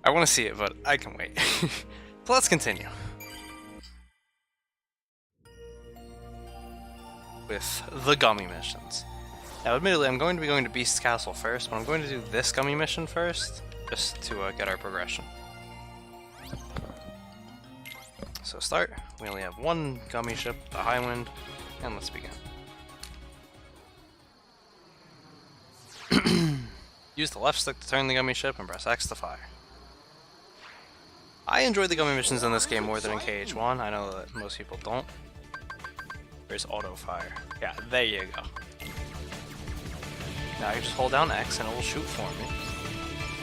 I want to see it, but I can wait. So let's continue. With the gummy missions. Now, admittedly, I'm going to be going to Beast's Castle first, but I'm going to do this gummy mission first, just to get our progression. So start, we only have one gummy ship, the Highwind, and let's begin. Use the left stick to turn the gummy ship and press X to fire. I enjoyed the gummy missions in this game more than in KH1, I know that most people don't. There's auto fire. Yeah, there you go. Now you just hold down X and it will shoot for me.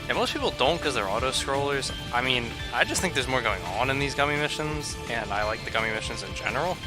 And most people don't because they're auto-scrollers. I mean, I just think there's more going on in these gummy missions, and I like the gummy missions in general.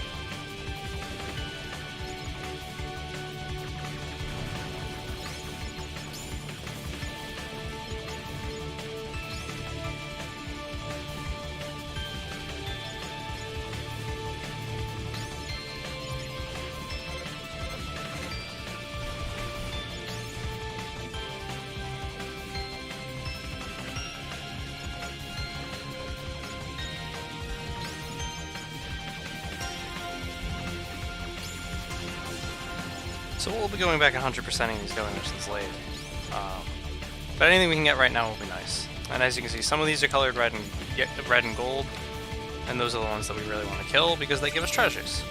So we'll be going back and 100%ing these gummy missions later. But anything we can get right now will be nice. And as you can see, some of these are colored red and gold, and those are the ones that we really want to kill because they give us treasures.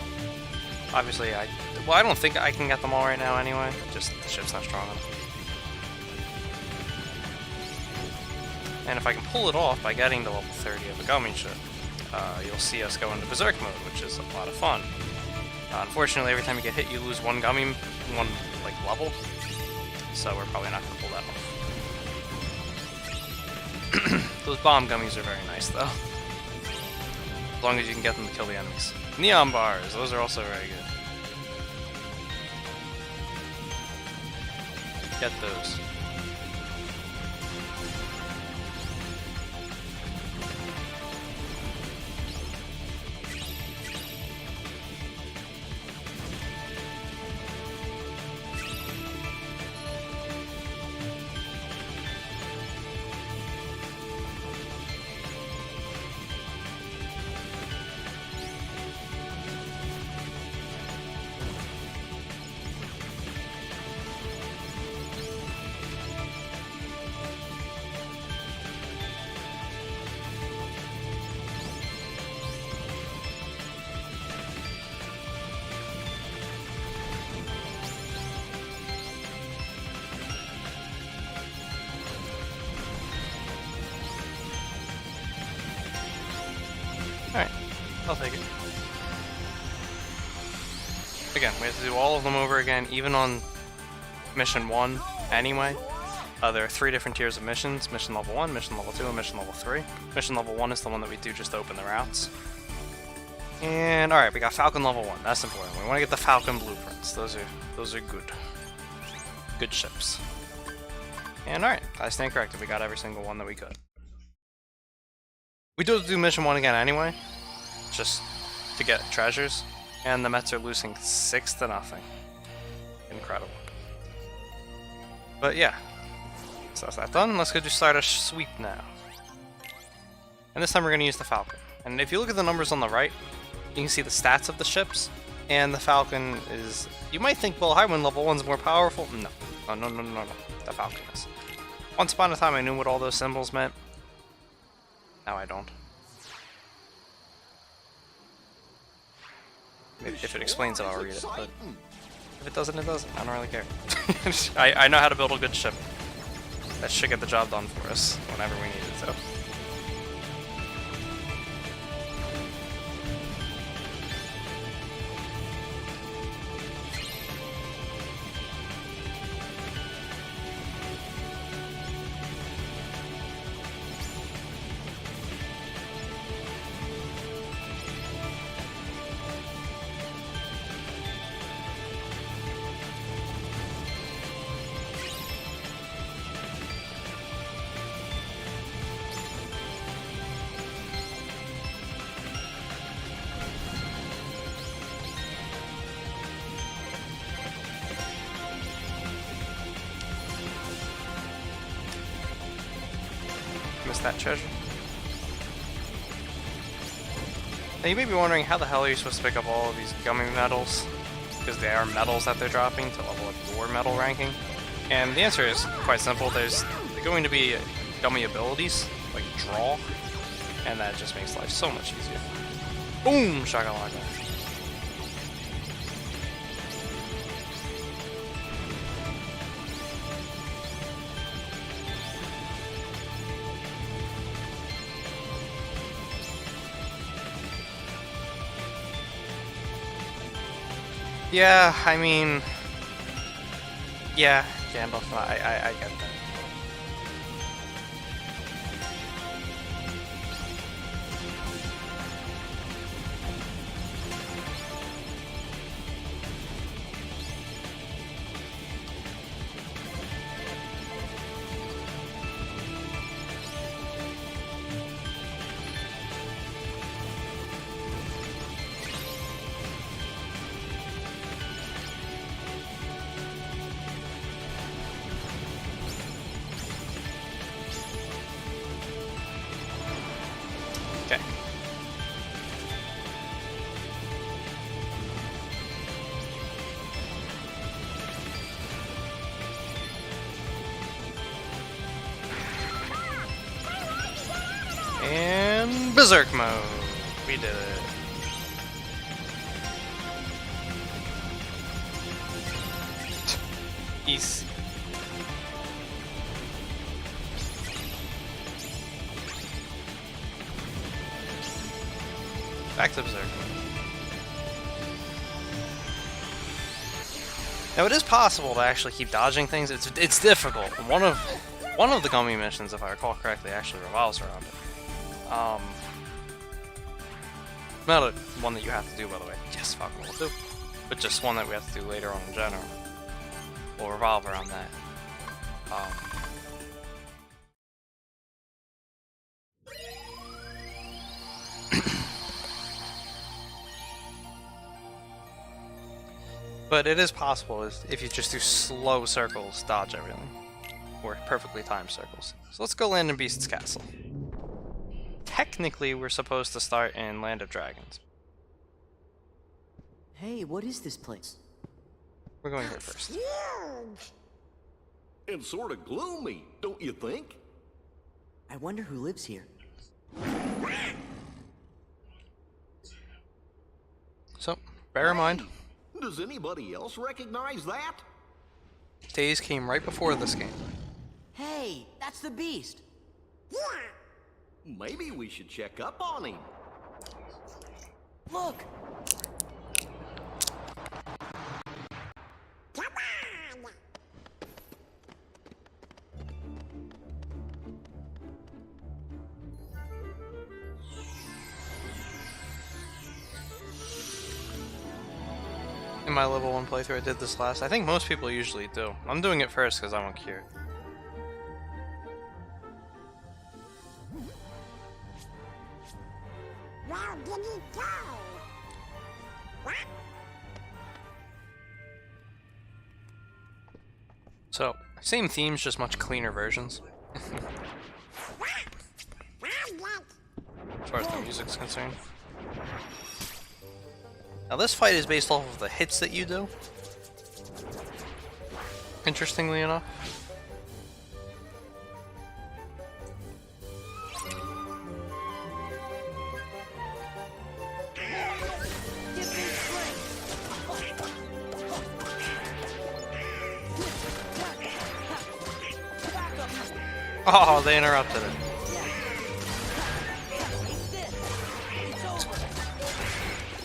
Obviously, I don't think I can get them all right now anyway, just the ship's not strong enough. And if I can pull it off by getting to level 30 of a gummy ship, you'll see us go into Berserk mode, which is a lot of fun. Unfortunately, every time you get hit, you lose one level, so we're probably not going to pull that off. Those bomb gummies are very nice, though. As long as you can get them to kill the enemies. Neon bars, those are also very good. Get those. Alright, I'll take it. Again, we have to do all of them over again, even on Mission 1 anyway. There are 3 different tiers of missions: Mission Level 1, Mission Level 2, and Mission Level 3. Mission Level 1 is the one that we do just to open the routes. And alright, we got Falcon Level 1, that's important. We want to get the Falcon blueprints, those are good. Good ships. And alright, I stand corrected, we got every single one that we could. We do Mission 1 again anyway, just to get treasures, and the Mets are losing 6-0. Incredible. But yeah, so that's that done. Let's go do start a sweep now. And this time we're going to use the Falcon. And if you look at the numbers on the right, you can see the stats of the ships, and the Falcon is... You might think, well, Highwind level 1's more powerful. No. No. The Falcon is. Once upon a time I knew what all those symbols meant. Now I don't. If it explains it, I'll read it, but if it doesn't, it doesn't. I don't really care. I know how to build a good ship. That should get the job done for us whenever we need it to. Missed that treasure. Now you may be wondering, how the hell are you supposed to pick up all of these gummy medals? Because they are medals that they're dropping to level up your medal ranking. And the answer is quite simple. There's going to be gummy abilities, like draw, and that just makes life so much easier. Boom! Shakalaka. Yeah, I mean... Yeah, Gandalf, I get that. Okay. And Berserk mode. We did it. Easy. Back to Berserk. Now it is possible to actually keep dodging things. It's difficult. One of the gummy missions, if I recall correctly, actually revolves around it. Not a one that you have to do, by the way. Yes, fuck, we'll do. But just one that we have to do later on in general. Will revolve around that. But it is possible if you just do slow circles, dodge everything. Or perfectly timed circles. So let's go land in Beast's Castle. Technically, we're supposed to start in Land of Dragons. Hey, what is this place? We're going here first. And sort of gloomy, don't you think? I wonder who lives here. So, bear in mind, Does anybody else recognize that? Days came right before this game. Hey, that's the beast. Maybe we should check up on him. Look. In my level 1 playthrough, I did this last. I think most people usually do. I'm doing it first because I want cure. Where did he go? What? So, same themes, just much cleaner versions. As far as the music's concerned. Now this fight is based off of the hits that you do. Interestingly enough. Oh, they interrupted it.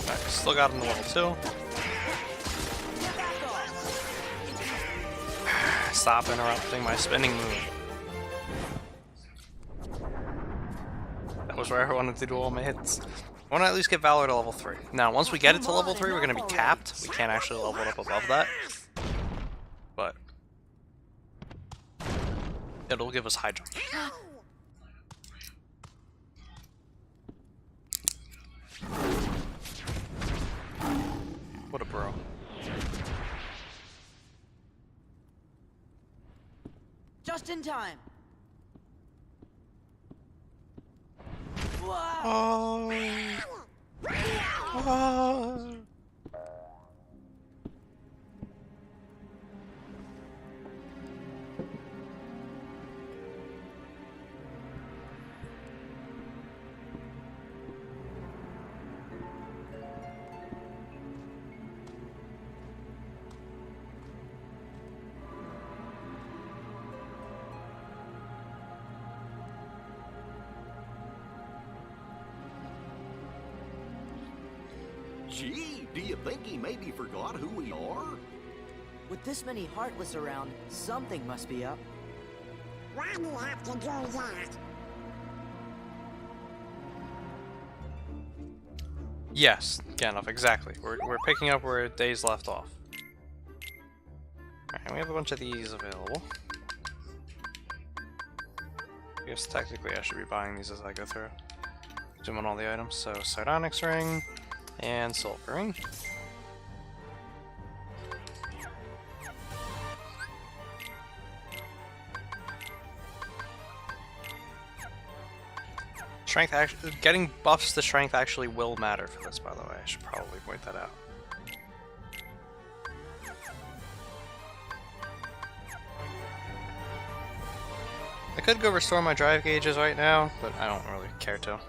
Alright, still got him to level 2. Stop interrupting my spinning move. That was where I wanted to do all my hits. I want to at least get Valor to level 3. Now, once we get it to level 3, we're going to be capped. We can't actually level it up above that. But it'll give us high jump. What a bro. Just in time. Oh. Oh. Gee, do you think he maybe forgot who we are? With this many Heartless around, something must be up. Why do you have to do that? Yes, Gandalf, exactly. We're picking up where Days left off. Alright, we have a bunch of these available. I guess technically I should be buying these as I go through. Zoom on all the items. So, Sardonyx Ring and Silver Ring. Strength actually, getting buffs to strength actually will matter for this, by the way. I should probably point that out. I could go restore my drive gauges right now, but I don't really care to. It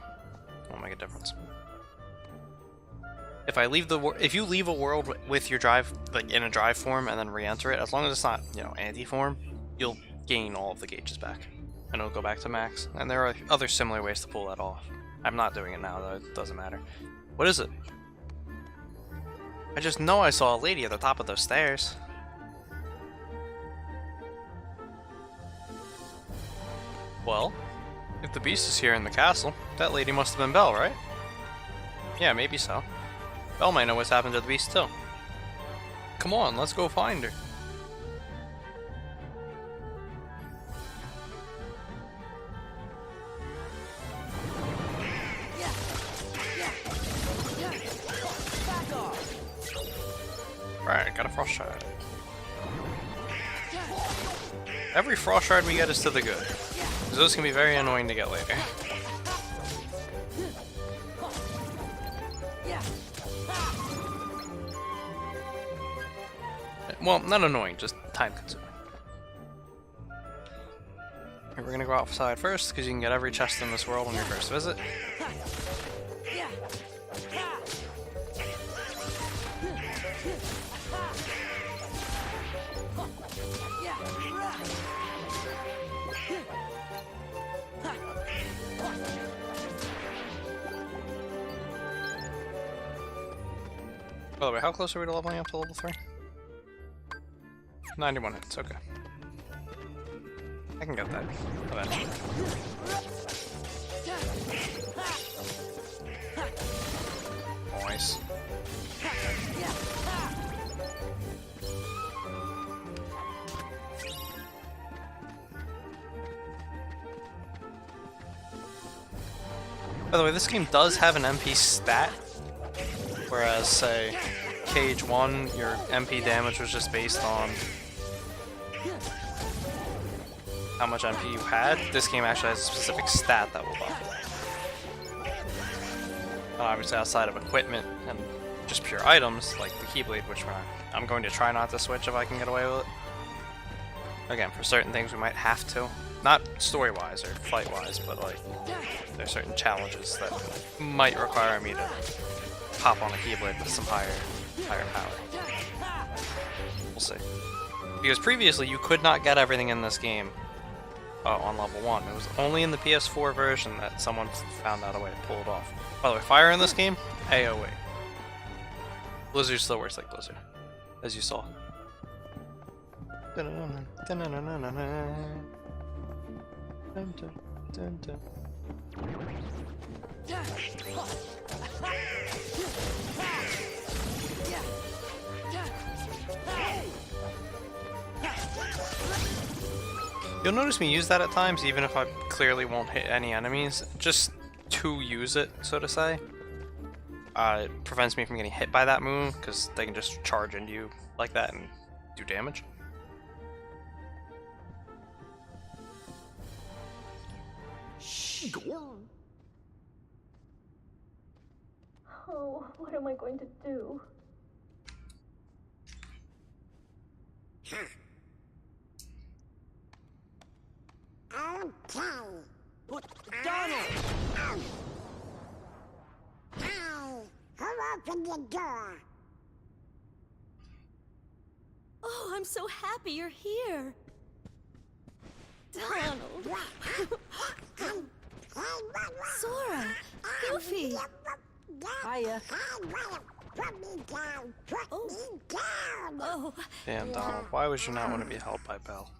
won't make a difference. If I leave if you leave a world with your drive, like in a drive form, and then re-enter it, as long as it's not, you know, anti-form, you'll gain all of the gauges back. And it'll go back to max. And there are other similar ways to pull that off. I'm not doing it now, though. It doesn't matter. What is it? I just know I saw a lady at the top of those stairs. Well, if the beast is here in the castle, that lady must have been Belle, right? Yeah, maybe so. Belle might know what's happened to the beast, too. Come on, let's go find her. Right, got a frost shard. Every frost shard we get is to the good. 'Cause those can be very annoying to get later. Well, not annoying, just time consuming. We're gonna go outside first, because you can get every chest in this world on your first visit. By the way, how close are we to leveling up to level 3? 91 hits, okay. I can get that eventually. Nice. By the way, this game does have an MP stat, whereas, say, Cage 1, your MP damage was just based on how much MP you had. This game actually has a specific stat that will buff it. Obviously, outside of equipment and just pure items, like the Keyblade, which I'm going to try not to switch if I can get away with it. Again, for certain things we might have to. Not story-wise or fight-wise, but like, there's certain challenges that might require me to hop on a Keyblade with some higher power. We'll see. Because previously you could not get everything in this game on level 1. It was only in the PS4 version that someone found out a way to pull it off. By the way, fire in this game, AoE. Blizzard still works like Blizzard, as you saw. You'll notice me use that at times, even if I clearly won't hit any enemies, just to use it, so to say. It prevents me from getting hit by that move, because they can just charge into you like that and do damage. Gorn. Oh, what am I going to do? Okay. But, Donald! Hi. Who opened the door? Oh, I'm so happy you're here. Donald. Sora. Goofy. Hiya. Oh. Damn, Donald, why would you not want to be held by Belle?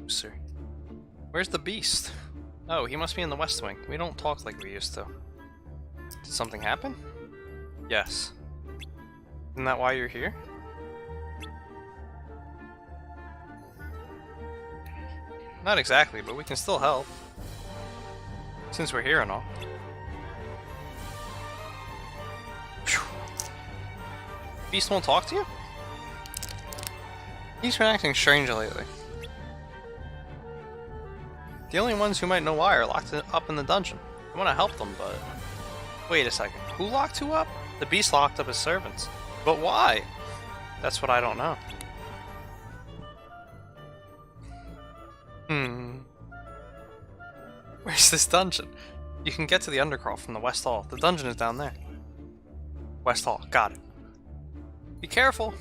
Sir. Where's the beast? Oh, he must be in the West Wing. We don't talk like we used to. Did something happen? Yes. Isn't that why you're here? Not exactly, but we can still help. Since we're here and all. Phew. Beast won't talk to you? He's been acting strange lately. The only ones who might know why are locked up in the dungeon. I want to help them, but... Wait a second. Who locked who up? The beast locked up his servants. But why? That's what I don't know. Where's this dungeon? You can get to the Undercroft from the West Hall. The dungeon is down there. West Hall. Got it. Be careful.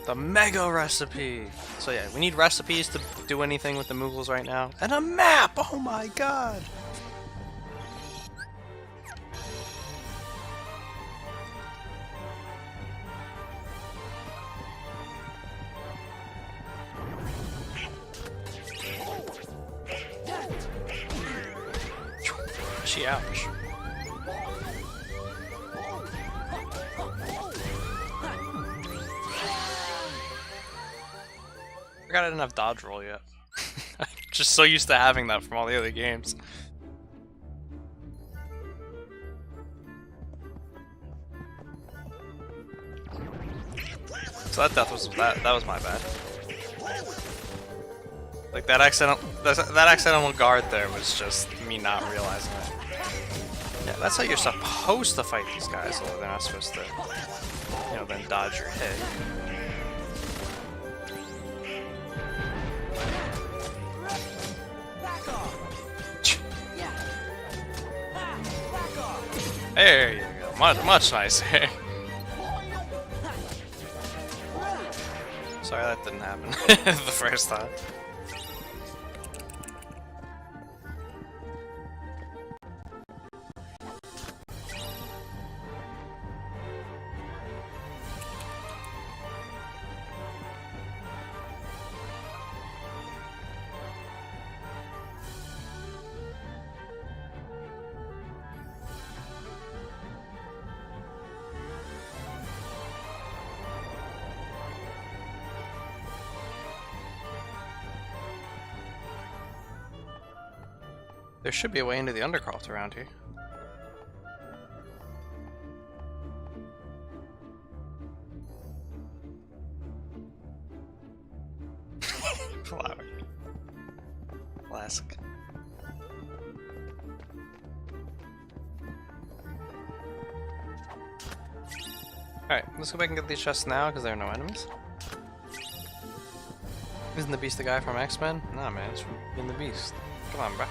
The Mega Recipe! So yeah, we need recipes to do anything with the Moogles right now. And a map! Oh my god! She ouch. I forgot I didn't have dodge roll yet. I'm just so used to having that from all the other games. So that death was that was my bad. Like that accidental guard there was just me not realizing it. Yeah, that's how you're supposed to fight these guys, although they're not supposed to, you know, then dodge your hit. There you go. Much nicer. Sorry that didn't happen the first time. There should be a way into the Undercroft around here. Flower. Classic. Alright, let's go back and get these chests now because there are no enemies. Isn't the Beast the guy from X-Men? Nah, man, it's from being the Beast. Come on, bruh.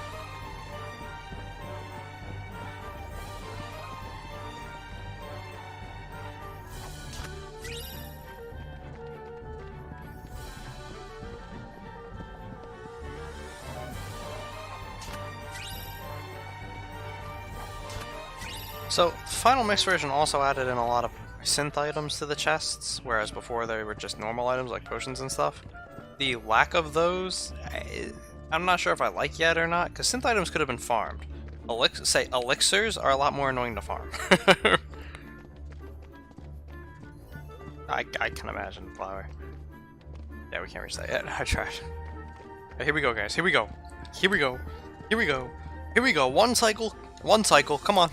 So, Final Mix version also added in a lot of synth items to the chests, whereas before they were just normal items like potions and stuff. The lack of those, I'm not sure if I like yet or not, because synth items could have been farmed. Elixirs are a lot more annoying to farm. I can imagine, Flower. Yeah, we can't reach that yet. I tried. Right, here we go, guys. Here we go. Here we go. Here we go. Here we go. One cycle. Come on.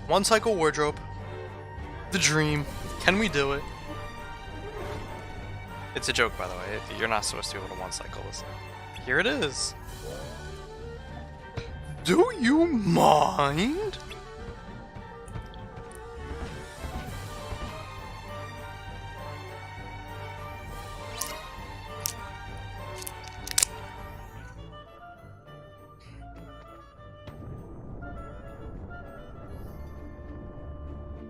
One cycle wardrobe. The dream. Can we do it? It's a joke, by the way. You're not supposed to be able to one cycle this. Here it is. Do you mind?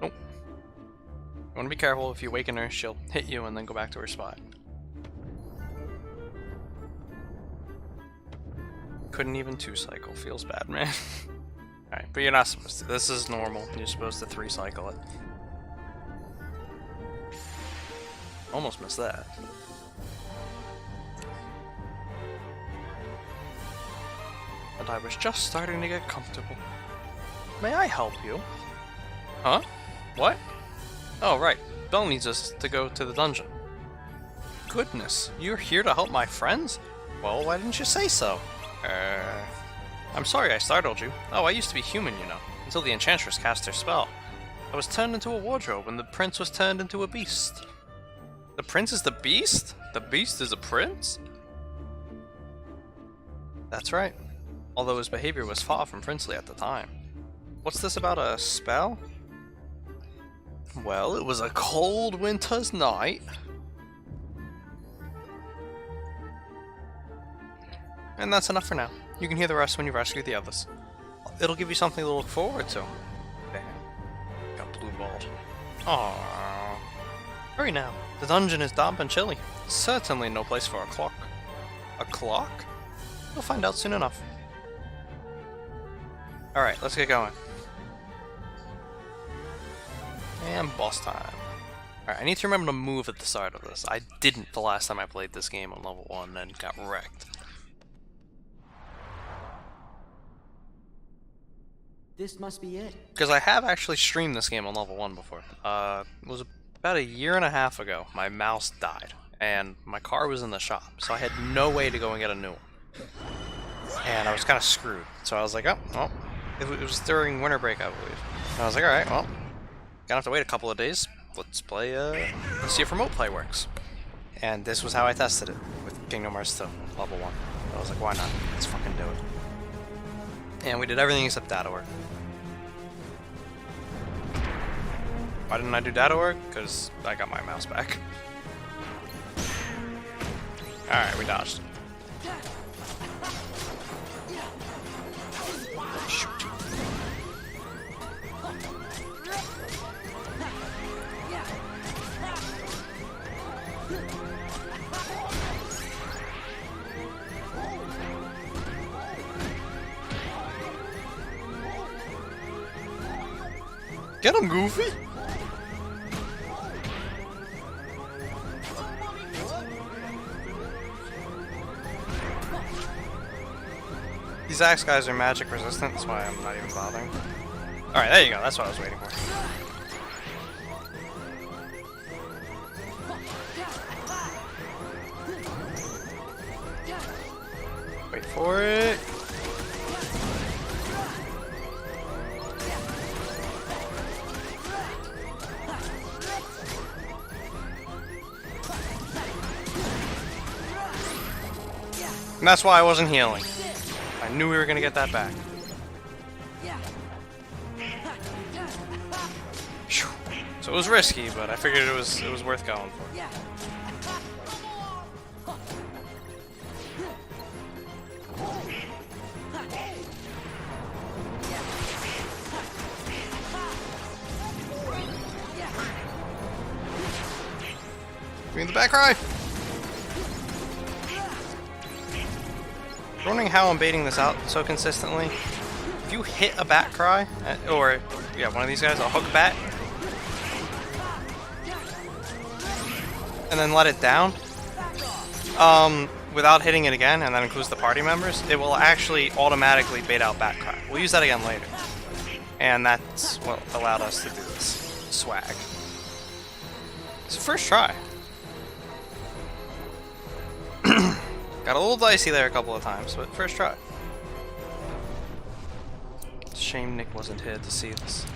Nope. You want to be careful. If you awaken her, she'll hit you and then go back to her spot. Couldn't even 2-cycle. Feels bad, man. Alright, but you're not supposed to. This is normal. You're supposed to 3-cycle it. Almost missed that. And I was just starting to get comfortable. May I help you? Huh? What? Oh, right. Belle needs us to go to the dungeon. Goodness, you're here to help my friends? Well, why didn't you say so? I'm sorry I startled you. Oh, I used to be human, you know, until the Enchantress cast her spell. I was turned into a wardrobe, and the prince was turned into a beast. The prince is the beast? The beast is a prince? That's right. Although his behavior was far from princely at the time. What's this about a spell? Well, it was a cold winter's night. And that's enough for now. You can hear the rest when you rescue the others. It'll give you something to look forward to. Damn. Got blue-balled. Aww. Hurry now. The dungeon is damp and chilly. Certainly no place for a clock. A clock? You'll find out soon enough. Alright, let's get going. And boss time. Alright, I need to remember to move at the start of this. I didn't the last time I played this game on level 1 and got wrecked. This must be it. Because I have actually streamed this game on level 1 before. It was about a year and a half ago. My mouse died, and my car was in the shop, so I had no way to go and get a new one. And I was kind of screwed. So I was like, oh, well, it was during winter break, I believe. And I was like, alright, well, gonna have to wait a couple of days. Let's play, let's see if remote play works. And this was how I tested it, with Kingdom Hearts 2, level 1. I was like, why not? Let's fucking do it. And we did everything except data work. Why didn't I do data work? Because I got my mouse back. Alright, we dodged. Shoot. Get him, Goofy! These axe guys are magic resistant, that's why I'm not even bothering. Alright, there you go, that's what I was waiting for. Wait for it. And that's why I wasn't healing. I knew we were gonna get that back. So it was risky, but I figured it was worth going for. Give me the back cry! Wondering how I'm baiting this out so consistently. If you hit a bat cry, or yeah, one of these guys, a hook bat, and then let it down, without hitting it again, and that includes the party members, it will actually automatically bait out bat cry. We'll use that again later. And that's what allowed us to do this swag. It's the first try. Got a little dicey there a couple of times, but first try. It's a shame Nick wasn't here to see this.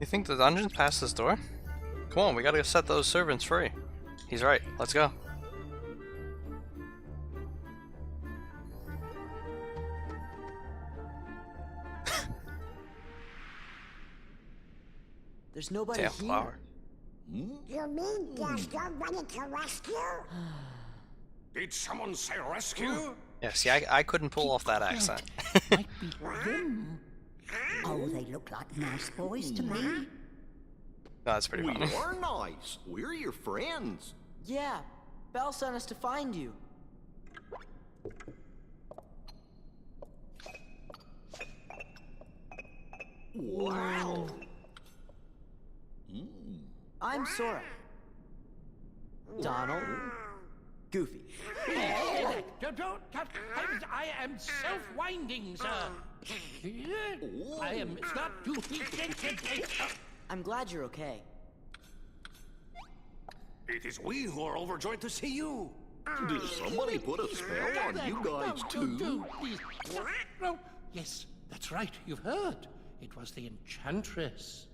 You think the dungeon's past this door? Come on, we gotta set those servants free. He's right, let's go. There's nobody Damn here. flower. Hmm? You mean there's nobody to rescue? Did someone say rescue? Yeah, see, I couldn't pull off that accent. Might be them. Oh, they look like nice boys to me. No, that's pretty We funny. are nice. We're your friends. Yeah, Belle sent us to find you. Wow. I'm Sora. Donald. Goofy. I am self-winding, sir. I am not too. I'm glad you're okay. It is we who are overjoyed to see you. Did somebody put a spell on you guys too? No. Yes, that's right. You've heard. It was the Enchantress.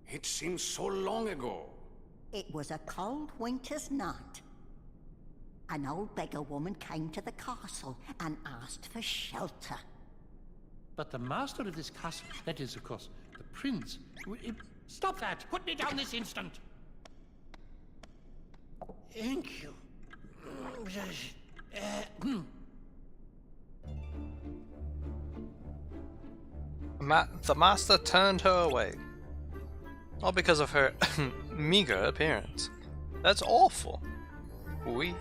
It seems so long ago. It was a cold winter's night. An old beggar woman came to the castle and asked for shelter. But the master of this castle, that is, of course, the prince. Stop that! Put me down this instant! Thank you. The master turned her away. All because of her meager appearance. That's awful. Oui.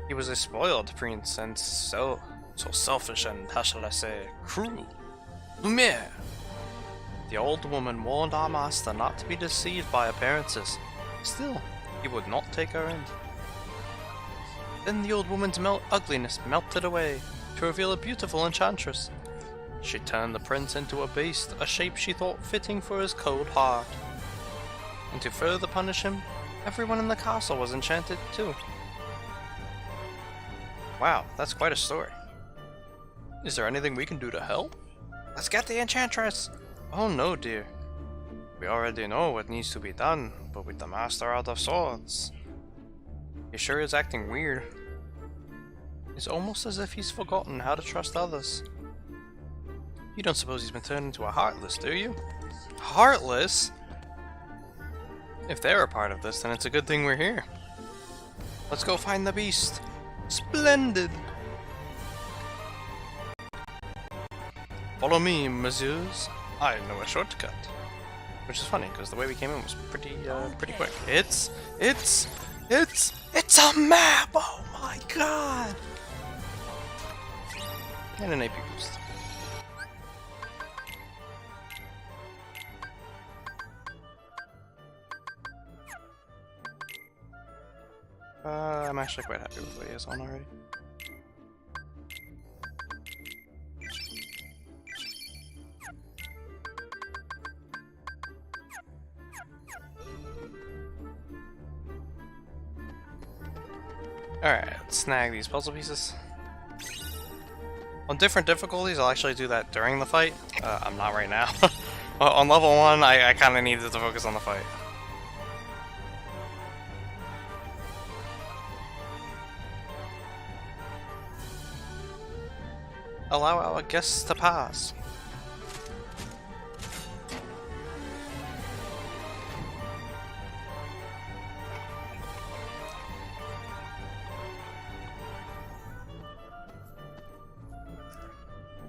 He was a spoiled prince and so selfish and, how shall I say, cruel. Lumiere! The old woman warned our master not to be deceived by appearances. Still, he would not take her in. Then the old woman's ugliness melted away to reveal a beautiful enchantress. She turned the prince into a beast, a shape she thought fitting for his cold heart. And to further punish him, everyone in the castle was enchanted too. Wow, that's quite a story. Is there anything we can do to help? Let's get the enchantress! Oh no, dear. We already know what needs to be done, but with the master out of swords. He sure is acting weird. It's almost as if he's forgotten how to trust others. You don't suppose he's been turned into a Heartless, do you? Heartless? If they're a part of this, then it's a good thing we're here. Let's go find the beast. Splendid! Follow me, messieurs. I know a shortcut. Which is funny, because the way we came in was pretty quick. It's a map! Oh my god! And an AP boost. I'm actually quite happy with what he has on already. Alright, let's snag these puzzle pieces. On different difficulties, I'll actually do that during the fight. I'm not right now. On level 1, I kind of needed to focus on the fight. Allow our guests to pass.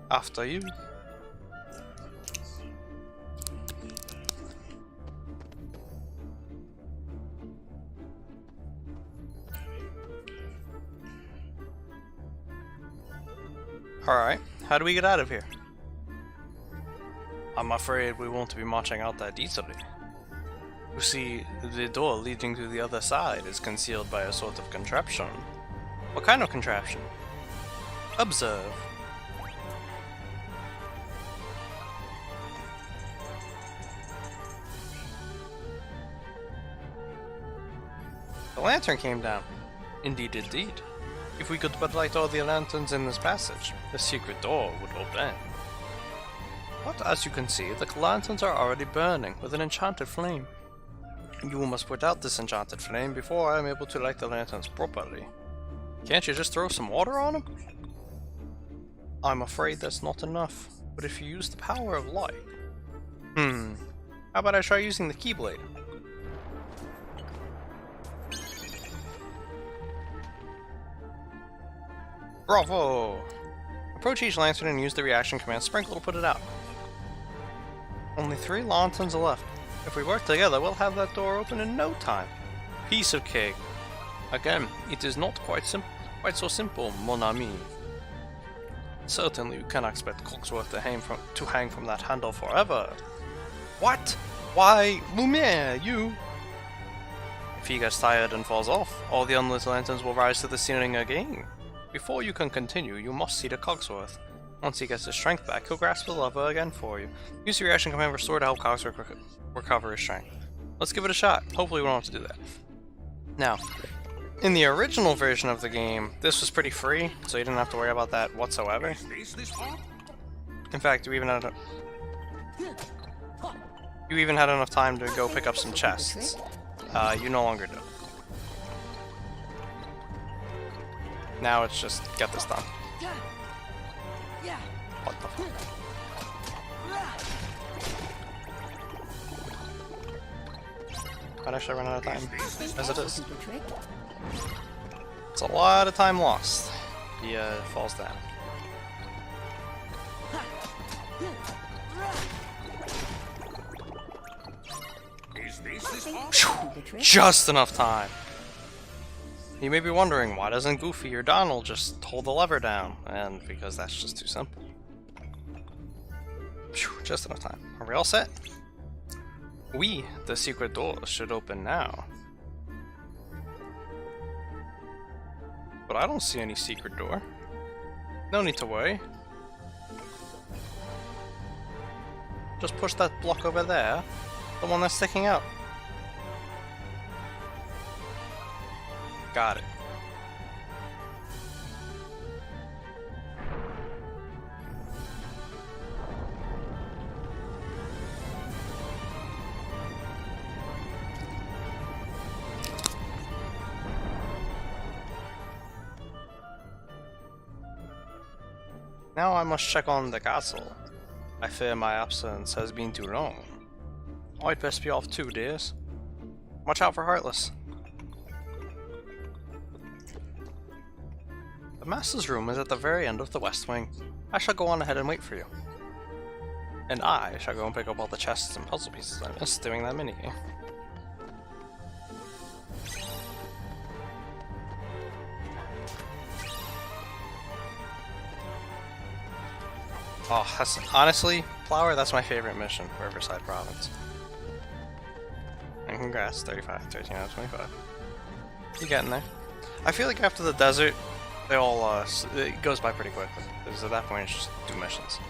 After you. Alright, how do we get out of here? I'm afraid we won't be marching out that easily. You see, the door leading to the other side is concealed by a sort of contraption. What kind of contraption? Observe. The lantern came down. Indeed, indeed. If we could but light all the lanterns in this passage, the secret door would open. But as you can see, the lanterns are already burning with an enchanted flame. You must put out this enchanted flame before I am able to light the lanterns properly. Can't you just throw some water on them? I'm afraid that's not enough, but if you use the power of light... How about I try using the Keyblade? Bravo! Approach each lantern and use the reaction command sprinkle to put it out. Only 3 lanterns are left. If we work together, we'll have that door open in no time. Piece of cake. Again, it is not quite so simple, mon ami. Certainly, you cannot expect Cogsworth to hang from that handle forever. What? Why, Lumiere, you? If he gets tired and falls off, all the unlit lanterns will rise to the ceiling again. Before you can continue, you must see the Cogsworth. Once he gets his strength back, he'll grasp the lever again for you. Use the reaction command restore to help Cogsworth recover his strength. Let's give it a shot. Hopefully we don't have to do that. Now, in the original version of the game, this was pretty free, so you didn't have to worry about that whatsoever. In fact, you even had enough time to go pick up some chests. You no longer do. Now it's just get this done. What the fuck? Might actually run out of time, as it is. It's a lot of time lost. He falls down. Just enough time! You may be wondering, why doesn't Goofy or Donald just hold the lever down? And because that's just too simple. Just enough time. Are we all set? The secret door should open now. But I don't see any secret door. No need to worry. Just push that block over there. The one that's sticking out. Got it. Now I must check on the castle. I fear my absence has been too long. I'd best be off too, dears. Watch out for Heartless. The Master's room is at the very end of the West Wing. I shall go on ahead and wait for you. And I shall go and pick up all the chests and puzzle pieces I missed doing that minigame. Oh, that's honestly, Flower, that's my favorite mission, Riverside Province. And congrats, 13 out of 25. You're getting there. I feel like after the desert, they all, it goes by pretty quickly, because at that point it's just 2 missions.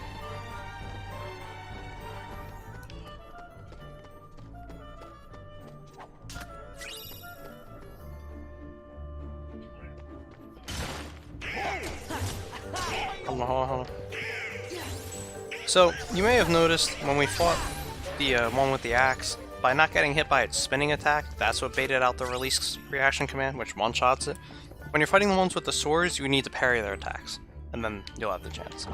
Hold on. So, you may have noticed when we fought the one with the axe, by not getting hit by its spinning attack, that's what baited out the release reaction command, which one-shots it. When you're fighting the ones with the swords, you need to parry their attacks, and then you'll have the chance.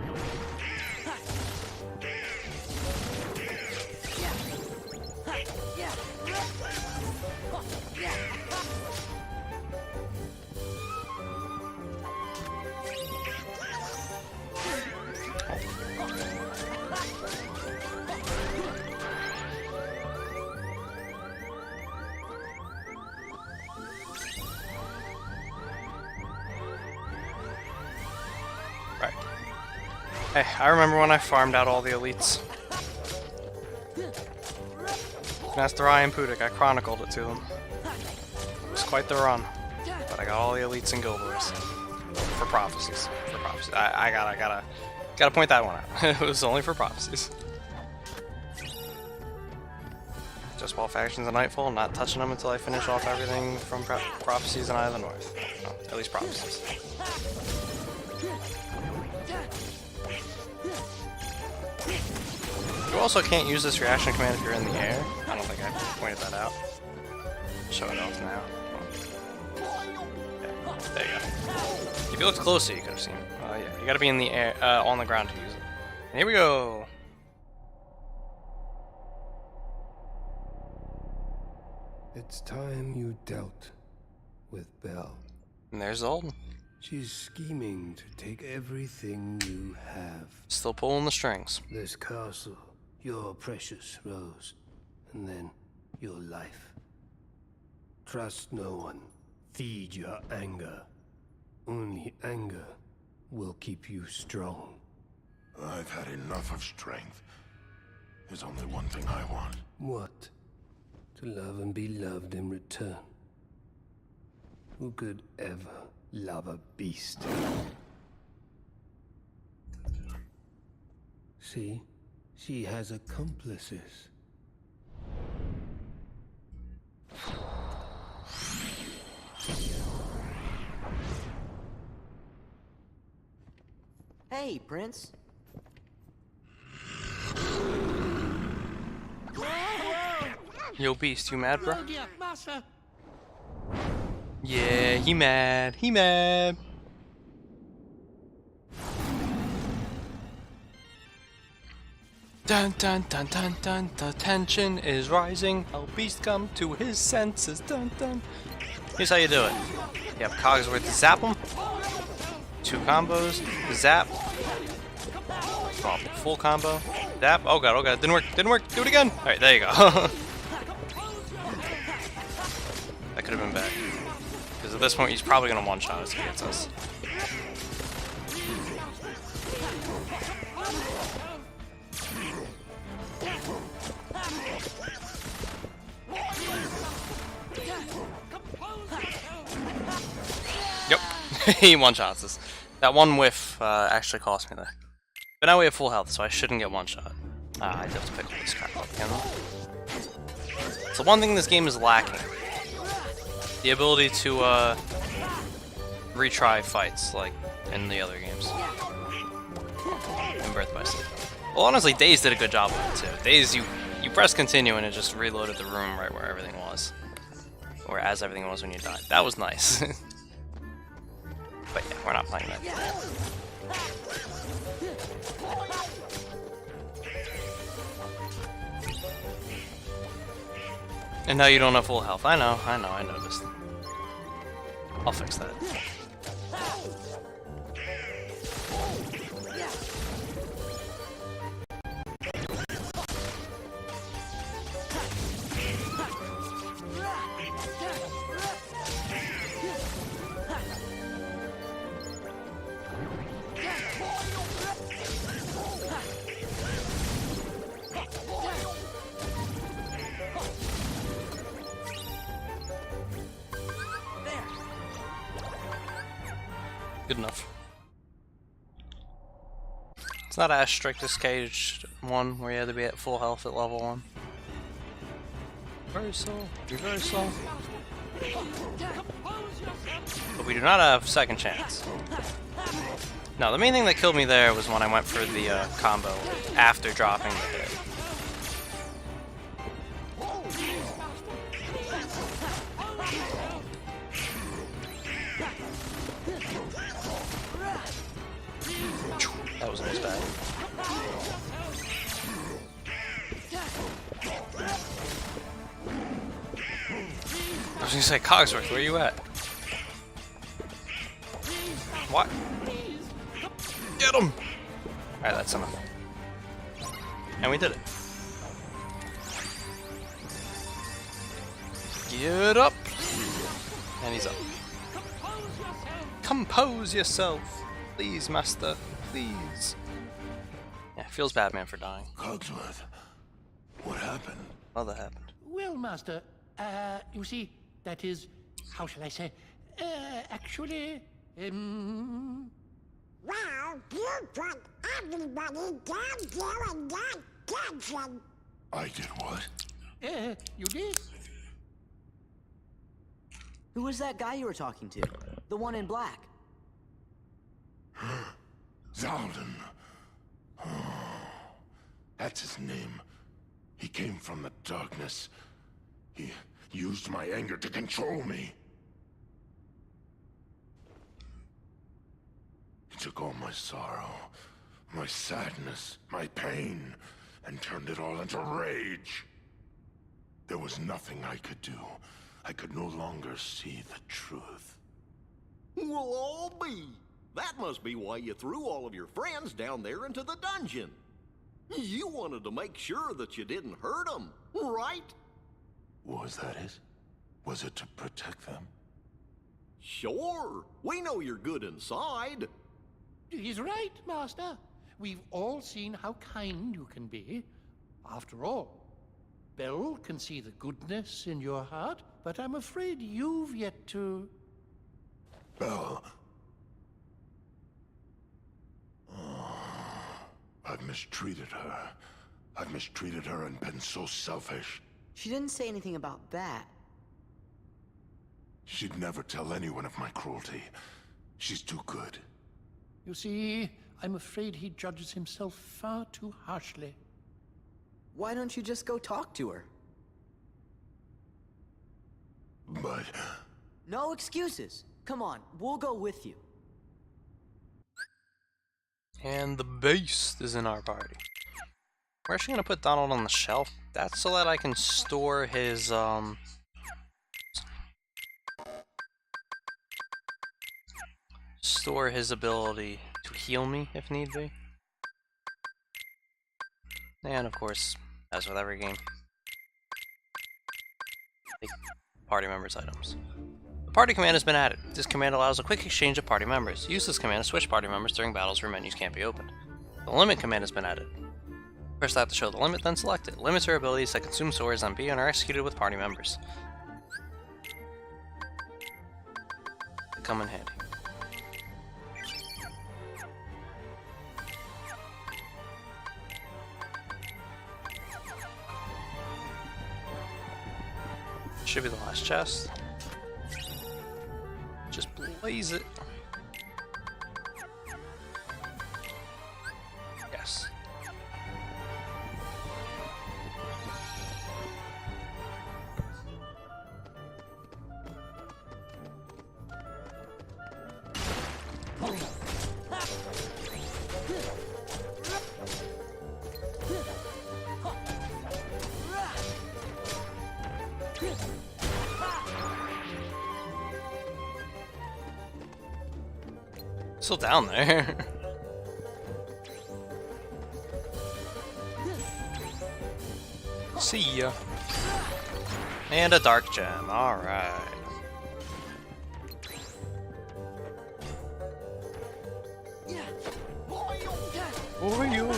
Right. Hey, I remember when I farmed out all the elites. Master Ryan Pudik, I chronicled it to them. It was quite the run. But I got all the elites and Guilders. For prophecies. I gotta point that one out. It was only for prophecies. Just while factions of Nightfall, not touching them until I finish off everything from prophecies and Eye of the North. No, at least prophecies. You also can't use this reaction command if you're in the air. I don't think I pointed that out. Show it off now. Yeah, there you go. If you looked closer, you could have seen it. Yeah, you gotta be in the air, on the ground to use it. And here we go. It's time you dealt with Belle. And there's Alden. She's scheming to take everything you have. Still pulling the strings. This castle, your precious Rose, and then your life. Trust no one. Feed your anger. Only anger will keep you strong. I've had enough of strength. There's only one thing I want. What? To love and be loved in return. Who could ever love a beast? See? She has accomplices. Hey, Prince. Yo, Beast, you mad, bro? Oh dear, Master. Yeah, he mad. He mad. Dun dun dun dun dun. The tension is rising. How Beast come to his senses. Dun dun. Here's how you do it. You have Cogsworth zap him. 2 combos. Zap. Oh, full combo. Zap. Oh god, oh god. Didn't work. Didn't work. Do it again. Alright, there you go. That could have been bad. Because at this point, he's probably going to one-shot us if he hits us. Yep, he one-shots us. That one whiff actually cost me that. But now we have full health, so I shouldn't get one-shot. I have to pick all this crap up again. So one thing this game is lacking. The ability to retry fights like in the other games. In Birth by Sleep. Well, honestly, Days did a good job of it too. Days, you press continue and it just reloaded the room right where everything was. Or as everything was when you died. That was nice. But yeah, we're not playing that. And now you don't have full health. I noticed. I'll fix that. Good enough. It's not as strict as Cage 1, where you had to be at full health at level 1. Reversal, reversal. But we do not have second chance. No, the main thing that killed me there was when I went for the combo after dropping the hit. That was almost bad. I was gonna say, Cogsworth, where are you at? What? Get him! Alright, that's enough. And we did it. Get up! And he's up. Compose yourself! Please, master. Please. Yeah, feels bad, man, for dying. Cogsworth, what happened? Oh, that happened. Well, Master, you see, that is, how shall I say, actually, Well, you put everybody down there in that dungeon. I did what? you did? Who was that guy you were talking to? The one in black. Zaldin. That's his name. He came from the darkness. He used my anger to control me. He took all my sorrow, my sadness, my pain, and turned it all into rage. There was nothing I could do. I could no longer see the truth. Well, I'll be. That must be why you threw all of your friends down there into the dungeon. You wanted to make sure that you didn't hurt them, right? Was that it? Was it to protect them? Sure. We know you're good inside. He's right, Master. We've all seen how kind you can be. After all, Belle can see the goodness in your heart, but I'm afraid you've yet to... Belle. I've mistreated her. I've mistreated her and been so selfish. She didn't say anything about that. She'd never tell anyone of my cruelty. She's too good. You see, I'm afraid he judges himself far too harshly. Why don't you just go talk to her? But... No excuses. Come on, we'll go with you. And the Beast is in our party. We're actually gonna put Donald on the shelf. That's so that I can store his store his ability to heal me if need be. And of course, as with every game, take party members' items. The party command has been added. This command allows a quick exchange of party members. Use this command to switch party members during battles where menus can't be opened. The limit command has been added. First I have to show the limit, then select it. Limits are abilities that consume swords on B and are executed with party members. They come in handy. Should be the last chest. Just blaze it. Yes. Still down there. See ya. And a dark gem. Alright. Oh, you.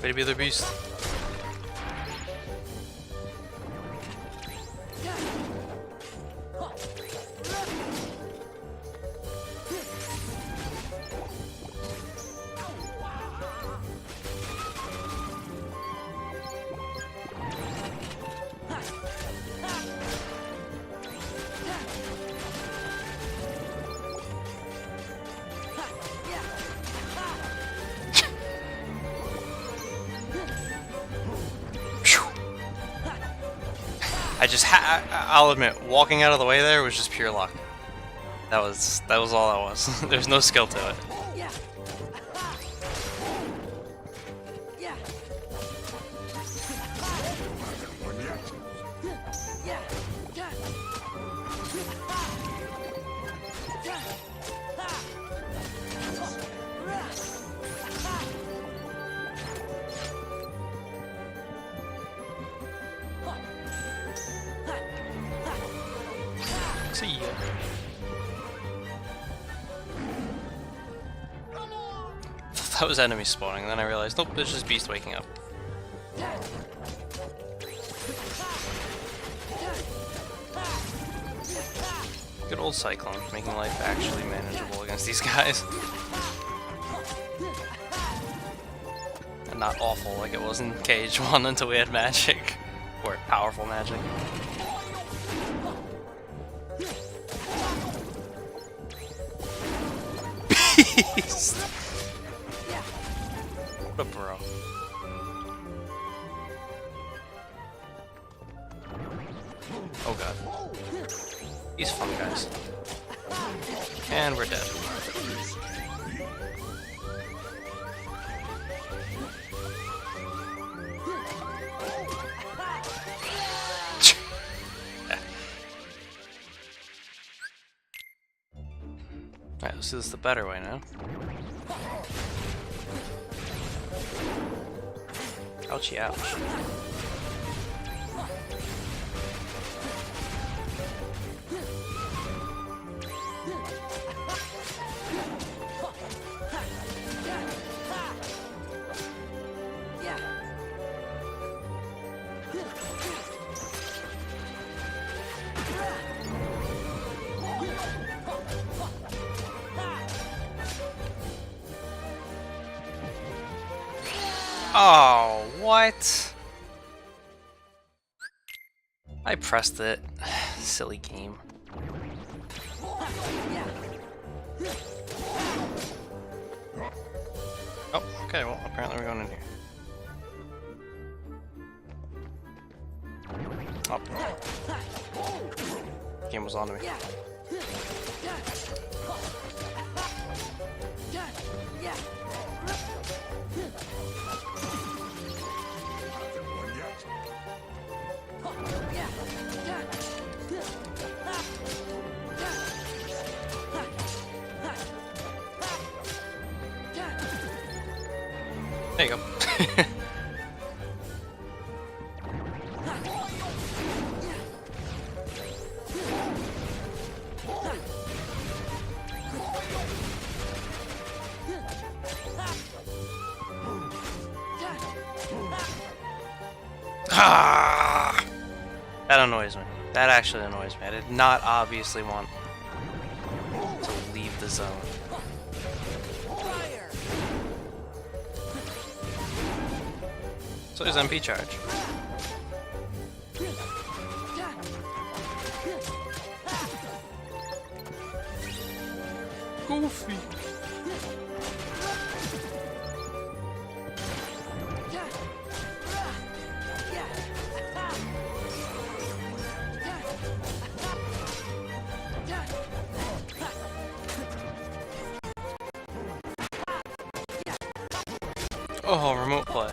Baby the beast. I'll admit, walking out of the way there was just pure luck. That was all that was. There's no skill to it. See ya. That was enemies spawning, and then I realized, nope, it's just Beast waking up. Good old Cyclone, making life actually manageable against these guys. And not awful like it was in KH1 until we had magic. Or powerful magic. Beast! What a bro. Oh god. He's fun, guys. And we're dead. Alright, let's do this the better way now. Ouchie, ouch. Oh, what? I pressed it. Silly game. Oh, okay, well, apparently we're going in here. Oh. Game was on to me. There you go. Ah! That annoys me. That actually annoys me. I did not obviously want to leave the zone. So there's MP charge. Goofy. Oh, remote play.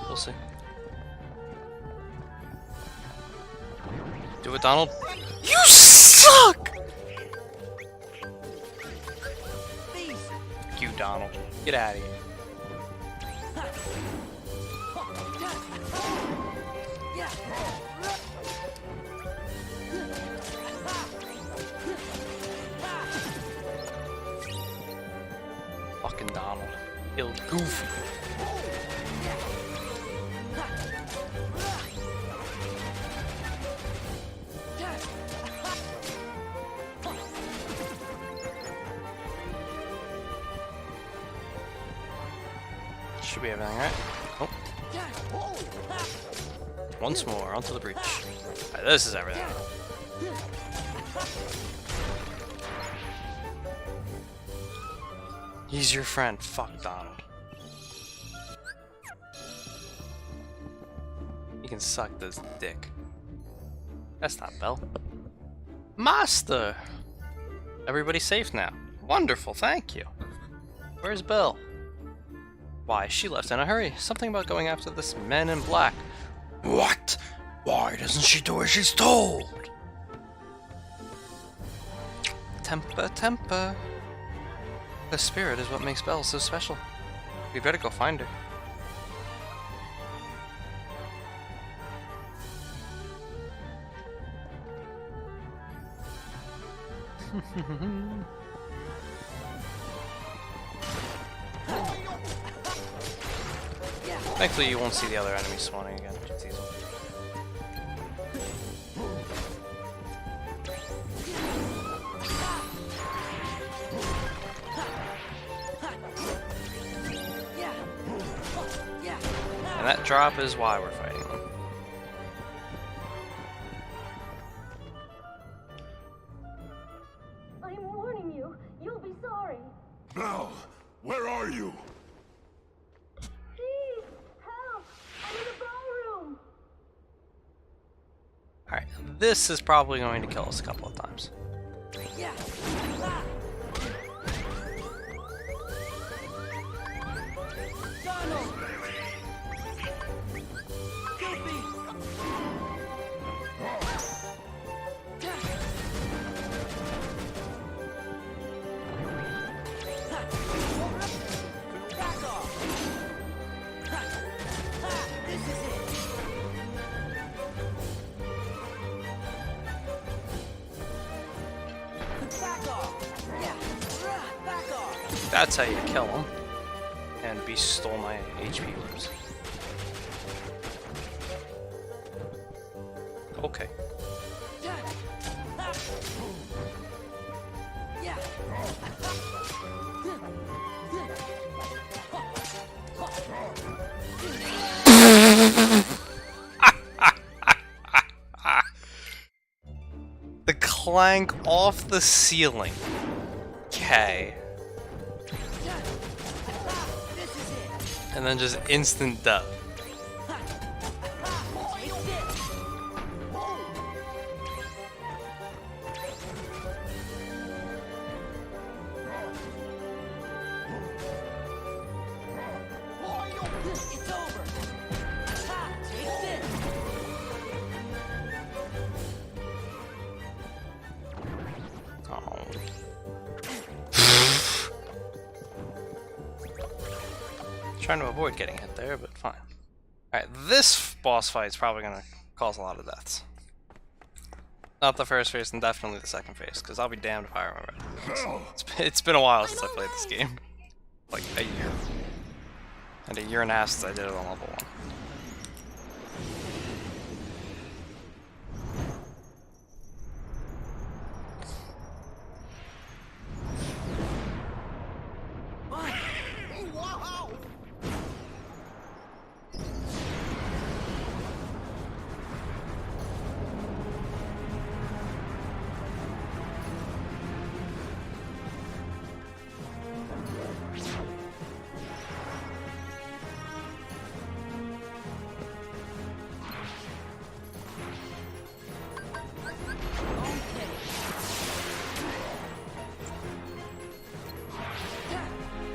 We'll see. Do it, Donald. You suck! You, Donald. Get out of here. Fucking Donald. Killed Goofy. Should be everything, right? Oh. Once more, onto the breach. Right, this is everything. He's your friend. Fuck Donald. You can suck this dick. That's not Belle. Master! Everybody's safe now. Wonderful, thank you. Where's Belle? Why, she left in a hurry. Something about going after this man in black. What? Why doesn't she do as she's told? Temper, temper. The spirit is what makes Belle so special. We better go find her. Thankfully, you won't see the other enemies spawning again. Just these ones. And that drop is why we're fighting them. I'm warning you. You'll be sorry. Belle, where are you? Please, help! I'm in the ballroom. Alright, this is probably going to kill us a couple of times. That's how you kill him. And Beast stole my HP loops. Okay. The clank off the ceiling. Okay. And then just instant death. Trying to avoid getting hit there, but fine. Alright, this boss fight is probably going to cause a lot of deaths. Not the first phase, and definitely the second phase, because I'll be damned if I remember it. It's been a while since I played this game. Like a year. And a year and a half since I did it on level 1.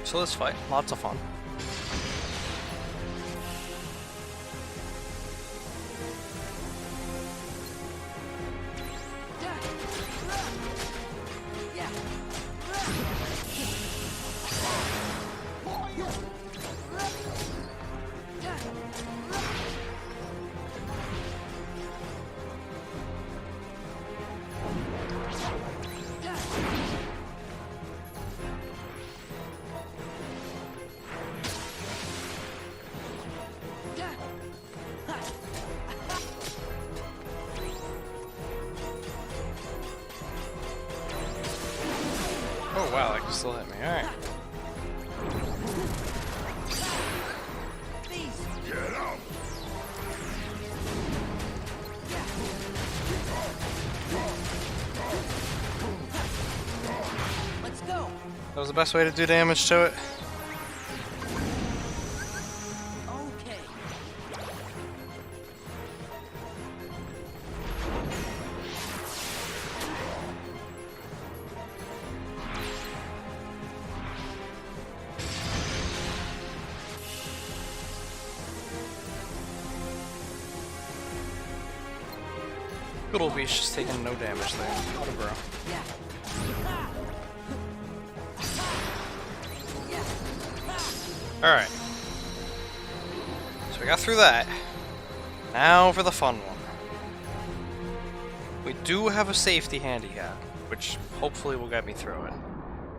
So let's fight. Lots of fun. Oh wow, that can still hit me. Alright. Get out! Let's go. That was the best way to do damage to it. Okay. Good old Beast just taking no damage there. What a bro. Alright. So we got through that. Now for the fun one. We do have a safety handicap, which hopefully will get me through it.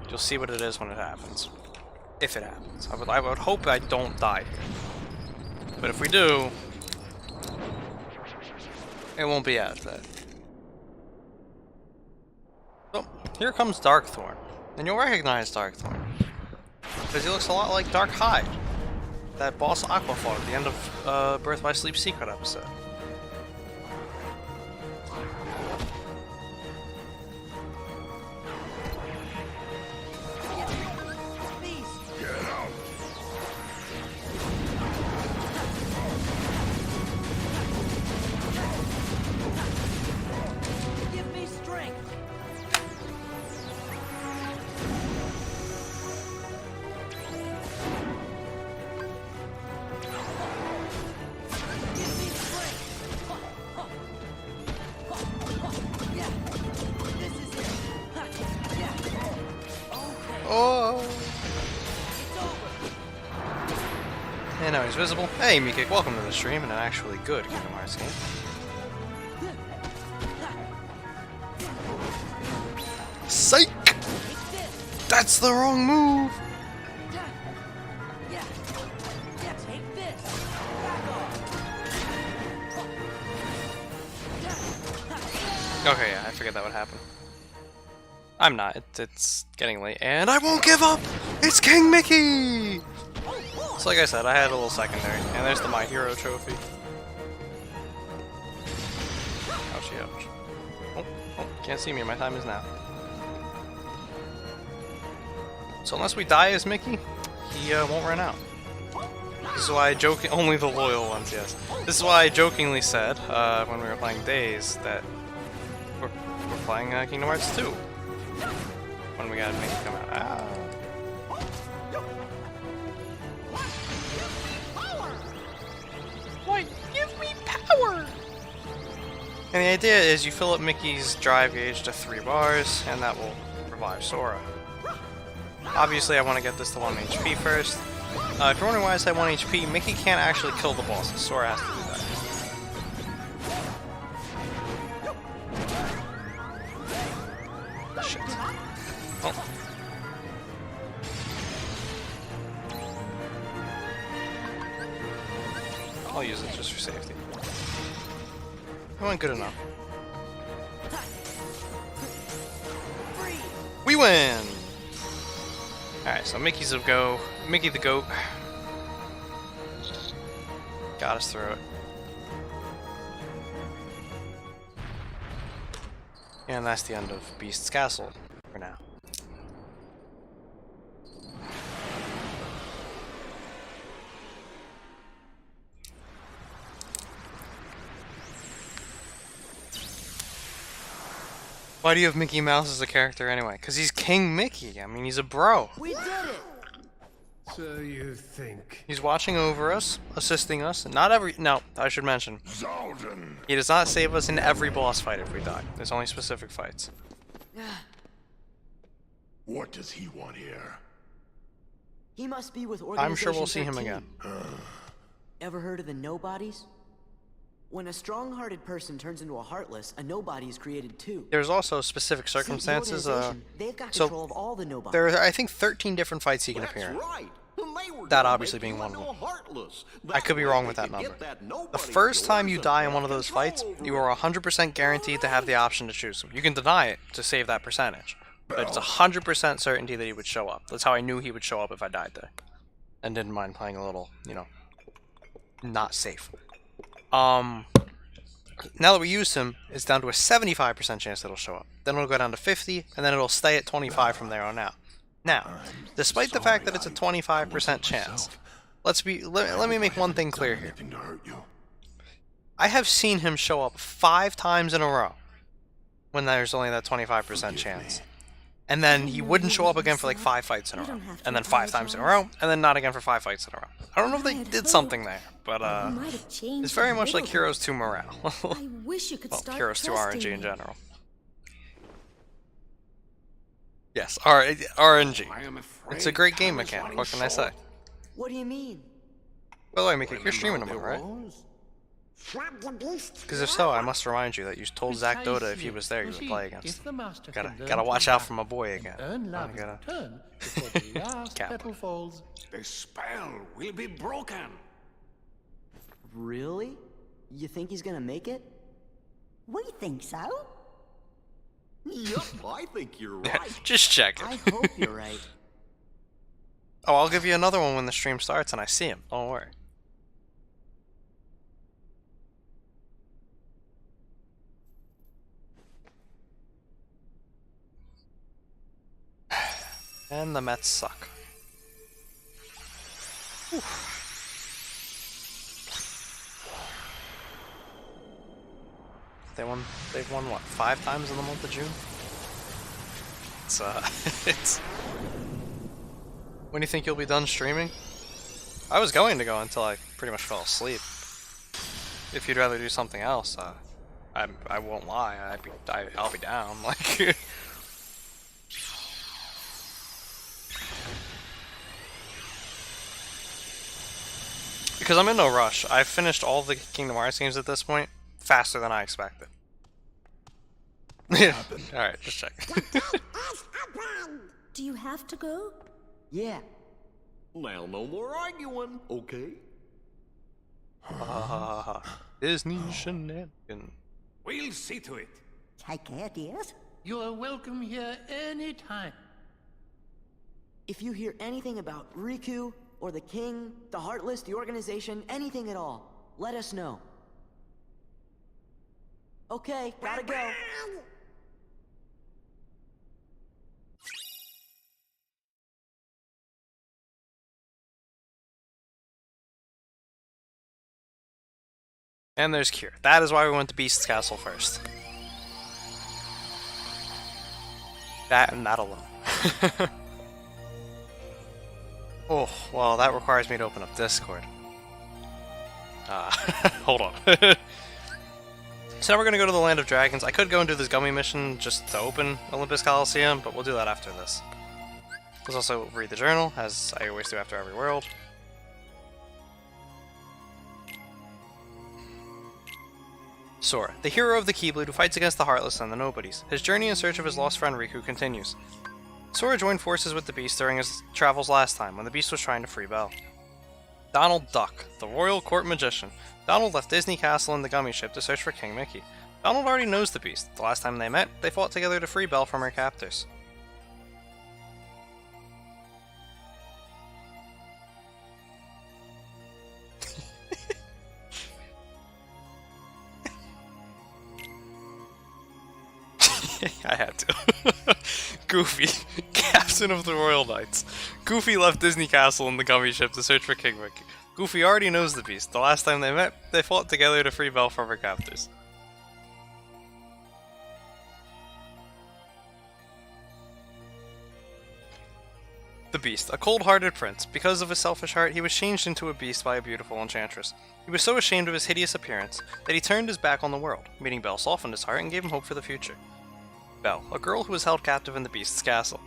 You'll see what it is when it happens. If it happens. I would hope I don't die here. But if we do, it won't be as bad. So, here comes Darkthorn. And you'll recognize Darkthorn. Because he looks a lot like Darkhide. That boss Aqua fought at the end of Birth by Sleep Secret episode. Give me strength. Give me strength. Yeah. This is it. Yeah. Okay. Oh! It's over. And now he's visible. Hey, Meekik, welcome to the stream and an actually good Kingdom Hearts game. Psych! That's the wrong move! Yeah. Yeah, take this. Back off. Okay, yeah, I figured that would happen. I'm not. It's getting late, and I won't give up! It's King Mickey! So like I said, I had a little secondary, and there's the My Hero trophy. Ouchie, ouch. Oh, can't see me, my time is now. So unless we die as Mickey, he won't run out. This is why only the loyal ones, yes. This is why I jokingly said, when we were playing Days, that we're playing Kingdom Hearts 2. When we got Mickey come out. Ah. Why, give me power! And the idea is you fill up Mickey's drive gauge to 3 bars, and that will revive Sora. Obviously, I want to get this to 1 HP first. If you're wondering why I said 1 HP, Mickey can't actually kill the bosses. Sora has to do that. Shit. Oh. I'll use it just for safety. It went good enough. We win! Alright, so Mickey's a go. Mickey the goat. Got us through it. And that's the end of Beast's Castle for now. Why do you have Mickey Mouse as a character anyway? Because he's King Mickey. I mean, he's a bro. We did it! So you think? He's watching over us, assisting us. Not every... No, I should mention. Zaldin! He does not save us in every boss fight if we die. There's only specific fights. What does he want here? He must be with Organization I'm sure we'll see him 13. again. Ever heard of the Nobodies? When a strong-hearted person turns into a Heartless, a Nobody is created too. There's also specific circumstances. See, the organization, they've got control of all the Nobodies. There are, I think, 13 different fights he can appear in. Right. That obviously being one of them. I could be wrong with that number. The first time you die in one of those fights, you are 100% guaranteed to have the option to choose him. You can deny it to save that percentage, but it's 100% certainty that he would show up. That's how I knew he would show up if I died there. And didn't mind playing a little, you know, not safe. Now that we use him, it's down to a 75% chance that he'll show up. Then it'll go down to 50, and then it'll stay at 25 from there on out. Now, despite the fact that it's a 25% chance, let me make one thing clear here. I have seen him show up 5 times in a row when there's only that 25% chance. And then he wouldn't show up again for like 5 fights in a row. And then 5 times in a row, and then not again for 5 fights in a row. I don't know if they did something there, but it's very much like Heroes 2 morale. I wish you could well, start Heroes 2 trusting RNG in me. general. Yes, RNG. It's a great game mechanic, what can I say? What do you mean? By the way, Mickey, you're streaming tomorrow, right? From the beast. Because if so, I must remind you that you told Zach Doda if he was there, you would play against him. Gotta watch out for my boy again. Earn love in gotta- return before the last Cap. petal falls. The spell will be broken. Really? You think he's gonna make it? We think so. Yup, I think you're right. Just check I it. hope you're right. Oh, I'll give you another one when the stream starts and I see him. Don't worry. And the Mets suck. Whew. They've won what, 5 times in the month of June? It's it's when do you think you'll be done streaming? I was going to go until I pretty much fell asleep. If you'd rather do something else, I won't lie. I'll be down. Like, because I'm in no rush. I've finished all the Kingdom Hearts games at this point faster than I expected. Alright, just check. Do you have to go? Yeah. Now, no more arguing, okay? Disney shenanigans. We'll see to it. Take care, dears. You are welcome here anytime. If you hear anything about Riku, or the King, the Heartless, the organization, anything at all, let us know. Okay, gotta go. And there's Kier. That is why we went to Beast's Castle first. That and that alone. Oh, well, that requires me to open up Discord. Hold on. So now we're gonna go to the Land of Dragons. I could go and do this gummy mission just to open Olympus Coliseum, but we'll do that after this. Let's also read the journal, as I always do after every world. Sora, the hero of the Keyblade who fights against the Heartless and the Nobodies. His journey in search of his lost friend Riku continues. Sora joined forces with the Beast during his travels last time, when the Beast was trying to free Belle. Donald Duck, the royal court magician. Donald left Disney Castle in the Gummy Ship to search for King Mickey. Donald already knows the Beast. The last time they met, they fought together to free Belle from her captors. I had to. Goofy, captain of the Royal Knights. Goofy left Disney Castle in the Gummy Ship to search for King Mickey. Goofy already knows the Beast. The last time they met, they fought together to free Belle from her captors. The Beast, a cold-hearted prince. Because of his selfish heart, he was changed into a beast by a beautiful enchantress. He was so ashamed of his hideous appearance that he turned his back on the world. Meeting Belle softened his heart and gave him hope for the future. Belle, a girl who was held captive in the Beast's castle.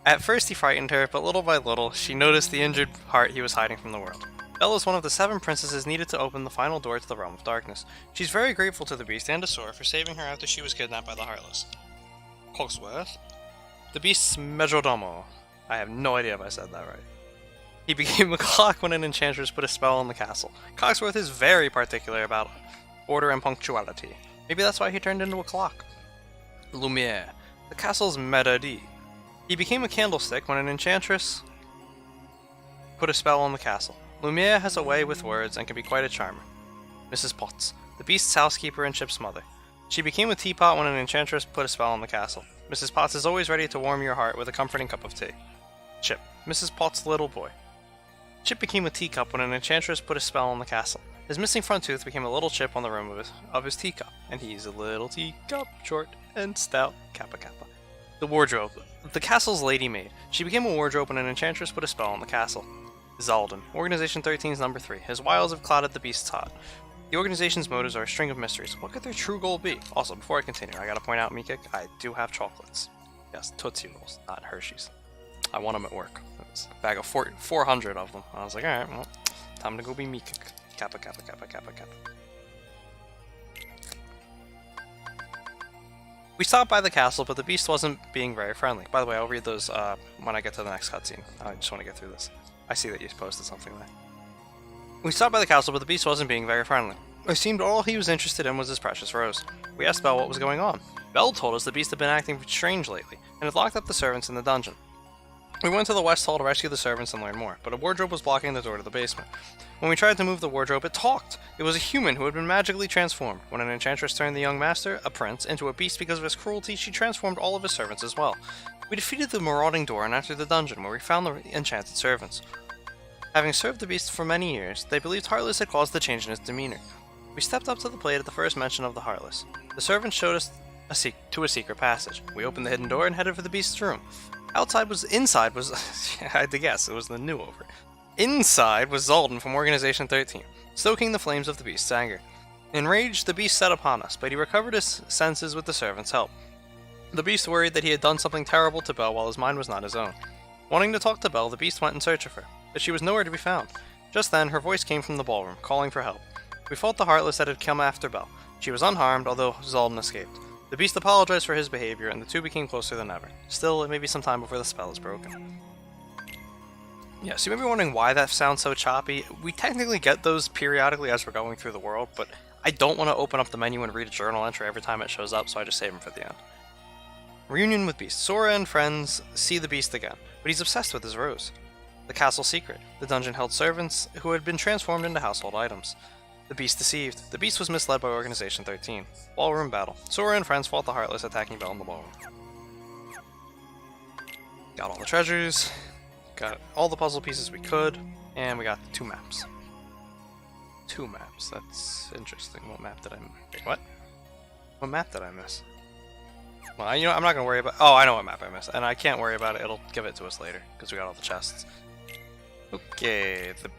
At first he frightened her, but little by little, she noticed the injured heart he was hiding from the world. Belle is one of the 7 princesses needed to open the final door to the Realm of Darkness. She's very grateful to the Beast and to Sora for saving her after she was kidnapped by the Heartless. Cogsworth? The Beast's Majordomo. I have no idea if I said that right. He became a clock when an enchantress put a spell on the castle. Cogsworth is very particular about order and punctuality. Maybe that's why he turned into a clock. Lumiere, the castle's Medadi. He became a candlestick when an enchantress put a spell on the castle. Lumiere has a way with words and can be quite a charmer. Mrs. Potts, the Beast's housekeeper and Chip's mother. She became a teapot when an enchantress put a spell on the castle. Mrs. Potts is always ready to warm your heart with a comforting cup of tea. Chip, Mrs. Potts' little boy. Chip became a teacup when an enchantress put a spell on the castle. His missing front tooth became a little chip on the rim of his teacup, and he's a little teacup, short and stout, kappa kappa. The wardrobe, the castle's lady maid. She became a wardrobe when an enchantress put a spell on the castle. Zaldin, Organization 13's number 3. His wiles have clouded the Beast's heart. The organization's motives are a string of mysteries. What could their true goal be? Also, before I continue, I gotta point out, Meekik, I do have chocolates. Yes, Tootsie Rolls, not Hershey's. I want them at work. It's a bag of 400 of them. I was like, alright, well, time to go be Meekik. Kappa, kappa, kappa, kappa, kappa. We stopped by the castle, but the beast wasn't being very friendly. By the way, I'll read those when I get to the next cutscene. I just want to get through this. I see that you posted something there. We stopped by the castle, but the beast wasn't being very friendly. It seemed all he was interested in was his precious rose. We asked Belle what was going on. Belle told us the beast had been acting strange lately, and had locked up the servants in the dungeon. We went to the West Hall to rescue the servants and learn more, but a wardrobe was blocking the door to the basement. When we tried to move the wardrobe, it talked! It was a human who had been magically transformed. When an enchantress turned the young master, a prince, into a beast because of his cruelty, she transformed all of his servants as well. We defeated the marauding door and entered the dungeon, where we found the enchanted servants. Having served the beast for many years, they believed Heartless had caused the change in his demeanor. We stepped up to the plate at the first mention of the Heartless. The servant showed us to a secret passage. We opened the hidden door and headed for the beast's room. Inside was I had to guess, it was the new over. Inside was Zoldan from Organization 13, stoking the flames of the beast's anger. Enraged, the beast set upon us, but he recovered his senses with the servant's help. The beast worried that he had done something terrible to Belle while his mind was not his own. Wanting to talk to Belle, the beast went in search of her, but she was nowhere to be found. Just then, her voice came from the ballroom, calling for help. We fought the Heartless that had come after Belle. She was unharmed, although Zoldan escaped. The beast apologized for his behavior, and the two became closer than ever. Still, it may be some time before the spell is broken. Yeah, so you may be wondering why that sounds so choppy. We technically get those periodically as we're going through the world, but I don't want to open up the menu and read a journal entry every time it shows up, so I just save them for the end. Reunion with Beast. Sora and friends see the beast again, but he's obsessed with his rose. The castle secret. The dungeon held servants who had been transformed into household items. The beast deceived. The beast was misled by Organization 13. Ballroom battle. Sora and friends fought the Heartless, attacking Belle in the ballroom. Got all the treasures. Got all the puzzle pieces we could. And we got 2 maps. 2 maps. That's interesting. What map did I miss? Wait, what? What map did I miss? Well, you know, I'm not going to worry about... Oh, I know what map I missed. And I can't worry about it. It'll give it to us later, because we got all the chests. Okay, the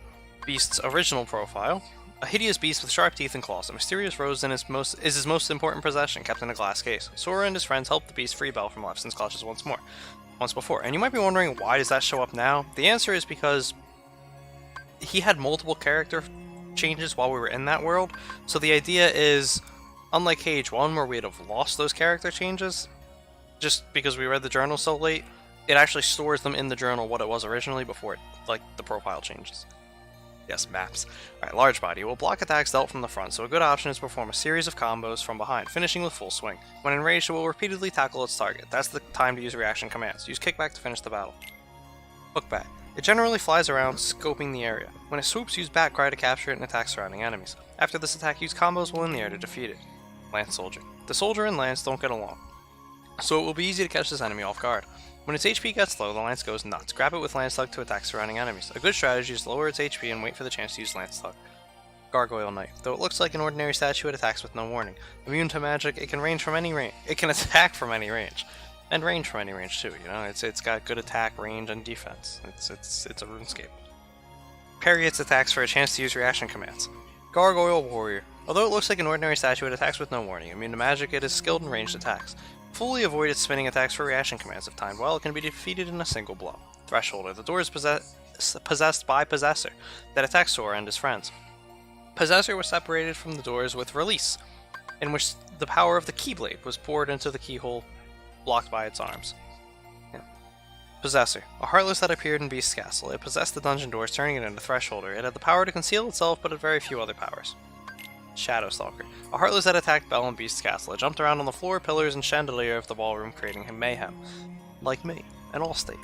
beast's original profile. A hideous beast with sharp teeth and claws. A mysterious rose is his most important possession, kept in a glass case. Sora and his friends helped the beast free Belle from Lefson's clutches once before. And you might be wondering, why does that show up now? The answer is because he had multiple character changes while we were in that world. So the idea is, unlike Cage 1, where we'd have lost those character changes, just because we read the journal so late, it actually stores them in the journal what it was originally before the profile changes. Yes, maps. Alright, large body. Will block attacks dealt from the front, so a good option is to perform a series of combos from behind, finishing with full swing. When enraged, it will repeatedly tackle its target. That's the time to use reaction commands. Use kickback to finish the battle. Hook back. It generally flies around, scoping the area. When it swoops, use Bat Cry to capture it and attack surrounding enemies. After this attack, use combos while in the air to defeat it. Lance Soldier. The Soldier and Lance don't get along, so it will be easy to catch this enemy off guard. When its HP gets low, the Lance goes nuts. Grab it with Lance Tug to attack surrounding enemies. A good strategy is to lower its HP and wait for the chance to use Lance Tug. Gargoyle Knight. Though it looks like an ordinary statue, it attacks with no warning. Immune to magic, it can range from any range. It can attack from any range. And range from any range too, you know? It's got good attack, range, and defense. It's a RuneScape. Parry its attacks for a chance to use reaction commands. Gargoyle Warrior. Although it looks like an ordinary statue, it attacks with no warning. Immune to magic, it is skilled in ranged attacks. Fully avoid its spinning attacks for reaction commands if timed well. It can be defeated in a single blow. Thresholder. The door is possessed by Possessor that attacks Sora and his friends. Possessor was separated from the doors with Release, in which the power of the Keyblade was poured into the keyhole blocked by its arms. Yeah. Possessor. A Heartless that appeared in Beast's castle. It possessed the dungeon doors, turning it into Thresholder. It had the power to conceal itself, but had very few other powers. Shadow Stalker. A Heartless that attacked Belle in Beast's castle. It jumped around on the floor, pillars, and chandelier of the ballroom, creating mayhem. Like me. And Allstate.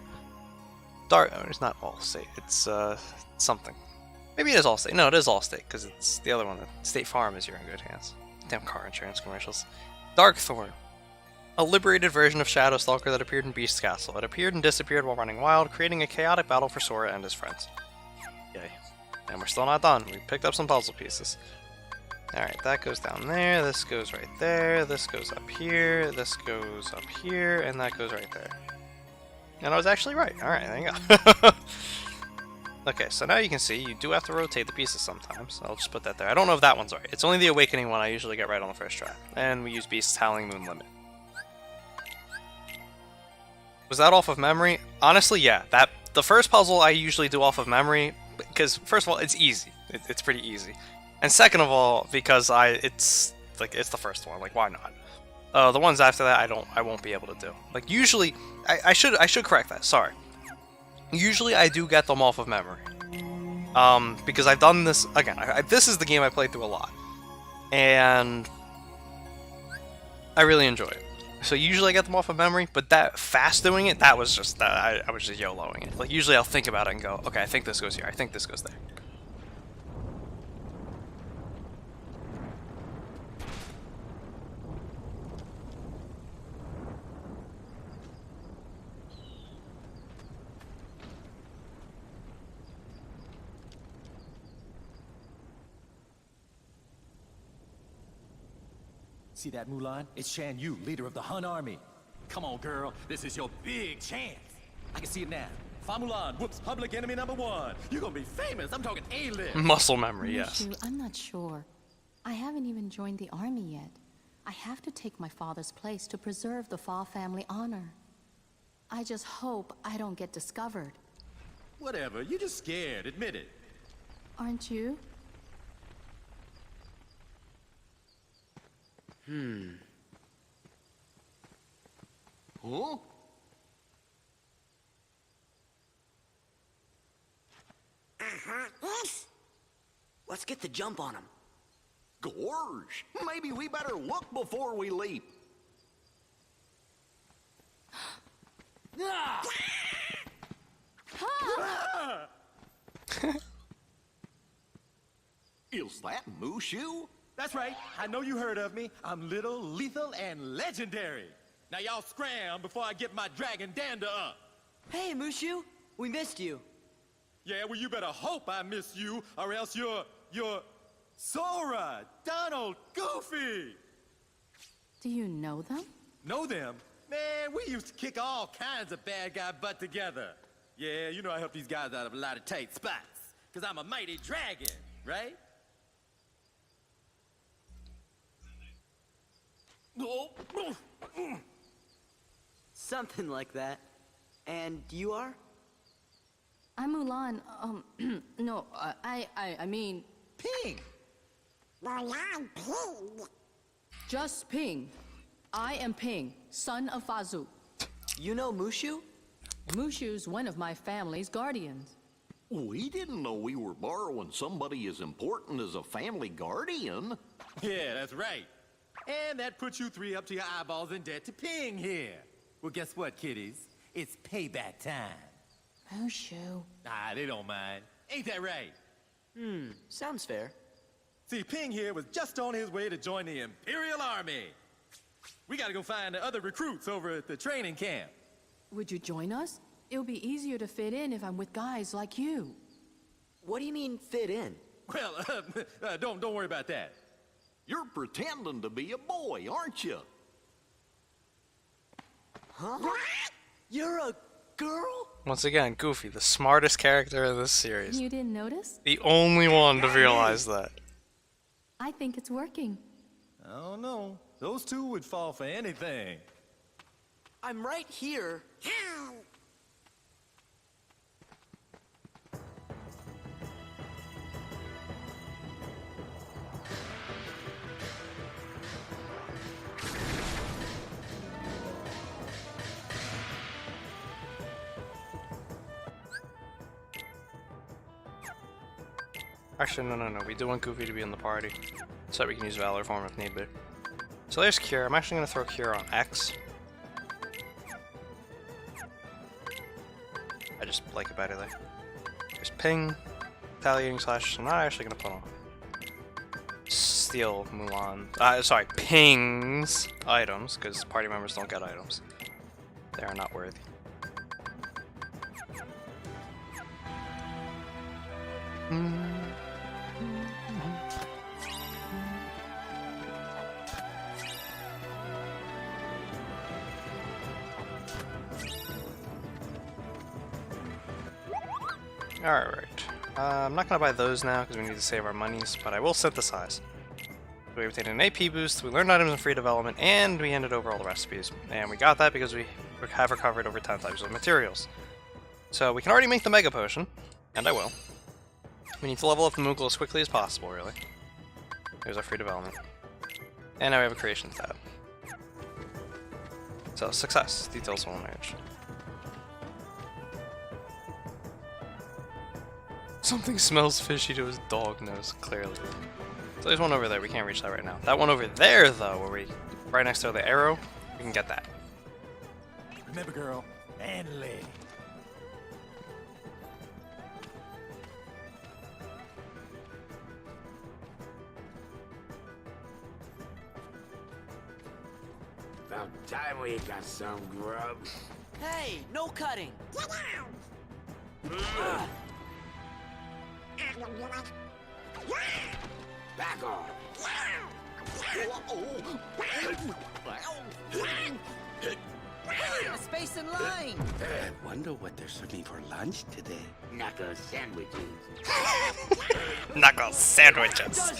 It's not Allstate. It's, something. Maybe it is Allstate. No, it is Allstate, because it's the other one. State Farm is you're in good hands. Damn car insurance commercials. Darkthorn. A liberated version of Shadow Stalker that appeared in Beast's castle. It appeared and disappeared while running wild, creating a chaotic battle for Sora and his friends. Yay. And we're still not done. We picked up some puzzle pieces. Alright, that goes down there, this goes right there, this goes up here, this goes up here, and that goes right there. And I was actually right. Alright, there you go. Okay, so now you can see, you do have to rotate the pieces sometimes. I'll just put that there. I don't know if that one's right. It's only the Awakening one I usually get right on the first try. And we use Beast's Howling Moon Limit. Was that off of memory? Honestly, yeah. The first puzzle I usually do off of memory, because first of all, it's easy. It's pretty easy. And second of all, because it's the first one, like, why not? The ones after that, I won't be able to do. Like usually, I should correct that. Sorry. Usually, I do get them off of memory. Because I've done this again. This is the game I played through a lot, and I really enjoy it. So usually I get them off of memory, but that fast doing it, that was just I was just YOLOing it. Like usually I'll think about it and go, okay, I think this goes here. I think this goes there. See that, Mulan? It's Shan Yu, leader of the Hun army. Come on, girl. This is your big chance. I can see it now. Fa Mulan whoops public enemy #1. You're gonna be famous. I'm talking A-list. Muscle memory, yes. Mushu, I'm not sure. I haven't even joined the army yet. I have to take my father's place to preserve the Fa family honor. I just hope I don't get discovered. Whatever. You're just scared. Admit it. Aren't you? Huh? Let's get the jump on him. Gorge, maybe we better look before we leap. Is that Mushu? That's right. I know you heard of me. I'm little, lethal, and legendary. Now y'all scram before I get my dragon dander up. Hey, Mushu, we missed you. Yeah, well, you better hope I miss you, or else you're Sora, Donald, Goofy. Do you know them? Know them? Man, we used to kick all kinds of bad guy butt together. Yeah, you know I help these guys out of a lot of tight spots, because I'm a mighty dragon, right? Something like that. And you are? I'm Mulan. No, I mean... Ping! Mulan Ping. Just Ping. I am Ping, son of Fazu. You know Mushu? Mushu's one of my family's guardians. We didn't know we were borrowing somebody as important as a family guardian. Yeah, that's right. And that puts you three up to your eyeballs in debt to Ping here. Well, guess what, kiddies? It's payback time. Mushu. Ah, they don't mind. Ain't that right? Sounds fair. See, Ping here was just on his way to join the Imperial Army. We gotta go find the other recruits over at the training camp. Would you join us? It'll be easier to fit in if I'm with guys like you. What do you mean, fit in? Well, don't worry about that. You're pretending to be a boy, aren't you? Huh? You're a girl? Once again, Goofy, the smartest character in this series. You didn't notice? The only one to realize that. I think it's working. I don't know. Those two would fall for anything. I'm right here. How? Actually, no. We do want Goofy to be in the party, so that we can use Valor Form if need be. So there's Cure. I'm actually going to throw Cure on X. I just like it better there. There's Ping, Retaliating Slash. I'm not actually going to put on Steal Mulan. Sorry, Ping's items, because party members don't get items. They are not worthy. Alright. I'm not going to buy those now because we need to save our monies, but I will synthesize. We obtained an AP boost, we learned items in free development, and we handed over all the recipes. And we got that because we have recovered over 10 types of materials. So we can already make the Mega Potion, and I will. We need to level up the Moogle as quickly as possible, really. There's our free development. And now we have a Creations tab. So, success. Details will manage. Something smells fishy to his dog nose, clearly. So there's one over there, we can't reach that right now. That one over there, though, where we, right next to the arrow, we can get that. Remember, girl, and leg. About time we got some grub. Hey, no cutting. Get out! Back off. Space in line. Wonder what they're serving for lunch today. Knuckle sandwiches. Knuckle sandwiches.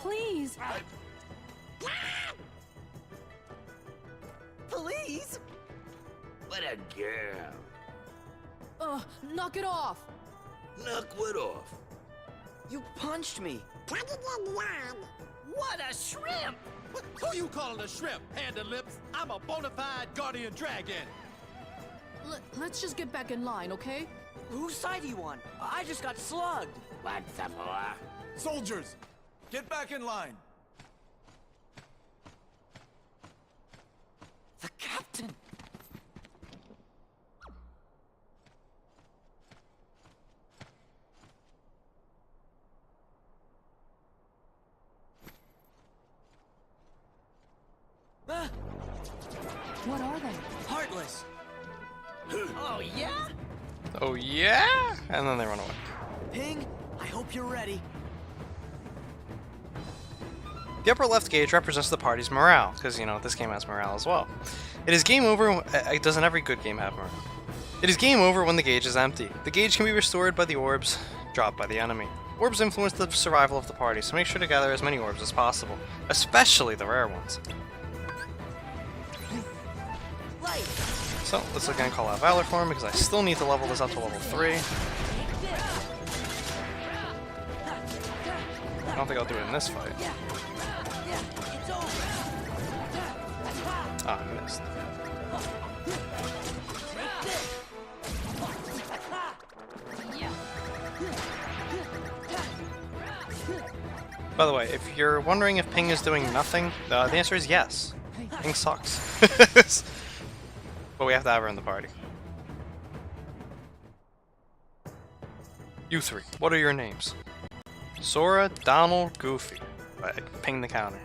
Please. Please? What a girl. Knock it off. Knock what off? You punched me. Cut it in line. What a shrimp! Who you calling a shrimp, hand and lips? I'm a bona fide guardian dragon. Let's just get back in line, okay? Whose side are you on? I just got slugged. Want some more? Soldiers, get back in line. The captain. What are they? Heartless. Oh, yeah? Oh yeah? And then they run away. Ping, I hope you're ready. The upper left gauge represents the party's morale, because, you know, this game has morale as well. It is game over. Doesn't every good game have morale? It is game over when the gauge is empty. The gauge can be restored by the orbs dropped by the enemy. Orbs influence the survival of the party, so make sure to gather as many orbs as possible, especially the rare ones. So, let's again call out Valor Form, because I still need to level this up to level 3. I don't think I'll do it in this fight. Ah, I missed. By the way, if you're wondering if Ping is doing nothing, the answer is yes. Ping sucks. But we have to have her in the party. You three, what are your names? Sora, Donald, Goofy. Ping the counter.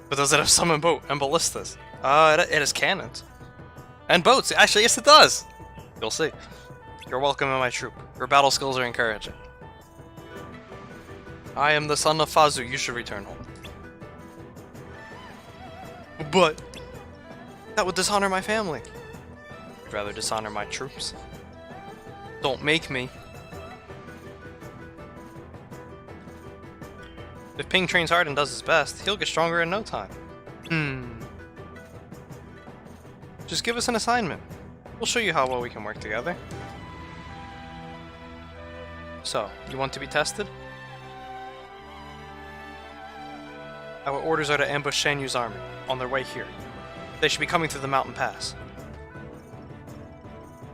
But does it have summon boat and ballistas? It has cannons. And boats! Actually, yes it does! You'll see. You're welcome in my troop. Your battle skills are encouraging. I am the son of Fazu, you should return home. But that would dishonor my family. I'd rather dishonor my troops. Don't make me. If Ping trains hard and does his best, he'll get stronger in no time. Just give us an assignment. We'll show you how well we can work together. So, you want to be tested? Our orders are to ambush Shan Yu's army, on their way here. They should be coming through the mountain pass.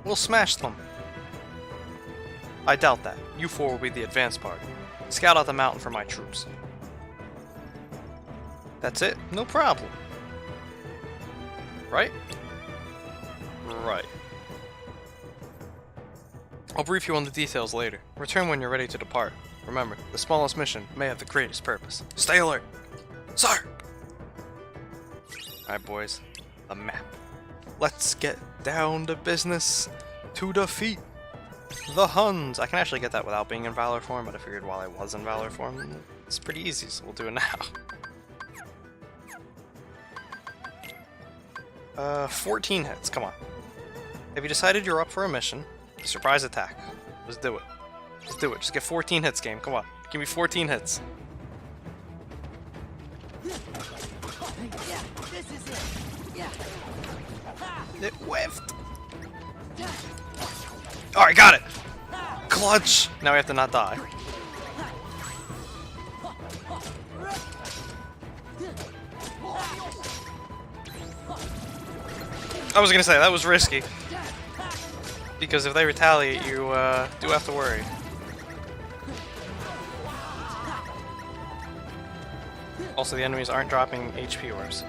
We'll smash them. I doubt that. You four will be the advance party. Scout out the mountain for my troops. That's it? No problem. Right? Right. I'll brief you on the details later. Return when you're ready to depart. Remember, the smallest mission may have the greatest purpose. Stay alert! Sir! Alright boys, the map. Let's get down to business to defeat the Huns. I can actually get that without being in Valor form, but I figured while I was in Valor form, it's pretty easy, so we'll do it now. 14 hits, come on. Have you decided you're up for a mission? Surprise attack. Let's do it. Let's do it. Just get 14 hits, game. Come on. Give me 14 hits. Yeah, this is it. Yeah. It whiffed. Alright, got it! Clutch! Now we have to not die. I was gonna say, that was risky. Because if they retaliate, you do have to worry. Also, the enemies aren't dropping HP orbs.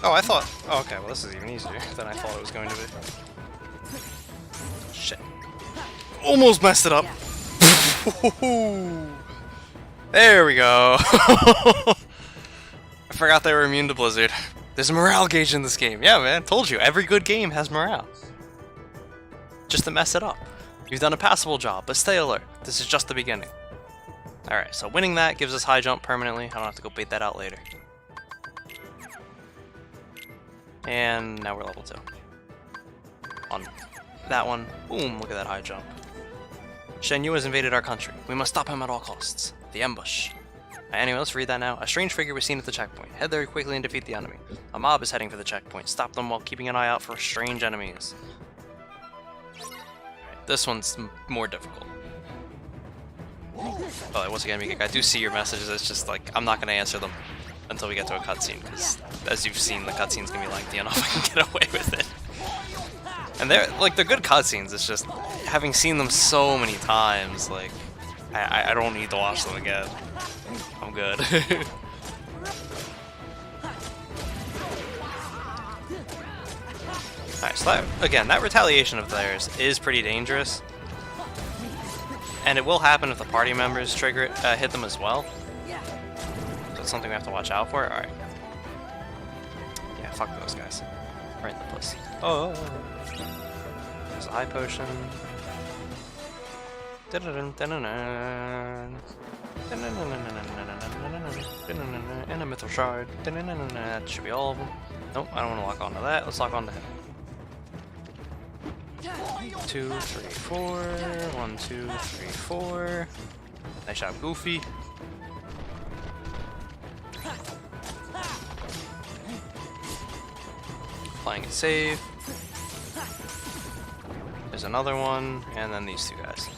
Oh, I thought... Oh, okay, well this is even easier than I thought it was going to be. Shit. Almost messed it up. There we go. I forgot they were immune to Blizzard. There's a morale gauge in this game. Yeah, man, told you. Every good game has morale. Just to mess it up. You've done a passable job, but stay alert. This is just the beginning. Alright, so winning that gives us high jump permanently. I don't have to go bait that out later. And now we're level 2. On that one, boom, look at that high jump. Shen Yu has invaded our country. We must stop him at all costs. The ambush. Anyway, let's read that now. A strange figure was seen at the checkpoint. Head there quickly and defeat the enemy. A mob is heading for the checkpoint. Stop them while keeping an eye out for strange enemies. Right, this one's more difficult. Oh, once again, Mika, I do see your messages. It's just like, I'm not going to answer them until we get to a cutscene, because as you've seen, the cutscene's gonna be lengthy enough I can get away with it. And they're good cutscenes, it's just having seen them so many times, like I don't need to watch them again. I'm good. Alright, so that, again, that retaliation of theirs is pretty dangerous. And it will happen if the party members trigger it, hit them as well. That's something we have to watch out for? Alright. Yeah, fuck those guys. Right in the pussy. Oh! There's a high potion. And a mythril shard. That should be all of them. Nope, I don't want to lock onto that. Let's lock onto him. 2, 3, 4. 1, 2, 3, 4. Nice job, Goofy. Playing it safe. There's another one, and then these two guys.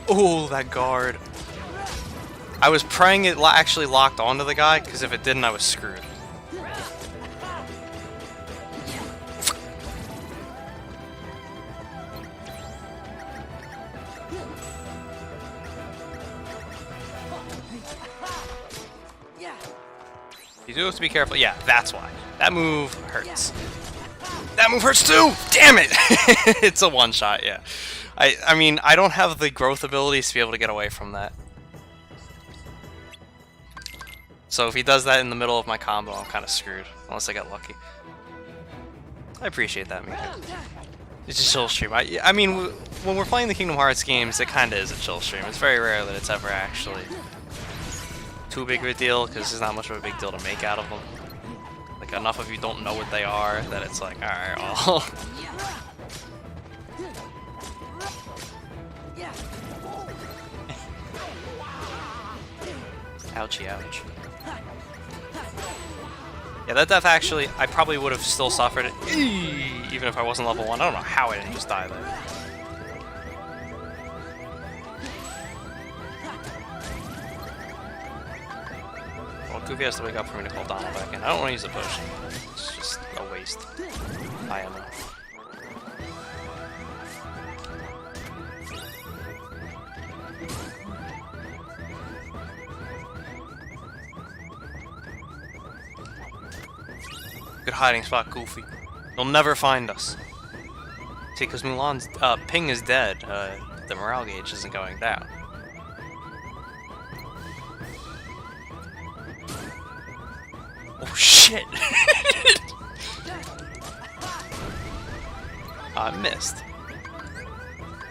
Oh, that guard. I was praying it actually locked onto the guy, because if it didn't, I was screwed. You do have to be careful. Yeah, that's why. That move hurts. That move hurts too! Damn it! It's a one-shot, yeah. I mean, I don't have the growth abilities to be able to get away from that. So if he does that in the middle of my combo, I'm kind of screwed. Unless I get lucky. I appreciate that, Mika. It's a chill stream. I mean, when we're playing the Kingdom Hearts games, it kind of is a chill stream. It's very rare that it's ever actually too big of a deal, because there's not much of a big deal to make out of them. Like, enough of you don't know what they are that it's like, alright, well. Ouchie, ouch. Yeah, that death actually, I probably would have still suffered it, even if I wasn't level 1. I don't know how I didn't just die there. Goofy has to wake up for me to call Donald back in. I don't want to use the potion. It's just a waste. I am. Good hiding spot, Goofy. You'll never find us. See, because Mulan's ping is dead. The morale gauge isn't going down. Oh shit! I missed.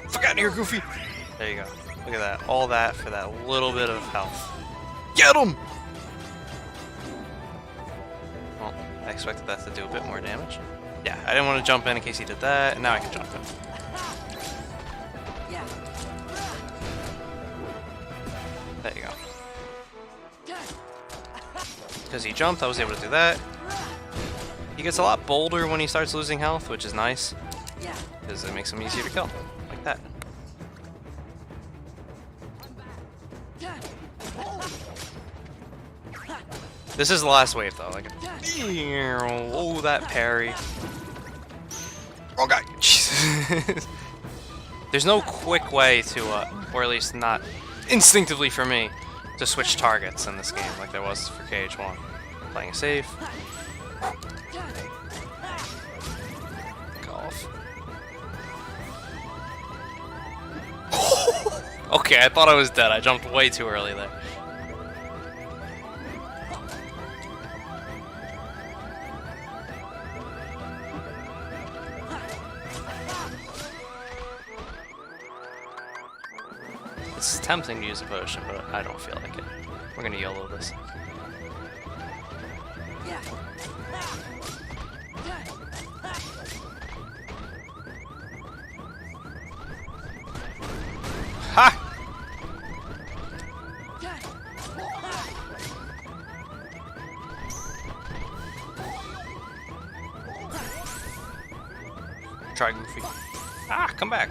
Fuck out of here, Goofy! There you go. Look at that. All that for that little bit of health. Get him! Well, I expected that to do a bit more damage. Yeah, I didn't want to jump in case he did that, and now I can jump in. There you go. Because he jumped, I was able to do that. He gets a lot bolder when he starts losing health, which is nice. Because it makes him easier to kill. Like that. This is the last wave though. Like, oh, that parry. Oh god, Jesus. There's no quick way to, or at least not instinctively for me, to switch targets in this game like there was for KH1. Playing it safe. Golf. Okay, I thought I was dead. I jumped way too early there. It's tempting to use a potion, but I don't feel like it. We're gonna YOLO this. Ha! Try Goofy. Ah, come back.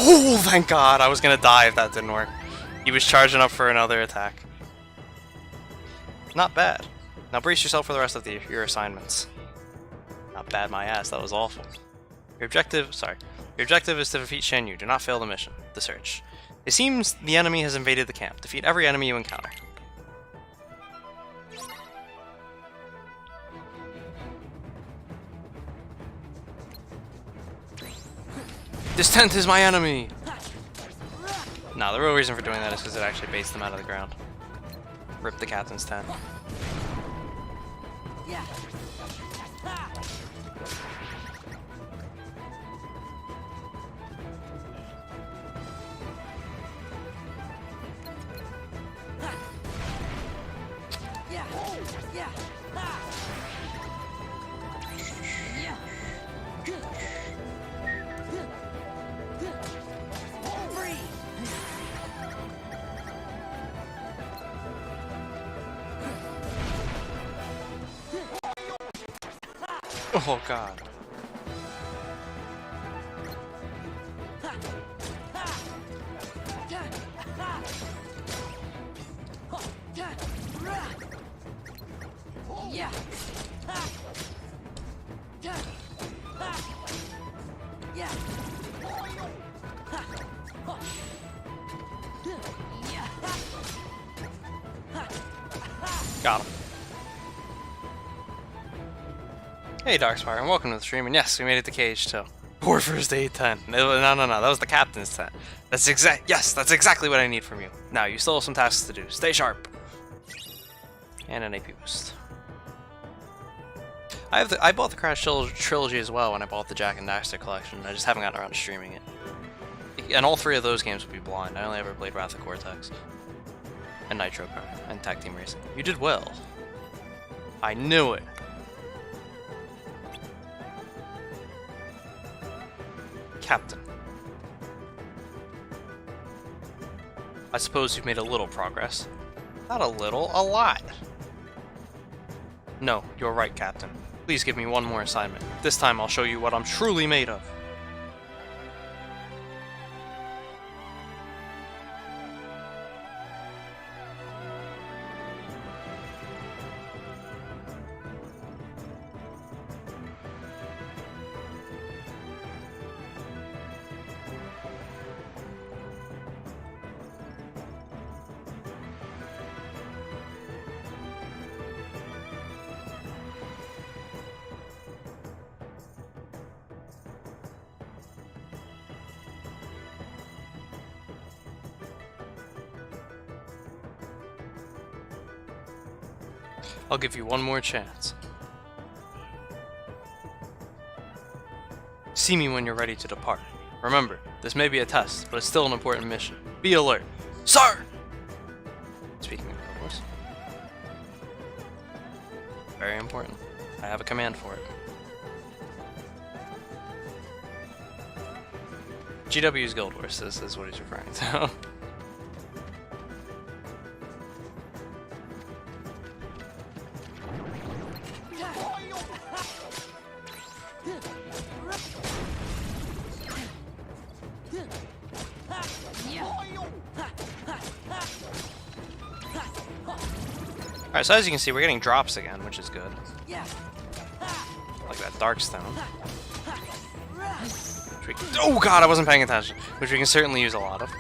Oh, thank God! I was gonna die if that didn't work. He was charging up for another attack. Not bad. Now brace yourself for the rest of your assignments. Not bad, my ass. That was awful. Your objective is to defeat Shan Yu. Do not fail the mission. The search. It seems the enemy has invaded the camp. Defeat every enemy you encounter. This tent is my enemy! Nah, the real reason for doing that is because it actually baits them out of the ground. Rip the captain's tent. Yeah. Oh god. Yeah. Yeah. Got him. Hey Darkspire, and welcome to the stream, and yes, we made it to KH2. Poor first aid tent. No, that was the captain's tent. That's exactly what I need from you. Now, you still have some tasks to do. Stay sharp. And an AP boost. I bought the Crash Trilogy as well when I bought the Jak and Daxter collection. I just haven't gotten around to streaming it. And all three of those games would be blind. I only ever played Wrath of Cortex. And Nitro Kart. And Tag Team Racing. You did well. I knew it. Captain. I suppose you've made a little progress. Not a little, a lot. No, you're right, Captain. Please give me one more assignment. This time I'll show you what I'm truly made of. I'll give you one more chance. See me when you're ready to depart. Remember, this may be a test, but it's still an important mission. Be alert. Sir! Speaking of course. Very important. I have a command for it. GW's Guild Wars, this is what he's referring to. Alright, so as you can see, we're getting drops again, which is good. Like that Darkstone. Oh god, I wasn't paying attention. Which we can certainly use a lot of.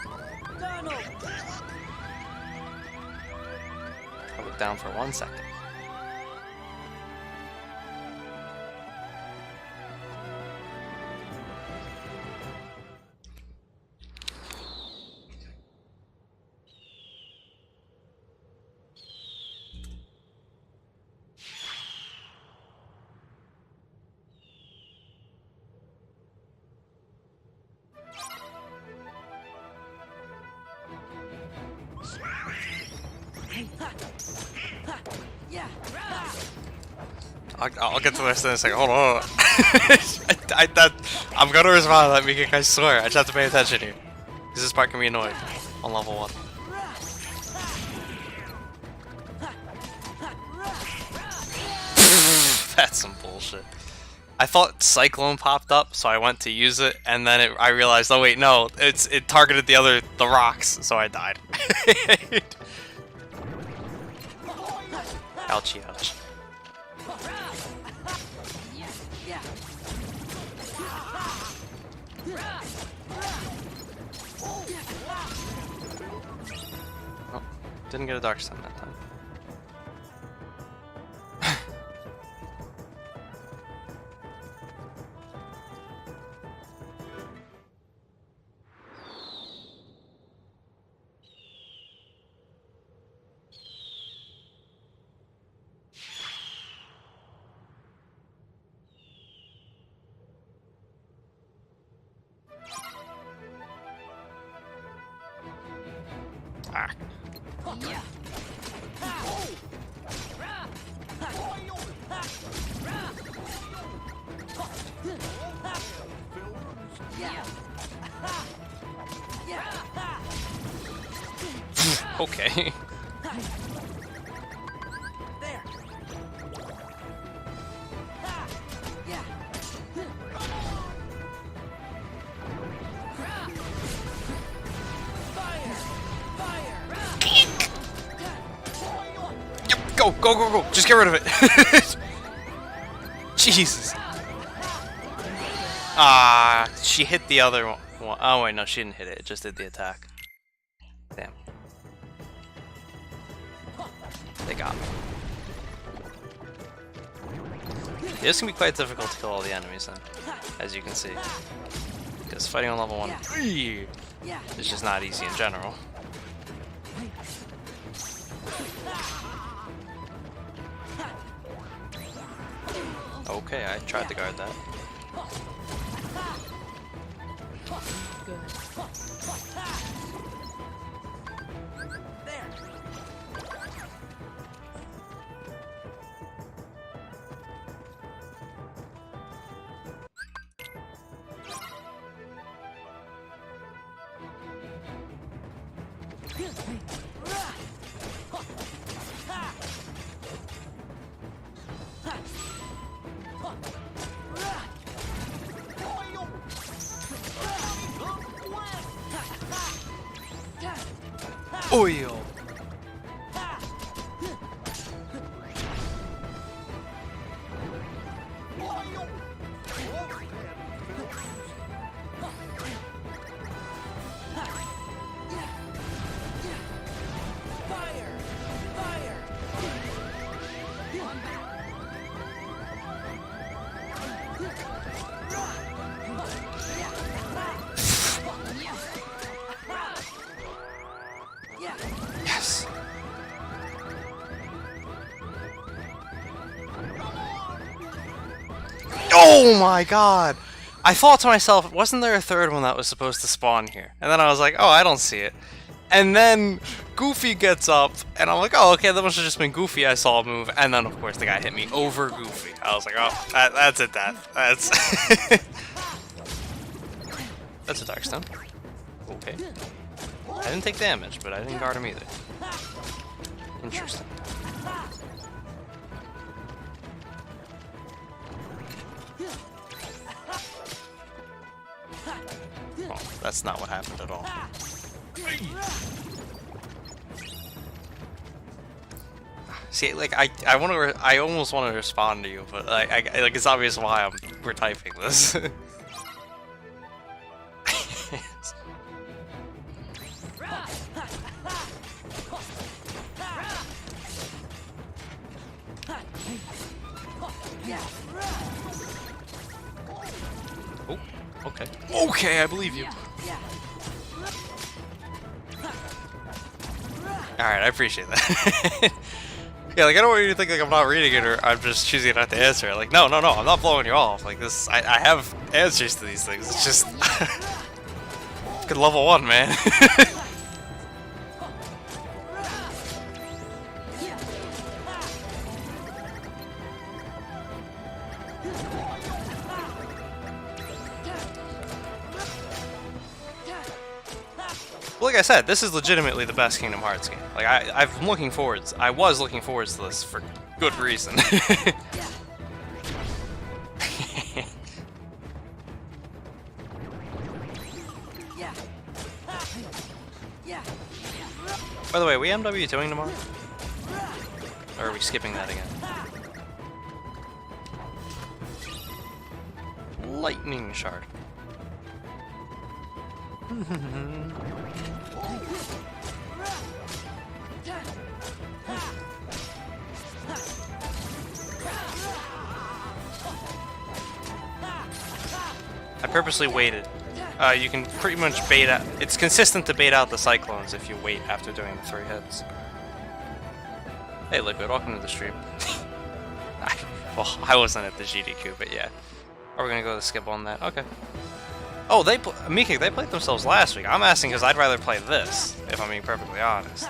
I'll look down for 1 second. I'll get to this in a second. Hold on. I'm gonna respond to that, Mika, I swear. I just have to pay attention here. Because this part can be annoying on level 1. That's some bullshit. I thought Cyclone popped up, so I went to use it, and then I realized, oh wait, no, it targeted the rocks, so I died. Ouchie, ouch. Oh, didn't get a Dark Stone that time. Okay. Go, go, go, go! Just get rid of it! Jesus! Ah, she hit the other one. Oh wait, no, she didn't hit it. It just did the attack. Damn. They got me. This can be quite difficult to kill all the enemies then, as you can see. Because fighting on level 1 is just not easy in general. Okay, I tried to guard that. Oil. Oh my god! I thought to myself, wasn't there a third one that was supposed to spawn here? And then I was like, oh, I don't see it. And then Goofy gets up, and I'm like, oh, okay, that must have just been Goofy I saw move. And then, of course, the guy hit me over Goofy. I was like, oh, that's it, that's... That's a Darkstone. Okay. I didn't take damage, but I didn't guard him either. Interesting. Oh, that's not what happened at all. See, like I almost want to respond to you, but like it's obvious why we're typing this. Oh, okay. Okay, I believe you. Alright, I appreciate that. Yeah, like, I don't want you to think like I'm not reading it or I'm just choosing not to answer. Like, no, I'm not blowing you off. Like, this, I have answers to these things. It's just... Good level 1, man. Like I said, this is legitimately the best Kingdom Hearts game. Like I was looking forward to this for good reason. By the way, are we MW2ing tomorrow? Or are we skipping that again? Lightning Shard. I purposely waited. You can pretty much bait out. It's consistent to bait out the cyclones if you wait after doing the 3 hits. Hey, Liquid, welcome to the stream. Well, I wasn't at the GDQ, but yeah. Are we gonna go to skip on that? Okay. Oh, Mika, they played themselves last week. I'm asking because I'd rather play this, if I'm being perfectly honest.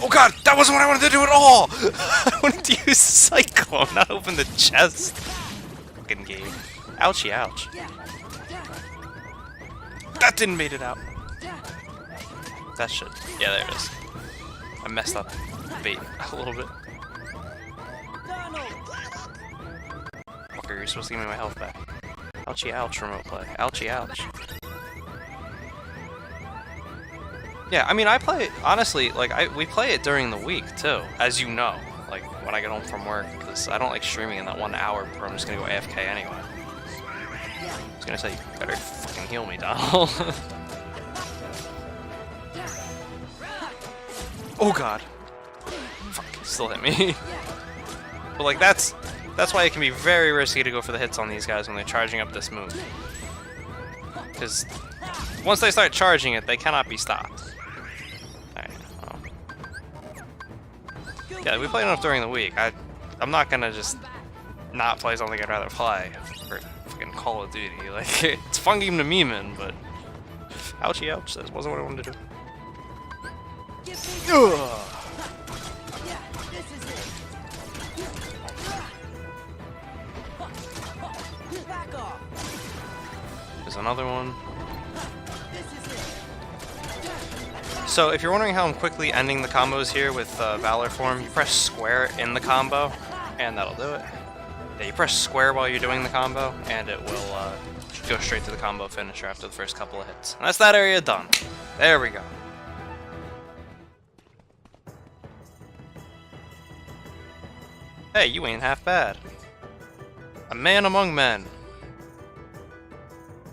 Oh god, that wasn't what I wanted to do at all! I wanted to use Cyclone, not open the chest. Fucking game. Ouchie, ouch. That didn't bait it out. That should. Yeah, there it is. I messed up the bait a little bit. Fucker, you're supposed to give me my health back. Ouchie, ouch, remote play. Ouchie, ouch. Yeah, I mean, I play it, honestly, like, we play it during the week, too, as you know. Like, when I get home from work, because I don't like streaming in that 1 hour where I'm just gonna go AFK anyway. I was gonna say, you better fucking heal me, Donald. Oh god. Fuck, still hit me. But like, that's why it can be very risky to go for the hits on these guys when they're charging up this move. Because once they start charging it, they cannot be stopped. Alright, well. Yeah, we play enough during the week. I'm not gonna just not play something I'd rather play for fucking Call of Duty. Like, it's a fun game to meme in, but ouchie ouch, that wasn't what I wanted to do. Ugh. There's another one. So if you're wondering how I'm quickly ending the combos here with Valor Form, you press square in the combo, and that'll do it. Yeah, you press square while you're doing the combo, and it will go straight to the combo finisher after the first couple of hits. And that's that area done. There we go. Hey, you ain't half bad. A man among men.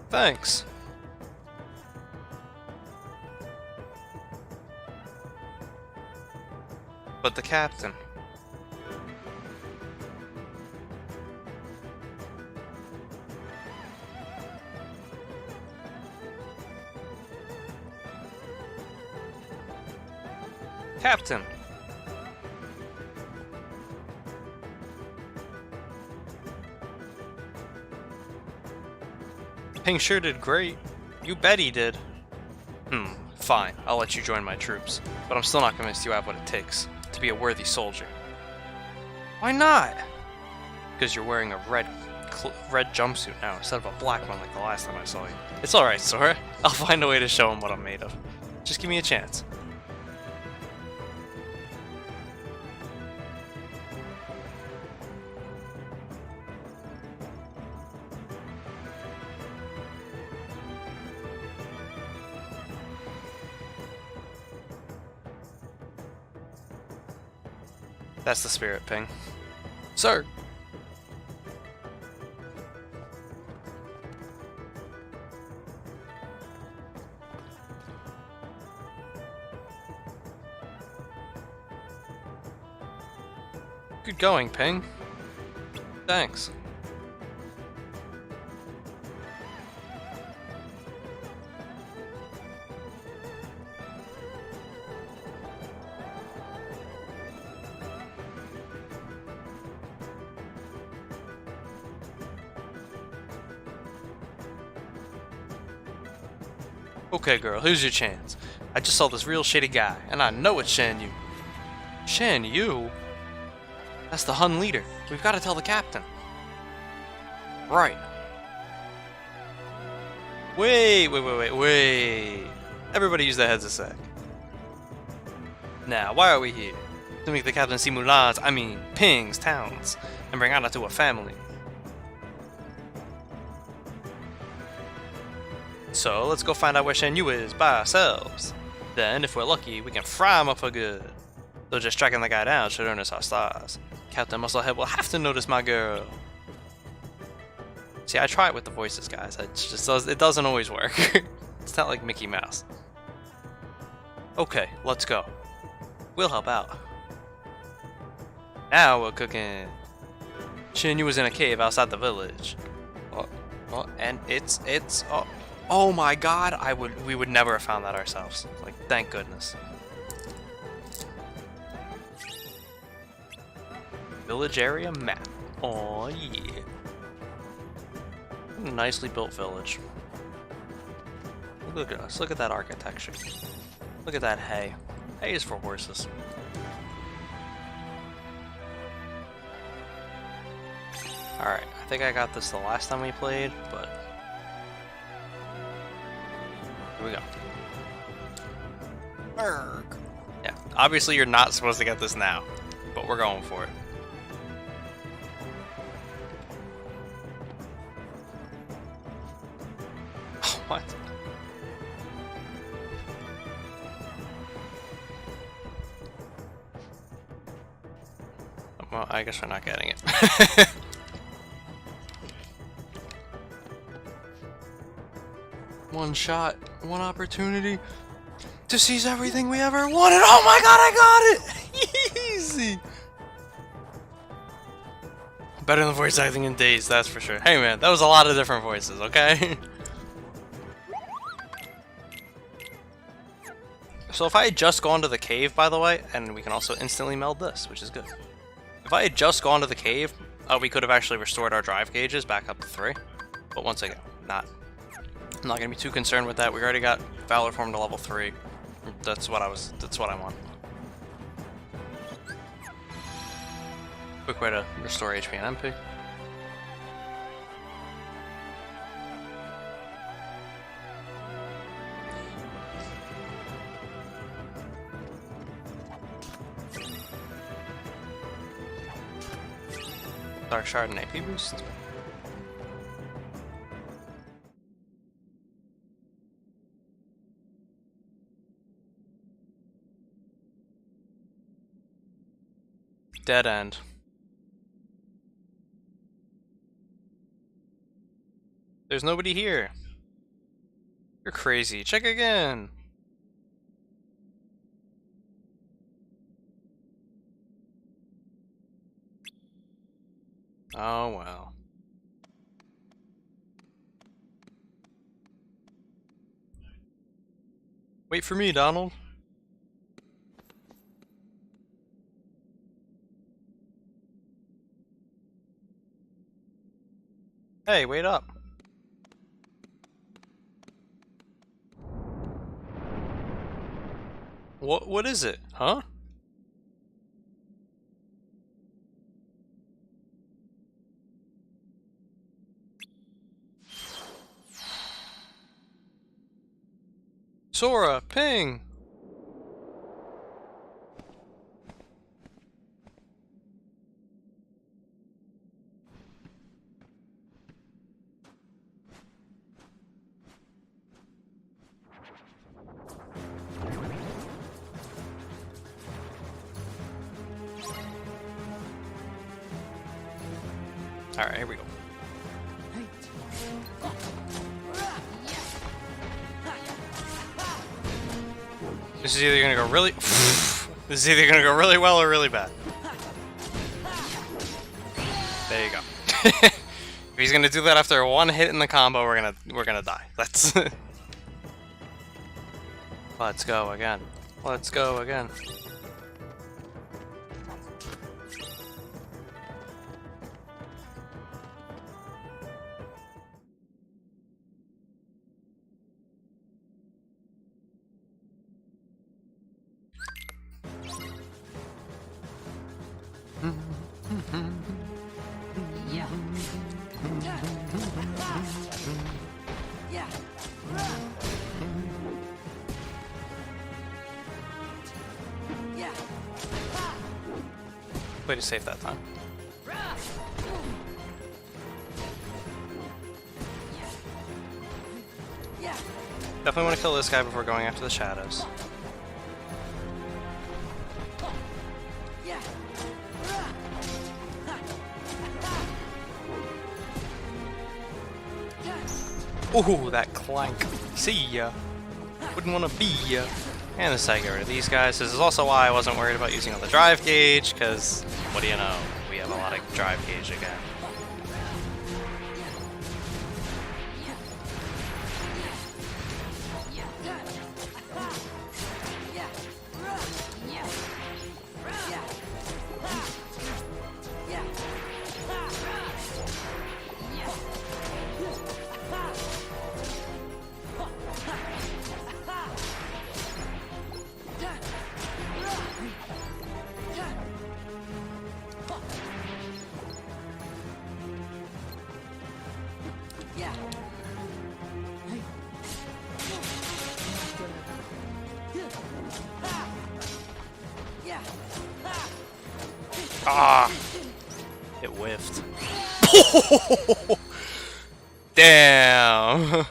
Thanks. But the captain. Captain. Ping sure did great. You bet he did. Fine. I'll let you join my troops. But I'm still not convinced you have what it takes to be a worthy soldier. Why not? Because you're wearing a red jumpsuit now instead of a black one like the last time I saw you. It's alright, Sora. I'll find a way to show him what I'm made of. Just give me a chance. That's the spirit, Ping. Sir! Good going, Ping. Thanks. Okay, girl, here's your chance. I just saw this real shady guy, and I know it's Shan Yu. Shan Yu? That's the Hun leader. We've got to tell the captain. Right. Wait. Everybody use their heads a sec. Now, why are we here? To make the captain see Ping's talents, and bring Anna to a family. So, let's go find out where Shan Yu is by ourselves. Then, if we're lucky, we can fry him up for good. Though just tracking the guy down should earn us our stars. Captain Musclehead will have to notice my girl. See, I try it with the voices, guys. It doesn't always work. It's not like Mickey Mouse. Okay, let's go. We'll help out. Now we're cooking. Shan Yu was in a cave outside the village. And it's oh my god, we would never have found that ourselves. Like, thank goodness. Village area map. Oh yeah. Nicely built village. Look at us. Look at that architecture. Look at that hay. Hay is for horses. Alright, I think I got this the last time we played, but here we go. Erg. Yeah, obviously you're not supposed to get this now, but we're going for it. What? Well, I guess we're not getting it. One shot, one opportunity to seize everything we ever wanted. Oh my god, I got it! Easy! Better than voice acting in Days, that's for sure. Hey man, that was a lot of different voices, okay? So if I had just gone to the cave, by the way, and we can also instantly meld this, which is good. If I had just gone to the cave, we could have actually restored our drive gauges back up to 3. But once again, I'm not gonna be too concerned with that. We already got Valor Form to level 3. That's what I want. Quick way to restore HP and MP. Dark Shard and AP boost. Dead end. There's nobody here. You're crazy. Check again. Oh well. Wait for me, Donald. Hey, wait up. What is it? Huh? Sora, ping! Alright, here we go. This is either gonna go really this is either gonna go really well or really bad. There you go. If he's gonna do that after one hit in the combo, we're gonna die. That's Let's go again. Let's go again. Yeah. Way to save that time. Definitely want to kill this guy before going after the shadows. Ooh, that clank. See ya. Wouldn't want to be ya. And this I get rid of these guys. This is also why I wasn't worried about using on the drive gauge, because what do you know? We have a lot of drive gauge again. Ah! It whiffed. Damn!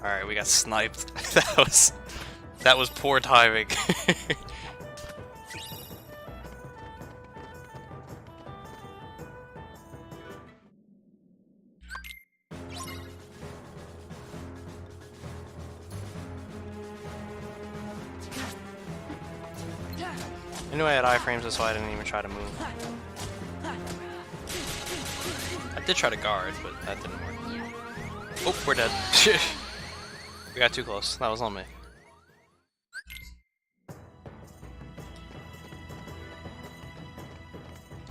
Alright, we got sniped. That was poor timing. I knew I had iframes, that's why I didn't even try to move. I did try to guard, but that didn't work. Oh, we're dead. We got too close. That was on me.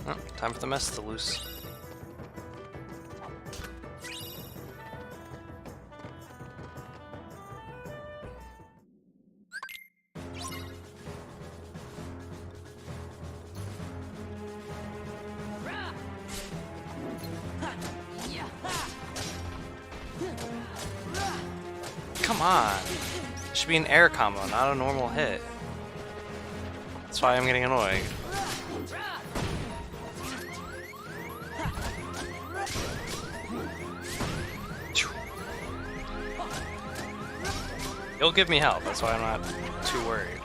Oh, time for the mess to loose. Come on! It should be an air combo, not a normal hit. That's why I'm getting annoyed. He'll give me help, that's why I'm not too worried.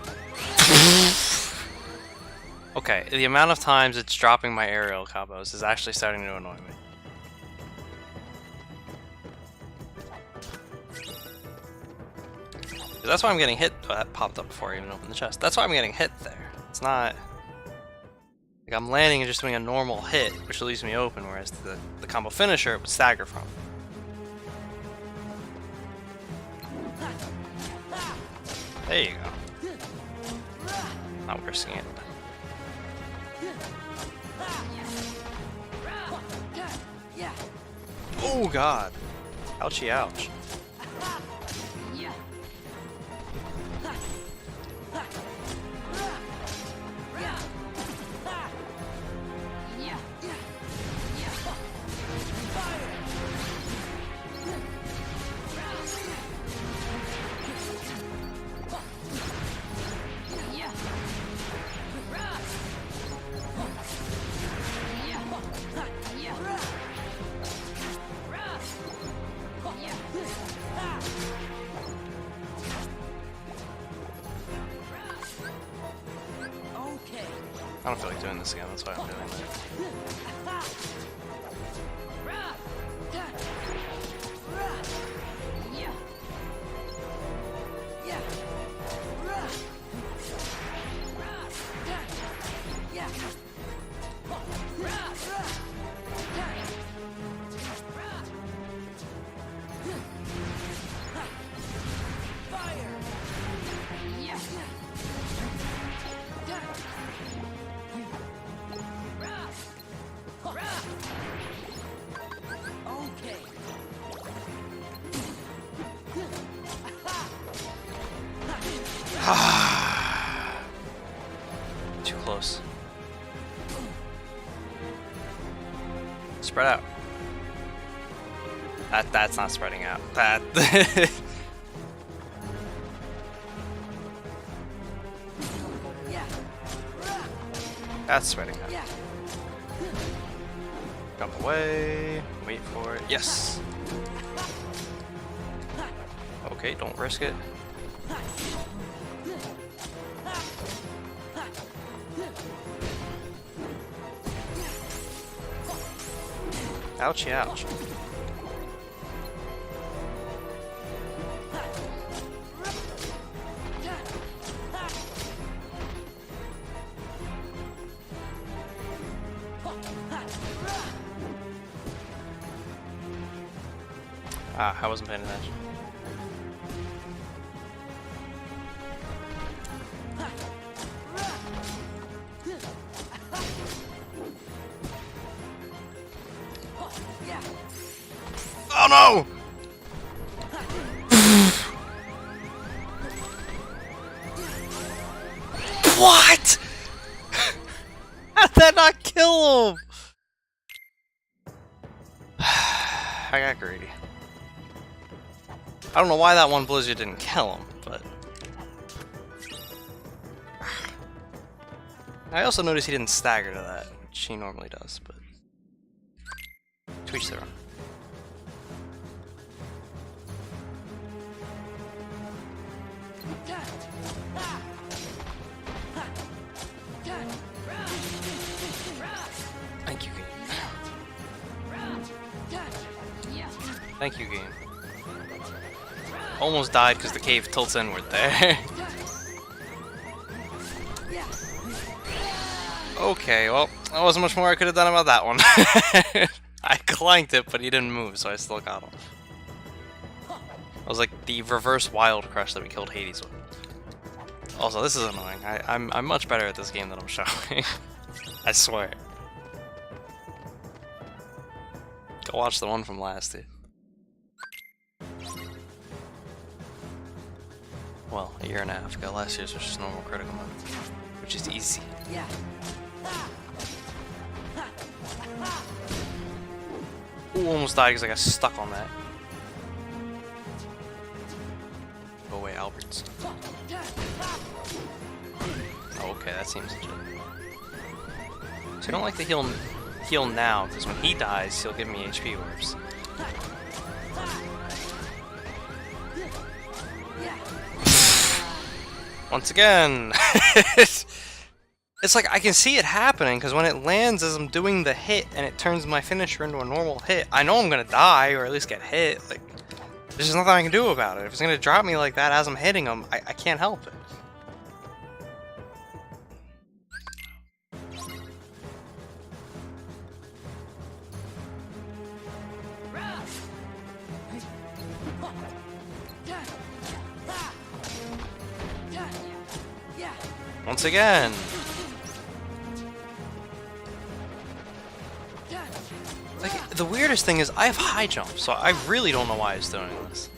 Okay, the amount of times it's dropping my aerial combos is actually starting to annoy me. That's why I'm getting hit. Oh, that popped up before I even opened the chest. That's why I'm getting hit there. It's not like I'm landing and just doing a normal hit, which leaves me open, whereas the combo finisher it would stagger from. There you go. Not risking it. Oh god. Ouchie ouch. I don't feel like doing this again, that's why I'm doing it. Too close. Spread out. That's not spreading out. That That's spreading out. Jump away. Wait for it. Yes. Okay, don't risk it. Ouchie ouch. Ah, I wasn't paying attention. Oh no! What? How did that not kill him? I got greedy. I don't know why that one blizzard didn't kill him, but... I also noticed he didn't stagger to that, which he normally does, but... To each their own. Thank you, game. Thank you, game. Almost died because the cave tilts inward there. Okay, well, that wasn't much more I could have done about that one. I clanked it, but he didn't move, so I still got him. It was like the reverse Wild Crush that we killed Hades with. Also, this is annoying. I'm much better at this game than I'm showing. I swear. Go watch the one from last, dude. Well, a year and a half ago. Last year's was just normal critical mode, which is easy. Yeah. Ooh, almost died because I got stuck on that. Go away, Alberts. Oh, okay, that seems legit. So I don't like to heal now, because when he dies, he'll give me HP orbs. Once again! It's like I can see it happening, because when it lands as I'm doing the hit and it turns my finisher into a normal hit, I know I'm gonna die, or at least get hit. Like, there's just nothing I can do about it. If it's gonna drop me like that as I'm hitting him, I can't help it. Once again. Like, the weirdest thing is I have high jump, so I really don't know why it's doing this.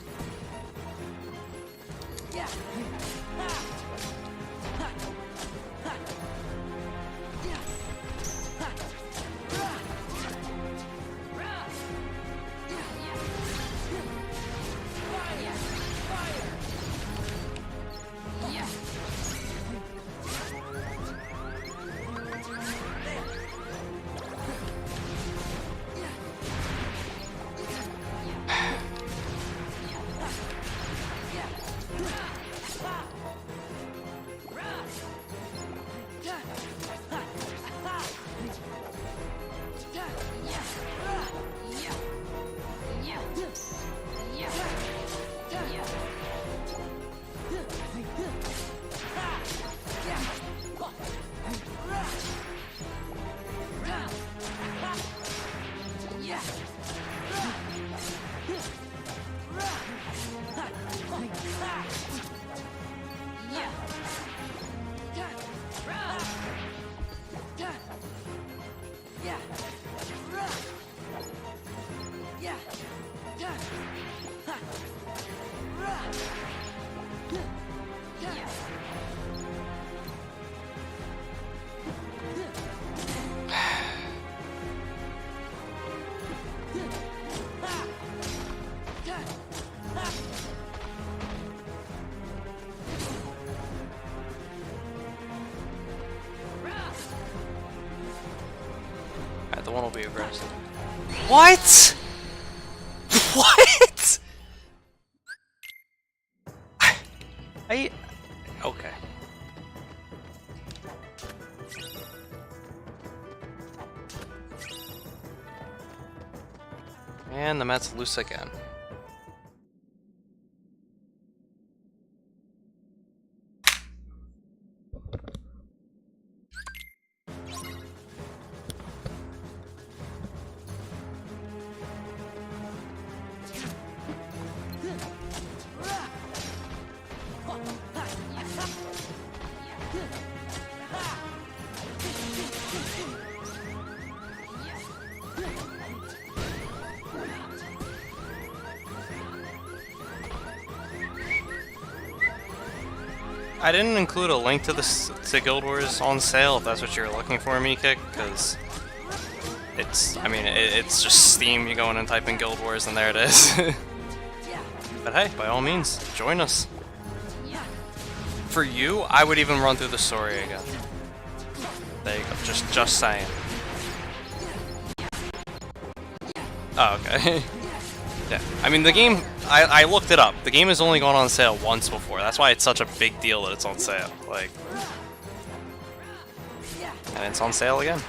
Alright, the one will be aggressive. What? What? Okay. And the Mets loose again. I didn't include a link to Guild Wars on sale if that's what you're looking for, Meekick, because it's just Steam. You go in and type in Guild Wars and there it is. But hey, by all means, join us. For you, I would even run through the story again. There you go, just saying. Oh, okay. Yeah, I mean the game, I looked it up. The game has only gone on sale once before. That's why it's such a big deal that it's on sale. Like, and it's on sale again.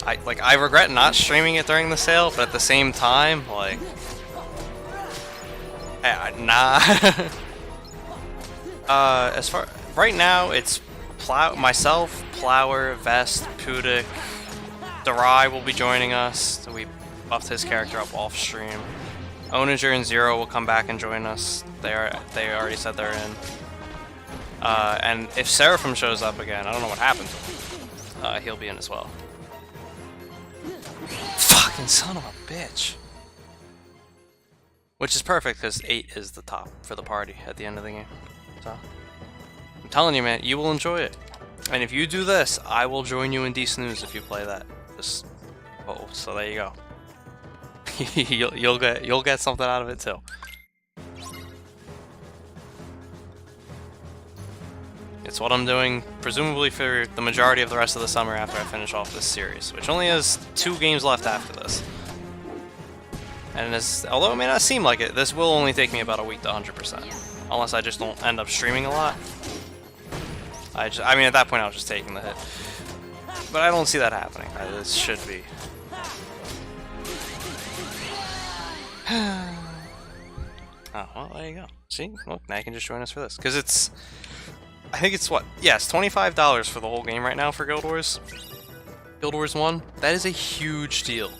I regret not streaming it during the sale, but at the same time, like, nah. As far right now, it's myself, Plower, Vest, Pudik, Darai will be joining us. So we buffed his character up off stream. Onager and Zero will come back and join us. They already said they're in. And if Seraphim shows up again, I don't know what happened to him. He'll be in as well. Fucking son of a bitch. Which is perfect because 8 is the top for the party at the end of the game. So I'm telling you, man, you will enjoy it. And if you do this, I will join you in D-Snooze if you play that. Just so there you go. you'll get something out of it too. It's what I'm doing, presumably for the majority of the rest of the summer after I finish off this series, which only has 2 games left after this. And although it may not seem like it, this will only take me about a week to 100%, unless I just don't end up streaming a lot. I mean, at that point, I was just taking the hit, but I don't see that happening. This should be. Oh, well, there you go. See? Look, now you can just join us for this. Because it's... I think it's what? Yeah, it's $25 for the whole game right now for Guild Wars. Guild Wars 1. That is a huge deal.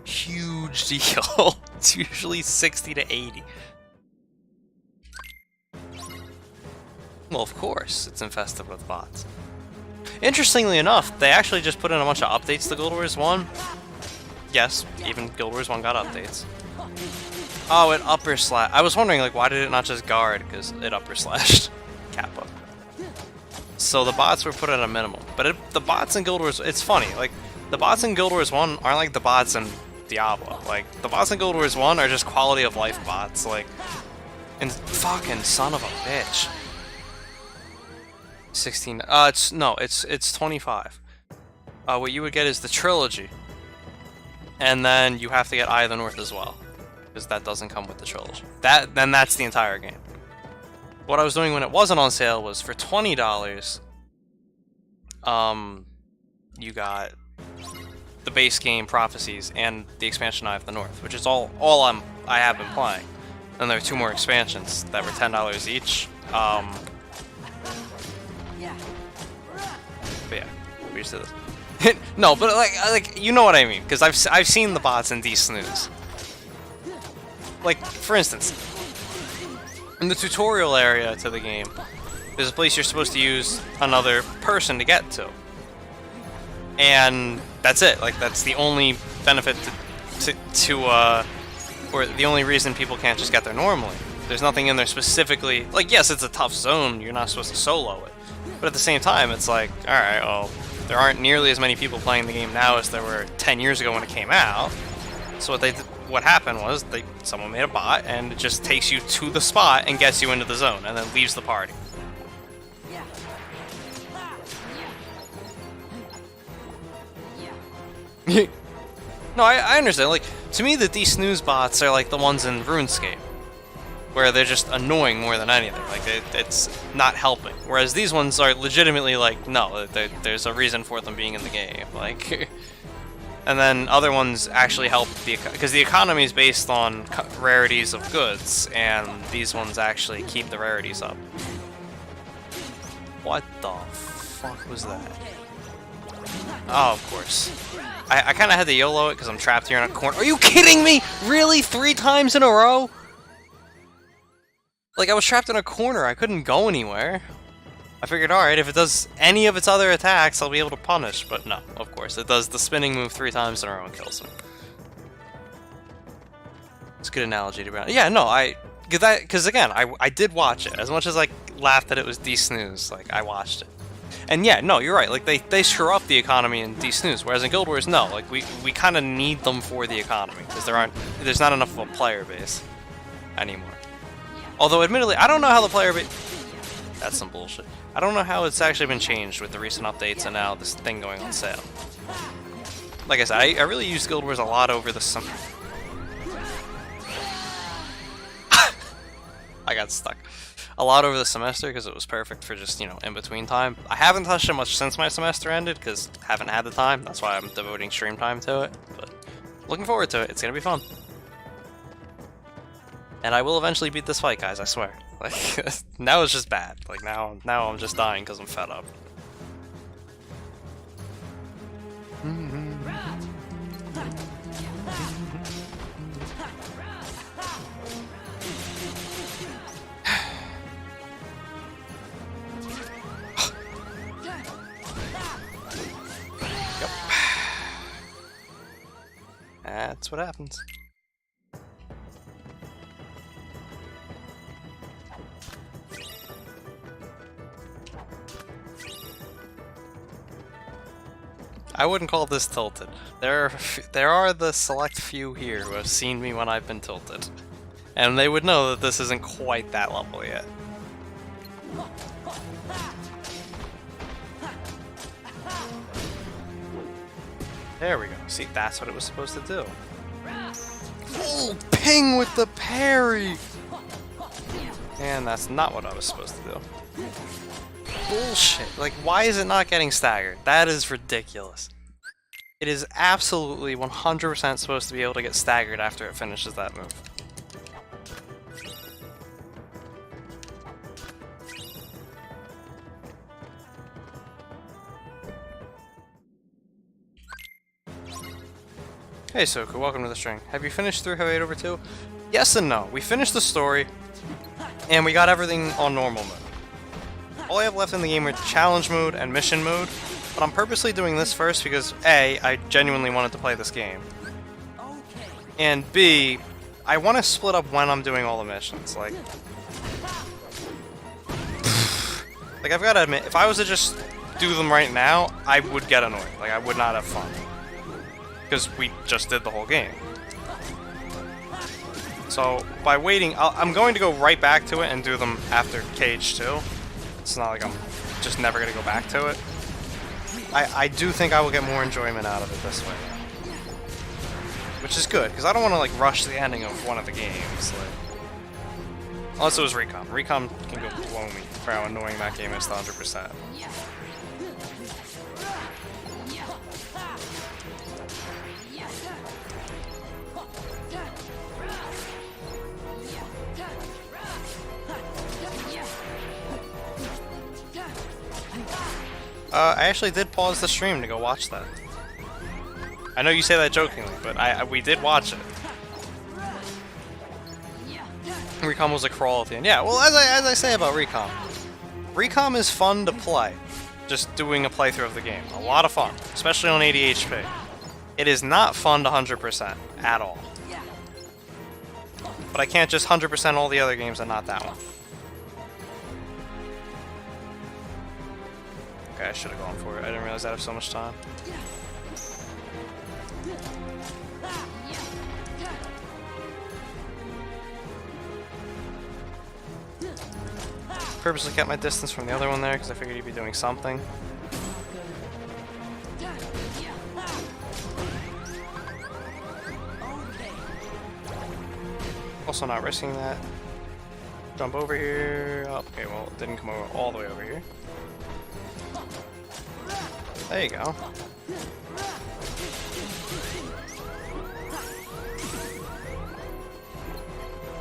Huge deal. It's usually 60 to 80. Well, of course, it's infested with bots. Interestingly enough, they actually just put in a bunch of updates to Guild Wars 1. Yes, even Guild Wars 1 got updates. Oh, it upper slash. I was wondering, like, why did it not just guard? Because it upper slashed Kappa. So the bots were put at a minimum. But the bots in Guild Wars, it's funny. Like, the bots in Guild Wars 1 aren't like the bots in Diablo. Like, the bots in Guild Wars 1 are just quality of life bots. Like, and fucking son of a bitch. 16. It's 25. What you would get is the trilogy. And then you have to get Eye of the North as well. Because that doesn't come with the trilogy. Then that's the entire game. What I was doing when it wasn't on sale was for $20, you got the base game Prophecies and the expansion Eye of the North, which is all I have been playing. Then there are 2 more expansions that were $10 each. But yeah, we just did this. No, but like you know what I mean, because I've seen the bots in D-Snooze. Like, for instance, in the tutorial area to the game, there's a place you're supposed to use another person to get to. And that's it. Like, that's the only benefit or the only reason people can't just get there normally. There's nothing in there specifically. Like, yes, it's a tough zone. You're not supposed to solo it. But at the same time, it's like, alright, well, there aren't nearly as many people playing the game now as there were 10 years ago when it came out. So what happened was someone made a bot, and it just takes you to the spot and gets you into the zone, and then leaves the party. No, I understand. Like, to me, the D-Snooze bots are like the ones in RuneScape, where they're just annoying more than anything. Like, it's not helping. Whereas these ones are legitimately like, no, there's a reason for them being in the game. Like, and then other ones actually help because the economy is based on rarities of goods, and these ones actually keep the rarities up. What the fuck was that? Oh, of course. I kind of had to YOLO it because I'm trapped here in a corner. Are you kidding me? Really? 3 times in a row? Like, I was trapped in a corner. I couldn't go anywhere. I figured, alright, if it does any of its other attacks, I'll be able to punish. But no, of course. It does the spinning move 3 times in a row and kills him. It's a good analogy to be honest. Yeah, no, because again, I did watch it. As much as I laughed that it was D-Snooze, like, I watched it. And yeah, no, you're right. Like, they screw up the economy in D-Snooze, whereas in Guild Wars, no. Like, we kind of need them for the economy, because there's not enough of a player base anymore. Although, admittedly, I don't know how the player base... That's some bullshit. I don't know how it's actually been changed with the recent updates and now this thing going on sale. Like I said, I really used Guild Wars a lot over the summer. I got stuck. A lot over the semester because it was perfect for just, you know, in between time. I haven't touched it much since my semester ended because I haven't had the time. That's why I'm devoting stream time to it. But looking forward to it. It's gonna be fun. And I will eventually beat this fight, guys, I swear. Like, now it's just bad. Like, now I'm just dying because I'm fed up. Yep. That's what happens. I wouldn't call this tilted. There are the select few here who have seen me when I've been tilted. And they would know that this isn't quite that level yet. There we go. See, that's what it was supposed to do. Oh, ping with the parry! And that's not what I was supposed to do. Bullshit. Like, why is it not getting staggered? That is ridiculous. It is absolutely 100% supposed to be able to get staggered after it finishes that move. Hey Soku, welcome to the stream. Have you finished through Highway Over 2? Yes and no. We finished the story, and we got everything on normal mode. All I have left in the game are challenge mode and mission mode, But I'm purposely doing this first because A, I genuinely wanted to play this game. And B, I want to split up when I'm doing all the missions. Like I've got to admit, if I was to just do them right now, I would get annoyed. Like, I would not have fun. Because we just did the whole game. So, by waiting, I'm going to go right back to it and do them after Cage 2. It's not like I'm just never going to go back to it. I do think I will get more enjoyment out of it this way. Which is good, because I don't want to, like, rush the ending of one of the games. Like, unless it was Recon. Recon can go blow me for how annoying that game is to 100%. I actually did pause the stream to go watch that. I know you say that jokingly, but we did watch it. Recon was a crawl at the end. Yeah, well, as I say about Recon, Recon is fun to play. Just doing a playthrough of the game, a lot of fun, especially on 80 HP. It is not fun to 100% at all. But I can't just 100% all the other games and not that one. Okay, I should have gone for it. I didn't realize I have so much time. Purposely kept my distance from the other one there because I figured he'd be doing something. Also not risking that. Jump over here. Oh, okay, well, it didn't come over all the way over here. There you go.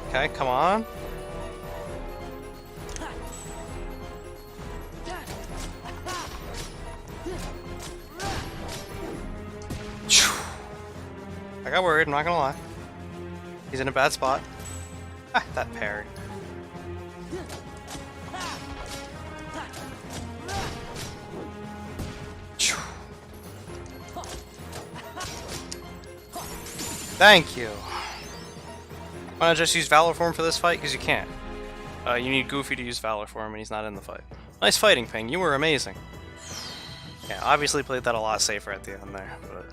Okay, come on. I got worried, I'm not gonna lie. He's in a bad spot. Ah, that parry. Thank you. Why not just use Valor Form for this fight? Because you can't. You need Goofy to use Valor Form, and he's not in the fight. Nice fighting, Ping. You were amazing. Yeah, obviously played that a lot safer at the end there, but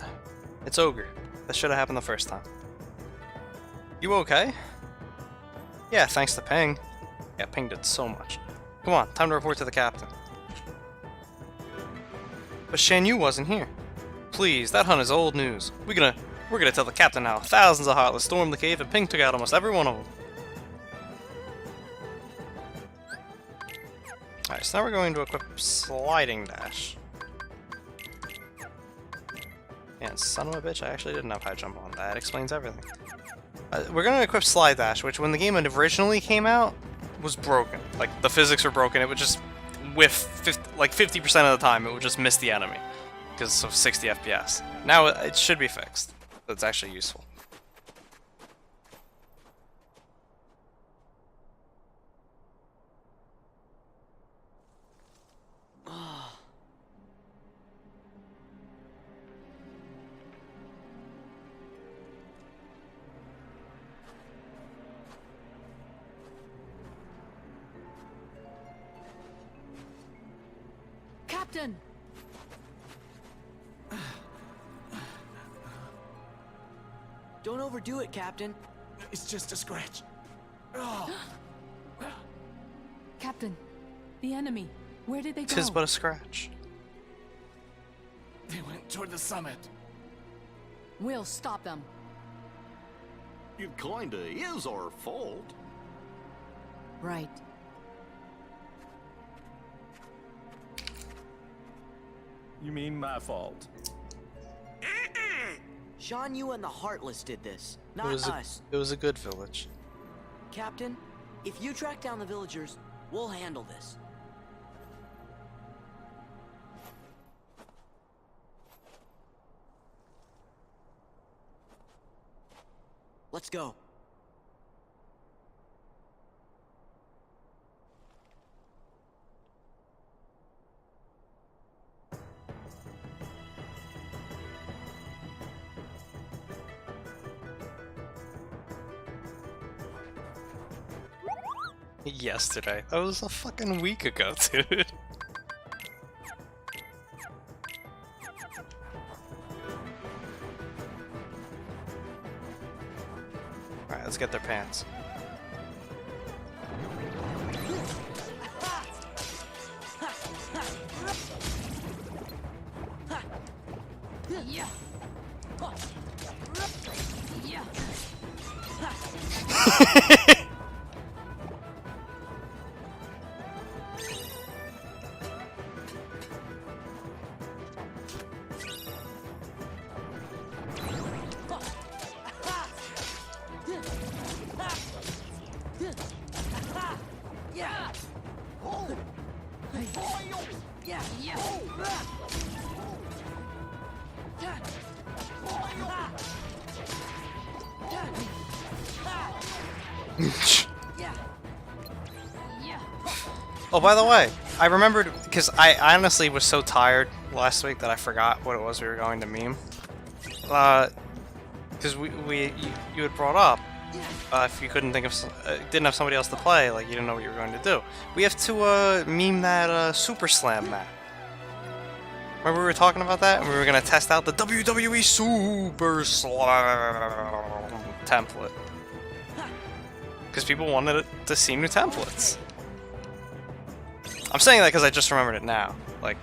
it's Ogre. That should have happened the first time. You okay? Yeah, thanks to Ping. Yeah, Ping did so much. Come on, time to report to the captain. But Shan Yu wasn't here. Please, that hunt is old news. We're gonna tell the captain now. Thousands of Heartless stormed the cave and Ping took out almost every one of them. Alright, so now we're going to equip Sliding Dash. And son of a bitch, I actually didn't have high jump on. That explains everything. We're going to equip Slide Dash, which when the game originally came out, was broken. Like, the physics were broken. It would just whiff, like 50% of the time, it would just miss the enemy. Because of 60 FPS. Now it should be fixed. That's actually useful. Captain! Don't overdo it, Captain. It's just a scratch. Captain, the enemy. Where did they go? 'Tis but a scratch. They went toward the summit. We'll stop them. It kinda is our fault. Right. You mean my fault? Shan Yu and the Heartless did this, not us. It was a good village. Captain, if you track down the villagers, we'll handle this. Let's go. Yesterday. That was a fucking week ago, dude. Alright, let's get their pants. Yeah. Yeah. Oh, by the way, I remembered, because I honestly was so tired last week that I forgot what it was we were going to meme. Because you had brought up, if you couldn't think of, didn't have somebody else to play, like you didn't know what you were going to do. We have to meme that Super Slam map. Remember we were talking about that? And we were going to test out the WWE Super Slam template. Because people wanted to see new templates. I'm saying that because I just remembered it now. Like,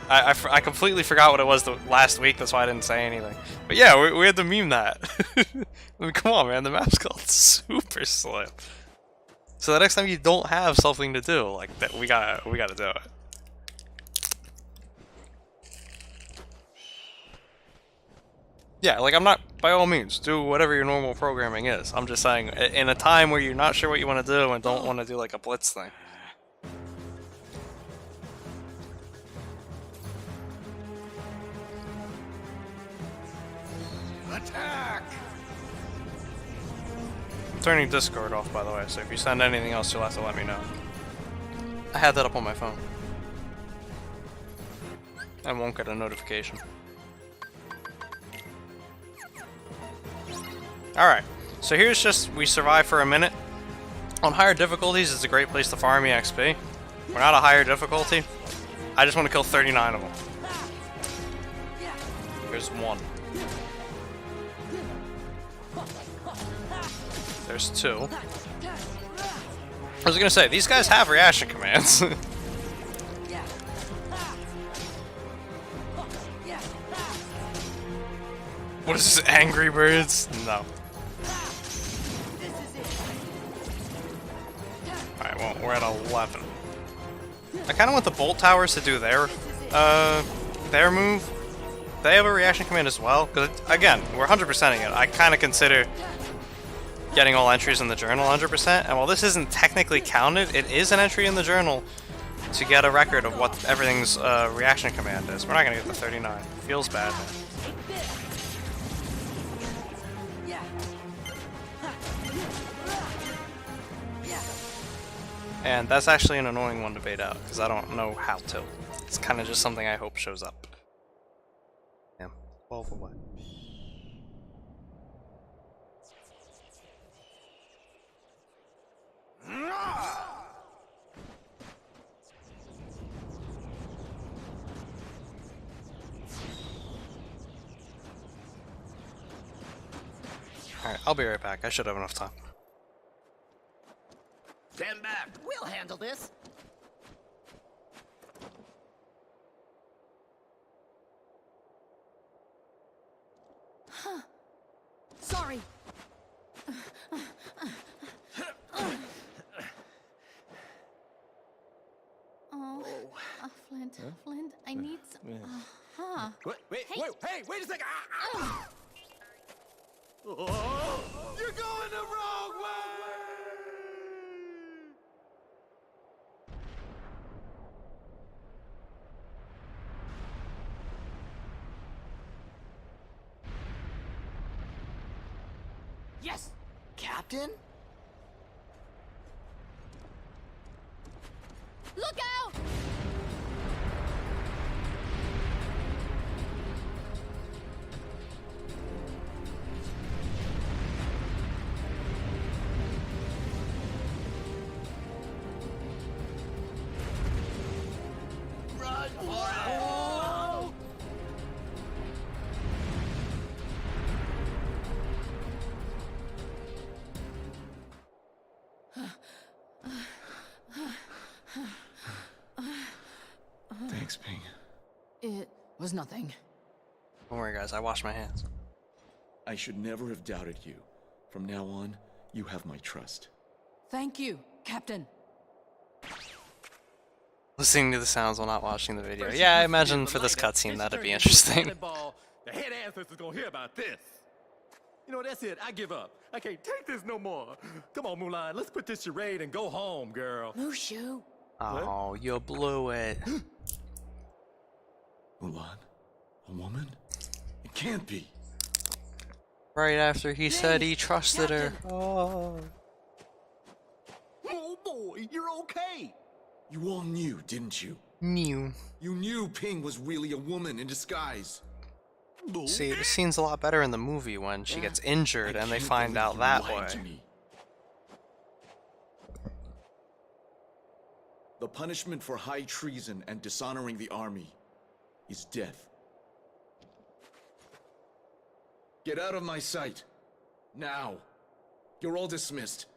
I completely forgot what it was last week, that's why I didn't say anything. But yeah, we had to meme that. I mean, come on, man, the map's called Super Slam. So the next time you don't have something to do, like that, we gotta do it. Yeah, like I'm not, by all means, do whatever your normal programming is. I'm just saying, in a time where you're not sure what you want to do and don't want to do like a blitz thing. Attack! I'm turning Discord off, by the way, so if you send anything else, you'll have to let me know. I had that up on my phone. I won't get a notification. Alright, so here's just, we survive for a minute. On higher difficulties, it's a great place to farm EXP. We're not a higher difficulty. I just want to kill 39 of them. There's one. There's two. I was gonna say, these guys have reaction commands. What is this, Angry Birds? No. Alright, well, we're at 11. I kinda want the Bolt Towers to do their move. They have a reaction command as well, because, again, we're 100%ing it. I kinda consider getting all entries in the journal 100%, and while this isn't technically counted, it is an entry in the journal to get a record of what everything's reaction command is. We're not gonna get the 39. Feels bad, man. And that's actually an annoying one to bait out, because I don't know how to. It's kind of just something I hope shows up. Damn, 12 away. Alright, I'll be right back. I should have enough time. Stand back. We'll handle this. Huh. Sorry. Flint, Flint, I need some. Wait a second! You're going the wrong way! Yes! Captain? Look out! Thanks, Ping. It was nothing. Don't worry, guys. I wash my hands. I should never have doubted you. From now on, you have my trust. Thank you, Captain. Listening to the sounds while not watching the video. Yeah, I imagine for this cutscene that'd be interesting. The head ancestors gonna hear about this. You know, that's it. I give up. I can't take this no more. Come on, Mulan. Let's quit this charade and go home, girl. Mushu. Oh, you blew it. Mulan? A woman? It can't be. Right after he said he trusted her. Oh. Oh boy, you're okay. You all knew, didn't you? Knew. You knew Ping was really a woman in disguise. See, the scene's a lot better in the movie when she gets injured and they find out that way. The punishment for high treason and dishonoring the army is death. Get out of my sight. Now. You're all dismissed.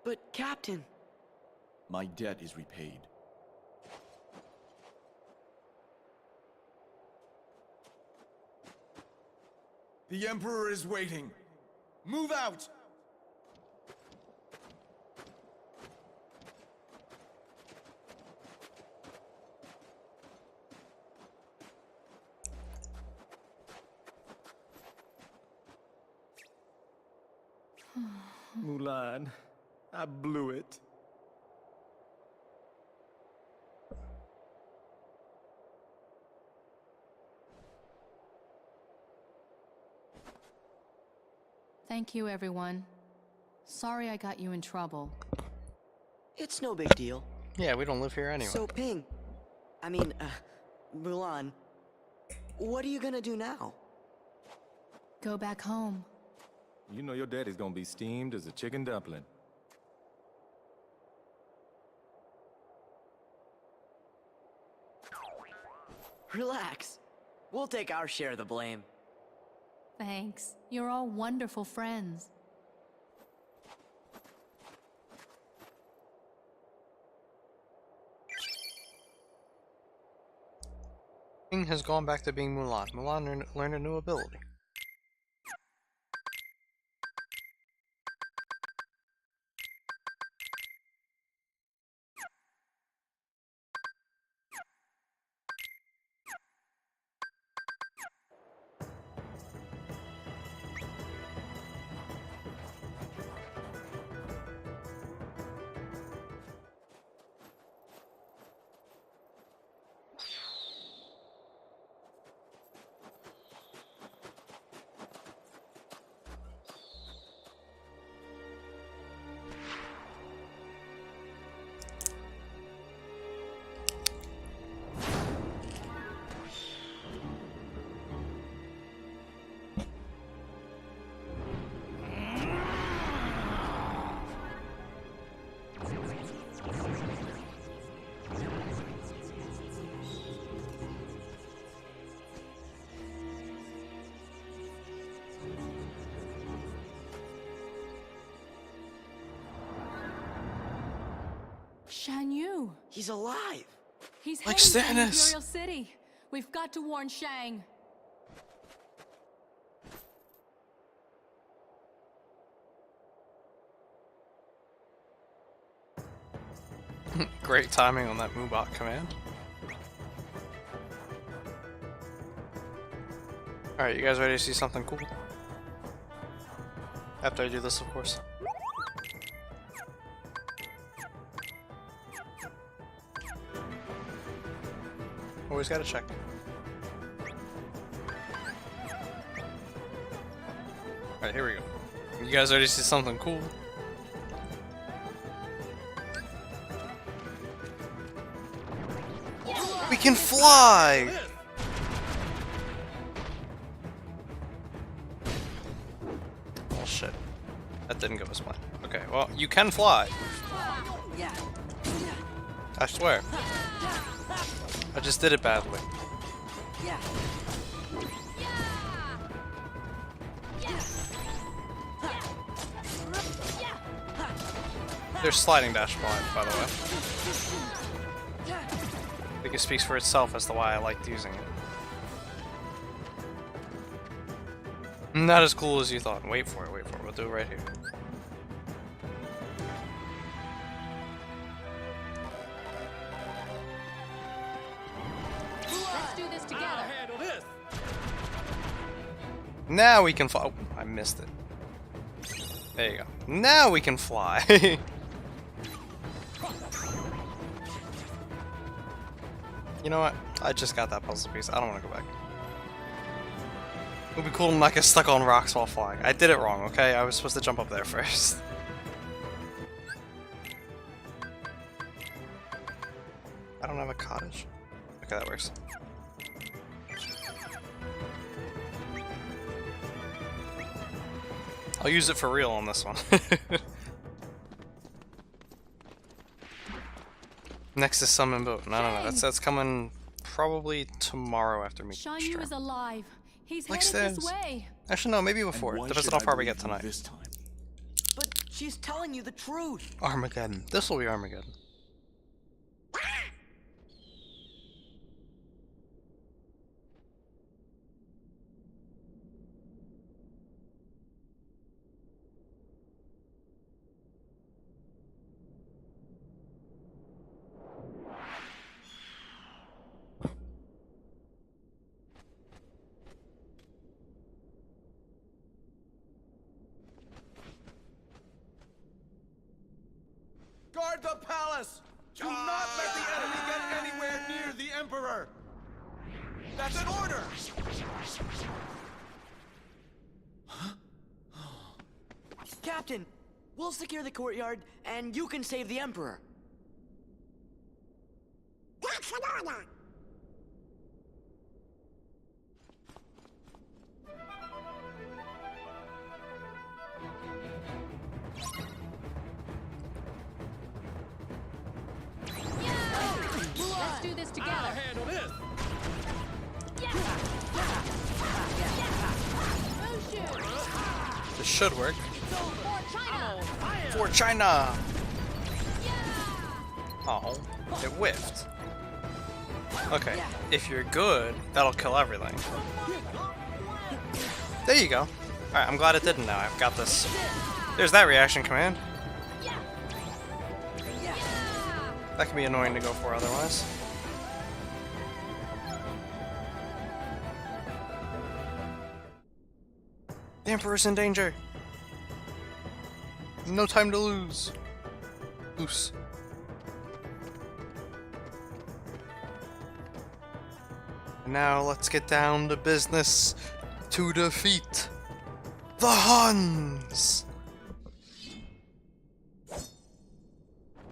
But, Captain... My debt is repaid. The Emperor is waiting. Move out! Mulan, I blew it. Thank you, everyone. Sorry I got you in trouble. It's no big deal. Yeah, we don't live here anyway. So, Mulan, what are you gonna do now? Go back home. You know your daddy's gonna be steamed as a chicken dumpling. Relax. We'll take our share of the blame. Thanks. You're all wonderful friends. Ping has gone back to being Mulan. Mulan learned a new ability. Shan Yu! He's alive! He's Like heading for Stannis. Imperial City. We've got to warn Shang. Great timing on that Mubot command. Alright, you guys ready to see something cool? After I do this, of course. Always gotta check. Alright, here we go. You guys ready to see something cool? We can fly! Oh shit. That didn't go as planned. Okay, well, you can fly. I swear. I just did it badly. There's sliding dash blind, by the way. It speaks for itself as to why I liked using it. Not as cool as you thought. Wait for it, wait for it. We'll do it right here. Let's do this together. I'll handle this. Now we can fly. Oh, I missed it. There you go. Now we can fly. You know what? I just got that puzzle piece. I don't want to go back. It would be cool to not get stuck on rocks while flying. I did it wrong, okay? I was supposed to jump up there first. I don't have a cottage. Okay, that works. I'll use it for real on this one. Next is summon boat. No, no, no. That's coming probably tomorrow after me. Shan Yu is alive. He's Like headed this stairs. way. Actually, no, maybe before. Depends on how far we get tonight. But she's telling you the truth. Armageddon. This will be Armageddon. Guard the palace! Do not let the enemy get anywhere near the Emperor! That's an order! Captain, we'll secure the courtyard, and you can save the Emperor. That's an order. Let's do this together. I'll handle this. This should work. For China. For China! Oh, it whiffed. Okay, if you're good, that'll kill everything. There you go. Alright, I'm glad it didn't now. I've got this. There's that reaction command. That can be annoying to go for otherwise. The Emperor's in danger! No time to lose. Loose. Now let's get down to business to defeat the Huns!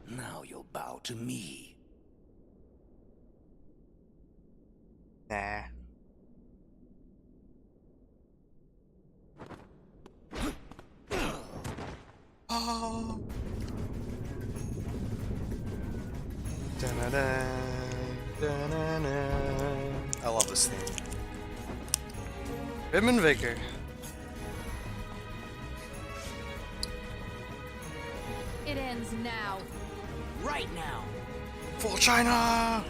Now you'll bow to me. Nah. Oh. Da-na-na, da-na-na. I love this theme. Vim and Vigor. It ends now. Right now. For China!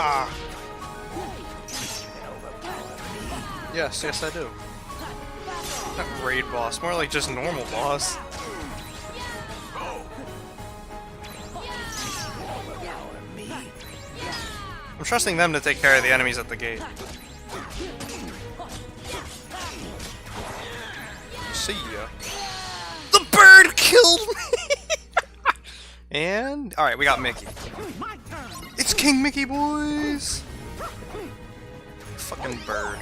Ah. Yes, yes I do. Not raid boss, more like just normal boss. I'm trusting them to take care of the enemies at the gate. See ya. The bird killed me! And, alright, we got Mickey. It's King Mickey, boys! Fucking bird.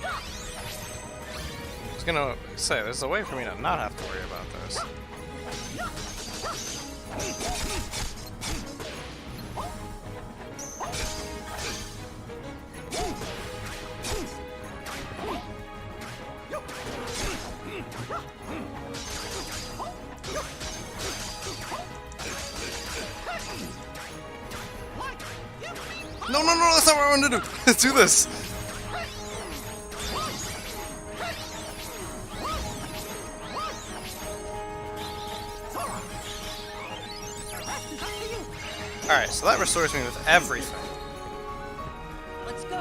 I was gonna say, there's a way for me to not have to worry about this. No, no, no, that's not what I wanted to do. Let's do this. Alright, so that restores me with everything. Let's go.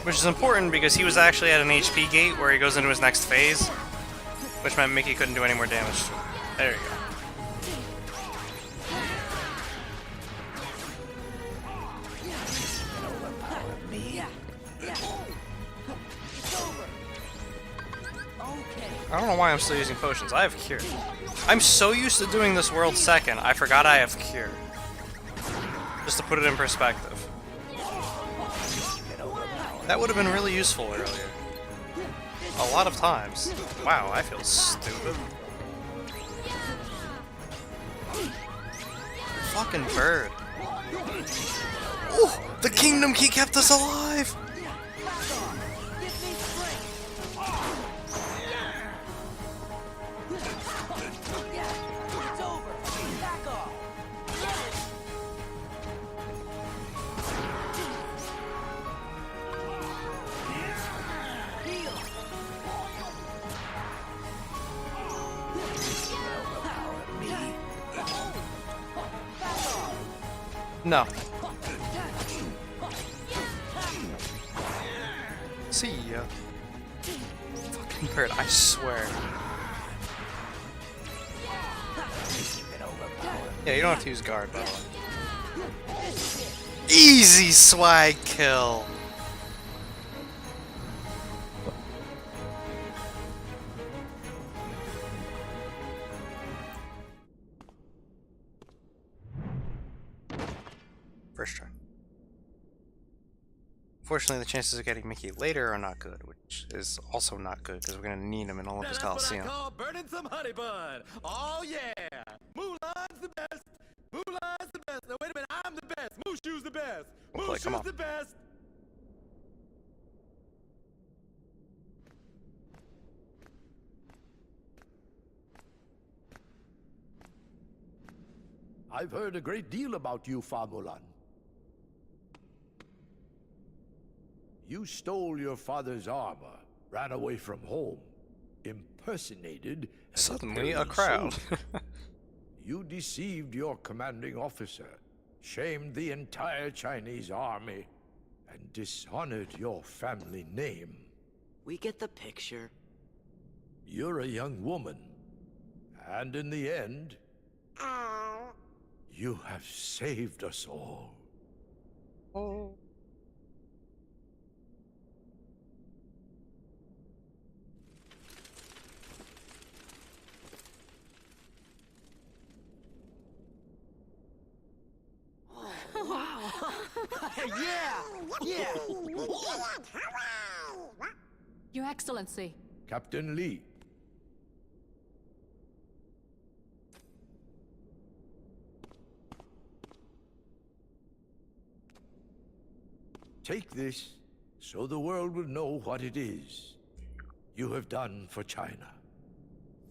Which is important because he was actually at an HP gate where he goes into his next phase, which meant Mickey couldn't do any more damage to him. There you go. I don't know why I'm still using potions. I have Cure. I'm so used to doing this world second, I forgot I have Cure. Just to put it in perspective. That would have been really useful earlier. A lot of times. Wow, I feel stupid. Fucking bird. Oh, the Kingdom Key kept us alive! No. See ya. Fucking bird, I swear. Yeah, you don't have to use guard, by the way. Easy swag kill! First try. Fortunately, the chances of getting Mickey later are not good, which is also not good because we're gonna need him in Olympus Coliseum. That's what I call burning some honey bun. Oh yeah, Mulan's the best. Mulan's the best. No, wait a minute, I'm the best. Mushu's the best. Mushu's the best. I've heard a great deal about you, Fa Mulan. You stole your father's armor, ran away from home, impersonated suddenly a crowd. You deceived your commanding officer, shamed the entire Chinese army, and dishonored your family name. We get the picture. You're a young woman, and in the end, you have saved us all. Oh. Wow! Yeah! Yeah! Your Excellency. Captain Lee. Take this, so the world will know what it is you have done for China.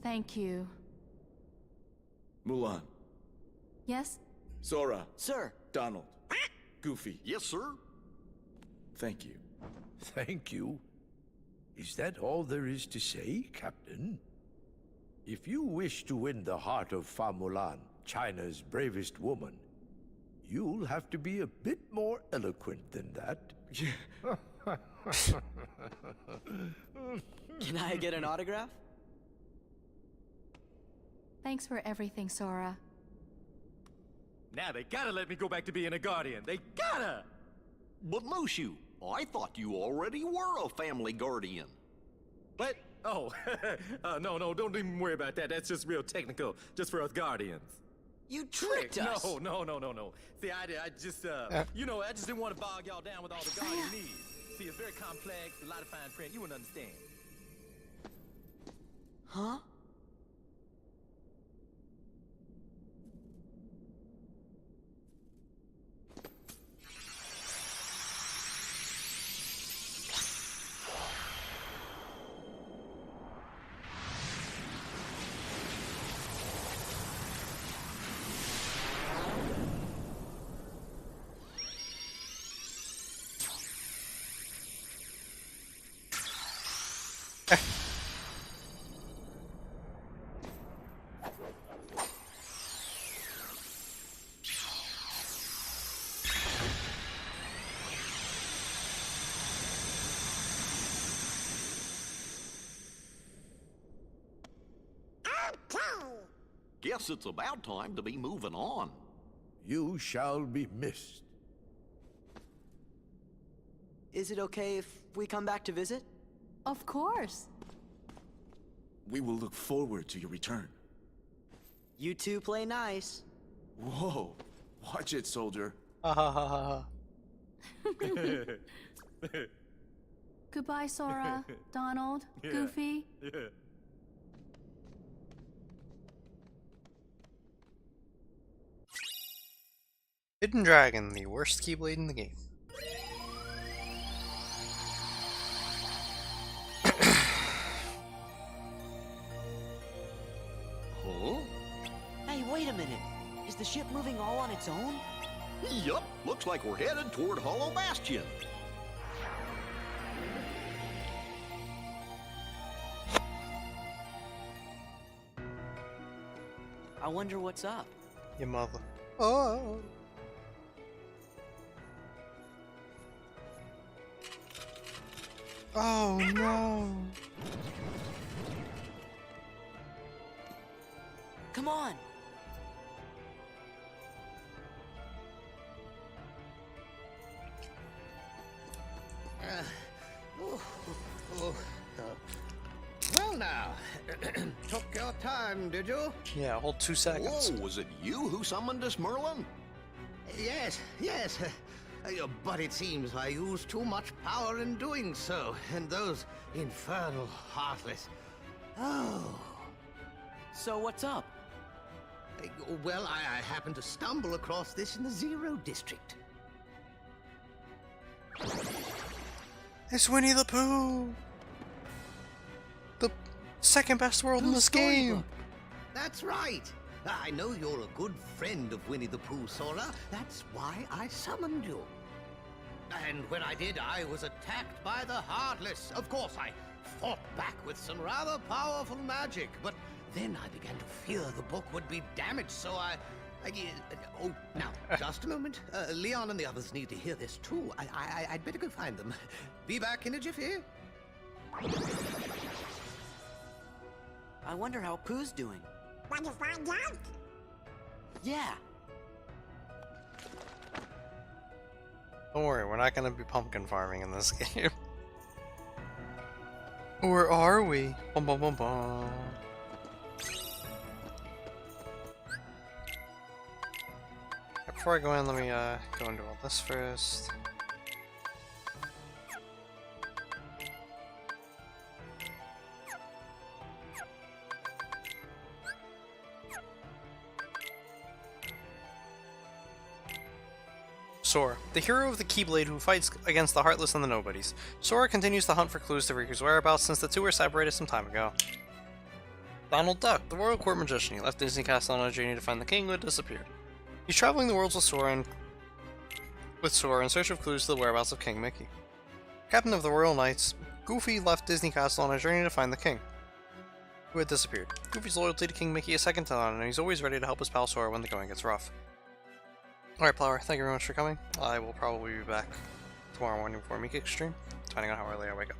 Thank you. Mulan. Yes? Sora. Sir. Donald. Goofy. Yes, sir. Thank you. Thank you? Is that all there is to say, Captain? If you wish to win the heart of Fa Mulan, China's bravest woman, you'll have to be a bit more eloquent than that. Can I get an autograph? Thanks for everything, Sora. Now they gotta let me go back to being a guardian. They gotta! But Mushu, I thought you already were a family guardian. What? Oh, no, don't even worry about that. That's just real technical, just for us guardians. You tricked us! No. See, I just, you know, I just didn't want to bog y'all down with all the guard you need. See, it's very complex, a lot of fine print, you wouldn't understand. Huh? Guess it's about time to be moving on. You shall be missed. Is it okay if we come back to visit? Of course. We will look forward to your return. You two play nice. Whoa. Watch it, soldier. Goodbye, Sora, Donald, Goofy. Hidden Dragon, the worst Keyblade in the game. Huh? Hey, wait a minute. Is the ship moving all on its own? Yup, looks like we're headed toward Hollow Bastion. I wonder what's up. Your mother. Oh. Oh no. Come on. Well now, took your time, did you? Yeah, hold 2 seconds. Whoa, was it you who summoned us, Merlin? Yes. But it seems I used too much power in doing so, and those infernal Heartless. Oh. So what's up? Well, I happened to stumble across this in the Zero District. It's Winnie the Pooh! The second best world in this game! That's right! I know you're a good friend of Winnie the Pooh, Sora. That's why I summoned you. And when I did, I was attacked by the Heartless. Of course, I fought back with some rather powerful magic, but then I began to fear the book would be damaged, so oh, now, just a moment. Leon and the others need to hear this, too. I'd better go find them. Be back in a jiffy. I wonder how Pooh's doing. Want to find out? Yeah. Don't worry, we're not gonna be pumpkin farming in this game. Or are we? Bum bum bum bum. Before I go in, let me go into all this first. Sora, the hero of the Keyblade who fights against the Heartless and the Nobodies. Sora continues to hunt for clues to Riku's whereabouts since the two were separated some time ago. Donald Duck, the royal court magician. He left Disney Castle on a journey to find the king who had disappeared. He's traveling the worlds with Sora in search of clues to the whereabouts of King Mickey. Captain of the Royal Knights, Goofy left Disney Castle on a journey to find the king who had disappeared. Goofy's loyalty to King Mickey is second to none, and he's always ready to help his pal Sora when the going gets rough. Alright, Plower, thank you very much for coming. I will probably be back tomorrow morning before Meekix stream, depending on how early I wake up.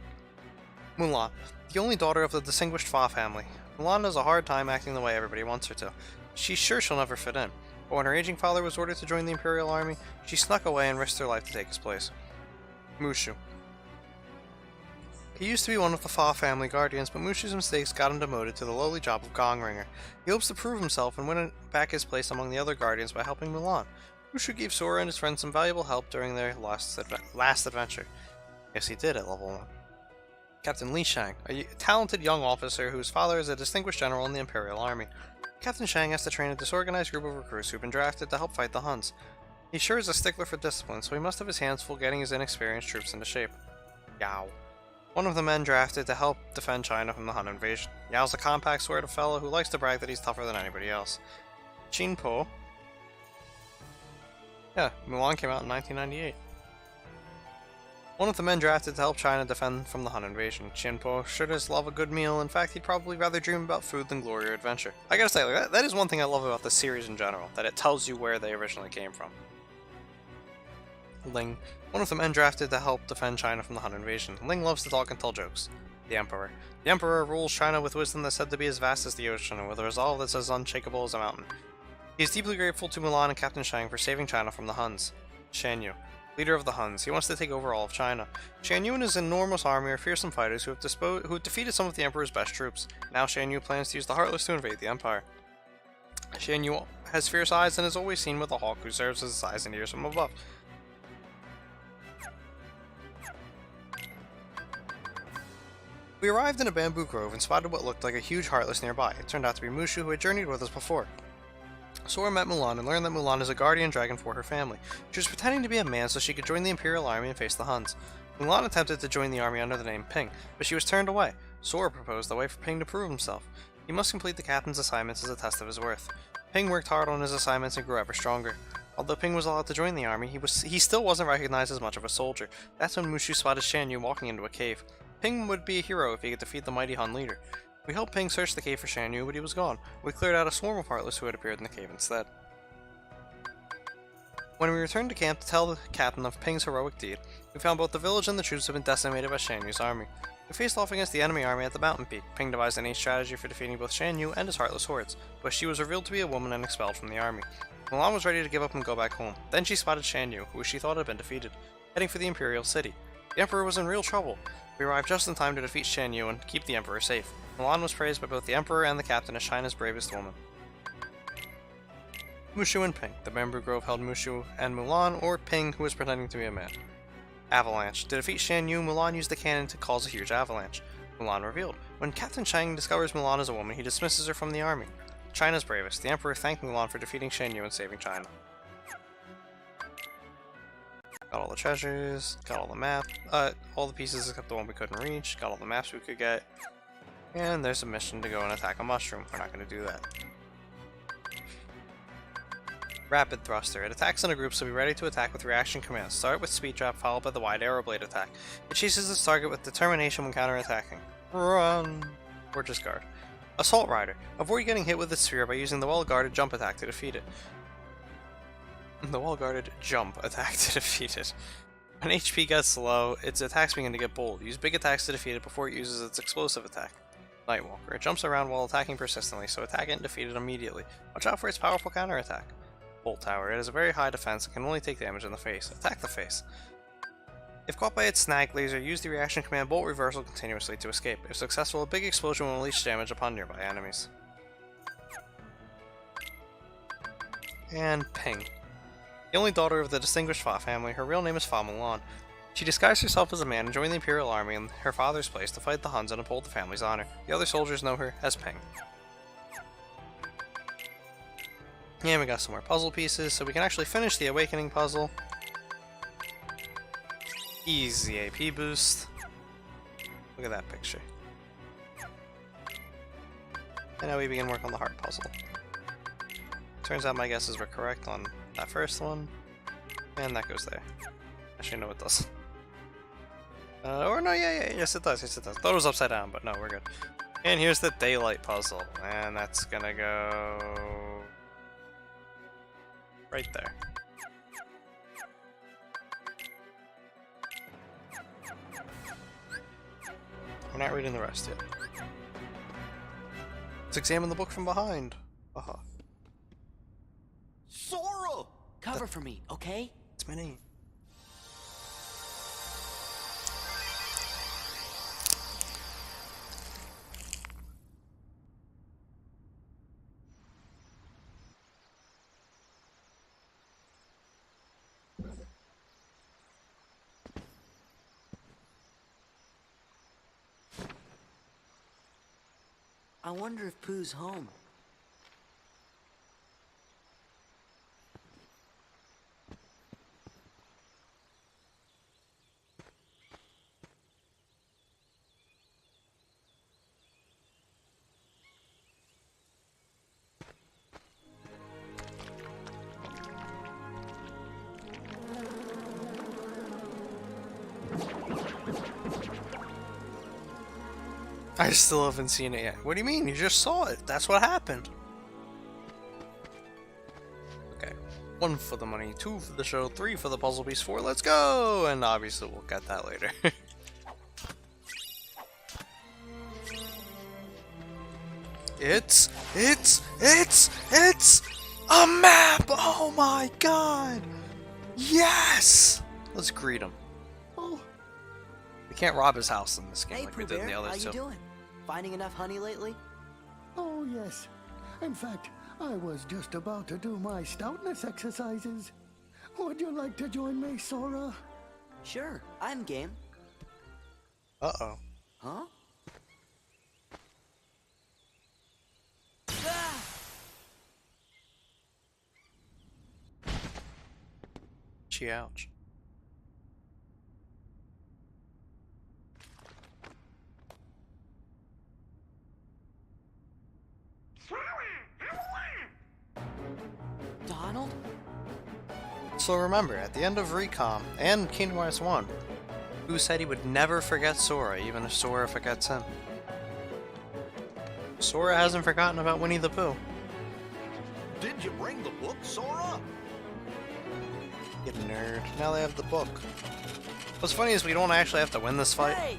Mulan, the only daughter of the distinguished Fa family. Mulan has a hard time acting the way everybody wants her to. She's sure she'll never fit in, but when her aging father was ordered to join the Imperial Army, she snuck away and risked her life to take his place. Mushu, He used to be one of the Fa family guardians, but Mushu's mistakes got him demoted to the lowly job of gong ringer. He hopes to prove himself and win back his place among the other guardians by helping Mulan. Mushu gave Sora and his friends some valuable help during their last adventure. Yes, he did at level 1. Captain Li Shang, a talented young officer whose father is a distinguished general in the Imperial Army. Captain Shang has to train a disorganized group of recruits who've been drafted to help fight the Huns. He sure is a stickler for discipline, so he must have his hands full getting his inexperienced troops into shape. Yao. One of the men drafted to help defend China from the Han invasion. Yao's a compact sort of fellow who likes to brag that he's tougher than anybody else. Qin Po. Yeah, Mulan came out in 1998. One of the men drafted to help China defend from the Han invasion. Qin Po sure does love a good meal. In fact, he'd probably rather dream about food than glory or adventure. I gotta say, that is one thing I love about the series in general, that it tells you where they originally came from. Ling. One of the men drafted to help defend China from the Han invasion. Ling loves to talk and tell jokes. The Emperor. The Emperor rules China with wisdom that's said to be as vast as the ocean, and with a resolve that's as unshakable as a mountain. He is deeply grateful to Mulan and Captain Shang for saving China from the Huns. Shan Yu. Leader of the Huns. He wants to take over all of China. Shan Yu and his enormous army are fearsome fighters who have defeated some of the Emperor's best troops. Now Shan Yu plans to use the Heartless to invade the Empire. Shan Yu has fierce eyes and is always seen with a hawk who serves as his eyes and ears from above. We arrived in a bamboo grove and spotted what looked like a huge Heartless nearby. It turned out to be Mushu, who had journeyed with us before. Sora met Mulan and learned that Mulan is a guardian dragon for her family. She was pretending to be a man so she could join the Imperial Army and face the Huns. Mulan attempted to join the army under the name Ping, but she was turned away. Sora proposed a way for Ping to prove himself. He must complete the captain's assignments as a test of his worth. Ping worked hard on his assignments and grew ever stronger. Although Ping was allowed to join the army, he still wasn't recognized as much of a soldier. That's when Mushu spotted Shan Yu walking into a cave. Ping would be a hero if he could defeat the mighty Han leader. We helped Ping search the cave for Shan Yu, but he was gone. We cleared out a swarm of Heartless who had appeared in the cave instead. When we returned to camp to tell the captain of Ping's heroic deed, we found both the village and the troops had been decimated by Shan Yu's army. We faced off against the enemy army at the mountain peak. Ping devised an ace strategy for defeating both Shan Yu and his Heartless hordes, but she was revealed to be a woman and expelled from the army. Mulan was ready to give up and go back home. Then she spotted Shan Yu, who she thought had been defeated, heading for the Imperial City. The Emperor was in real trouble. We arrived just in time to defeat Shan Yu and keep the Emperor safe. Mulan was praised by both the Emperor and the captain as China's bravest woman. Mushu and Ping. The bamboo grove held Mushu and Mulan, or Ping, who was pretending to be a man. Avalanche. To defeat Shan Yu, Mulan used the cannon to cause a huge avalanche. Mulan revealed. When Captain Shang discovers Mulan is a woman, he dismisses her from the army. China's bravest. The Emperor thanked Mulan for defeating Shan Yu and saving China. Got all the treasures, got all the map, all the pieces except the one we couldn't reach, got all the maps we could get. And there's a mission to go and attack a mushroom. We're not going to do that. Rapid Thruster. It attacks in a group, so be ready to attack with reaction commands. Start with Speed Trap, followed by the Wide Arrow Blade attack. It chases its target with determination when counterattacking. Run! Or just guard. Assault Rider. Avoid getting hit with its sphere by using the well-guarded jump attack to defeat it. The well-guarded jump attack to defeat it. When HP gets low, its attacks begin to get bold. Use big attacks to defeat it before it uses its explosive attack. Nightwalker. It jumps around while attacking persistently, so attack it and defeat it immediately. Watch out for its powerful counterattack. Bolt Tower. It has a very high defense and can only take damage in the face. Attack the face. If caught by its snag laser, use the reaction command Bolt Reversal continuously to escape. If successful, a big explosion will unleash damage upon nearby enemies. And Ping. The only daughter of the distinguished Fa family, her real name is Fa Mulan. She disguised herself as a man and joined the Imperial Army in her father's place to fight the Huns and uphold the family's honor. The other soldiers know her as Ping. And we got some more puzzle pieces, so we can actually finish the Awakening puzzle. Easy AP boost. Look at that picture. And now we begin work on the heart puzzle. Turns out my guesses were correct on that first one. And that goes there. Actually, no, it doesn't. Or no, yes it does, Thought it was upside down, but no, we're good. And here's the daylight puzzle, and that's gonna go right there. We're not reading the rest yet. Let's examine the book from behind. Aha. Sora! Cover for me, okay? It's my name. I wonder if Pooh's home. I still haven't seen it yet. What do you mean? You just saw it. That's what happened. Okay. 1 for the money, 2 for the show, 3 for the puzzle piece, 4, let's go! And obviously we'll get that later. It's a map! Oh my god! Yes! Let's greet him. Oh. We can't rob his house in this game Hey, like we Pooh did in the Bear, other how two. you doing? Finding enough honey lately? Oh, yes. In fact, I was just about to do my stoutness exercises. Would you like to join me, Sora? Sure, I'm game. Uh-oh. Huh? Gee, ouch. Donald? So remember, at the end of Recom and Kingdom Hearts 1, Pooh said he would never forget Sora, even if Sora forgets him. Sora hasn't forgotten about Winnie the Pooh. Did you bring the book, Sora? You nerd. Now they have the book. What's funny is we don't actually have to win this fight. Hey!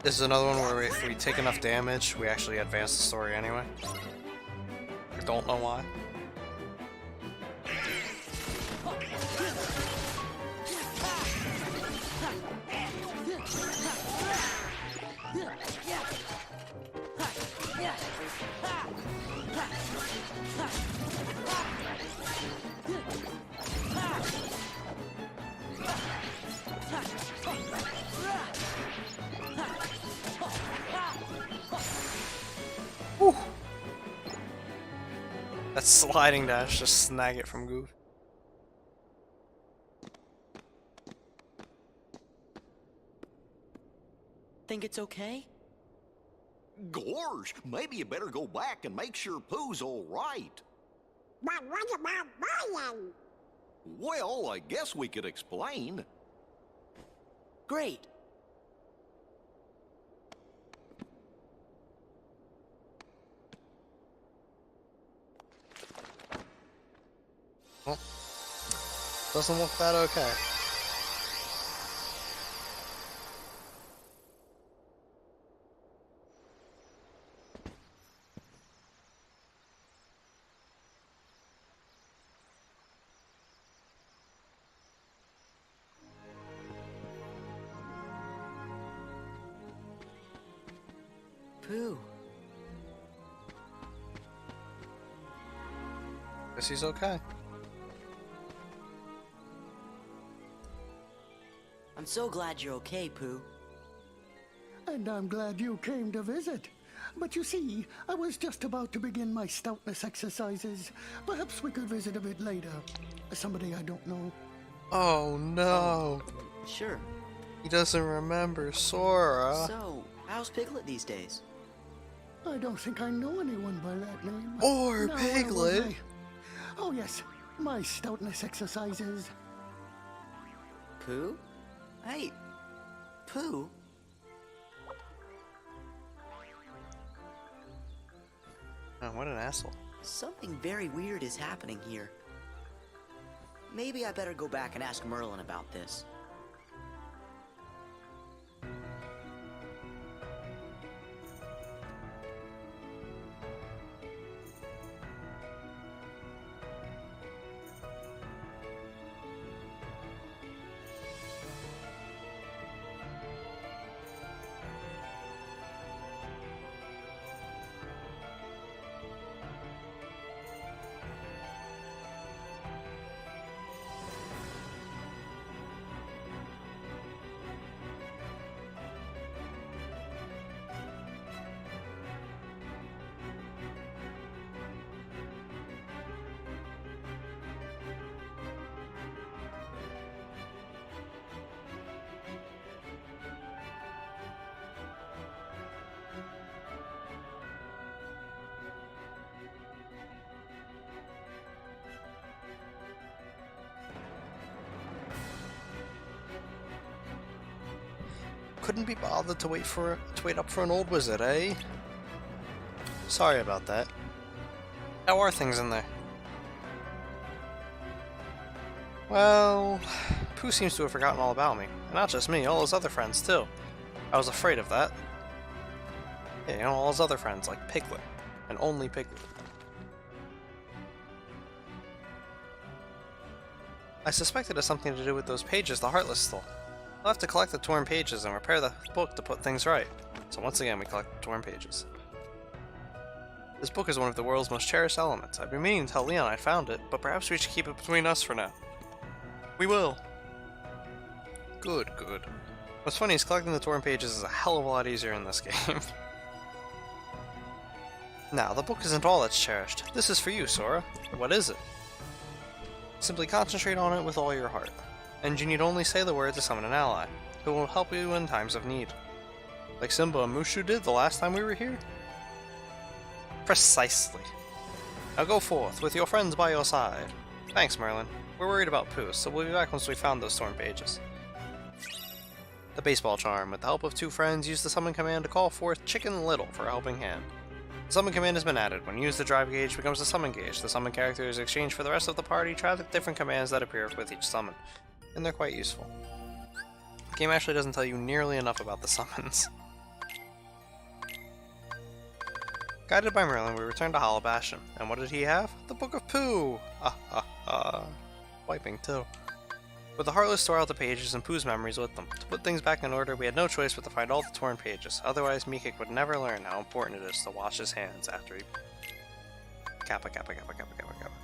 This is another one where if we take enough damage, we actually advance the story anyway. I don't know why. Whew. That sliding dash, just snag it from Goof. Think it's okay? Gorge, maybe you better go back and make sure Pooh's all right. But what about Brian? Well, I guess we could explain. Great. Well, doesn't look that okay. Pooh. Guess he's okay. I'm so glad you're okay, Pooh. And I'm glad you came to visit. But you see, I was just about to begin my stoutness exercises. Perhaps we could visit a bit later. Somebody I don't know. Oh no. Sure. He doesn't remember Sora. So, how's Piglet these days? I don't think I know anyone by that name. Or Now, Piglet. where was I? Oh yes, my stoutness exercises. Pooh? Hey, Pooh? Oh, what an asshole. Something very weird is happening here. Maybe I better go back and ask Merlin about this. couldn't be bothered to wait up for an old wizard, eh? Sorry about that. How are things in there? Well, Pooh seems to have forgotten all about me. And not just me, all his other friends too. I was afraid of that. Yeah, you know, all his other friends, like Piglet. And only Piglet. I suspect it has something to do with those pages the Heartless stole. I'll have to collect the torn pages and repair the book to put things right. So once again, we collect the torn pages. This book is one of the world's most cherished elements. I've been meaning to tell Leon I found it, but perhaps we should keep it between us for now. We will. Good, good. What's funny is collecting the torn pages is a hell of a lot easier in this game. Now, the book isn't all that's cherished. This is for you, Sora. What is it? Simply concentrate on it with all your heart. And you need only say the word to summon an ally, who will help you in times of need. Like Simba and Mushu did the last time we were here? Precisely. Now go forth, with your friends by your side. Thanks, Merlin. We're worried about Pooh, so we'll be back once we found those torn pages. The baseball charm. With the help of 2 friends, use the summon command to call forth Chicken Little for a helping hand. The summon command has been added. When used, the drive gauge becomes a summon gauge. The summon character is exchanged for the rest of the party. Try the different commands that appear with each summon, and they're quite useful. The game actually doesn't tell you nearly enough about the summons. Guided by Merlin, we return to Hollow Bastion. And what did he have? The Book of Pooh! Wiping, too. With the Heartless store out the pages and Pooh's memories with them. To put things back in order, we had no choice but to find all the torn pages. Otherwise, Meekik would never learn how important it is to wash his hands after he... Kappa, kappa, kappa, kappa, kappa, kappa.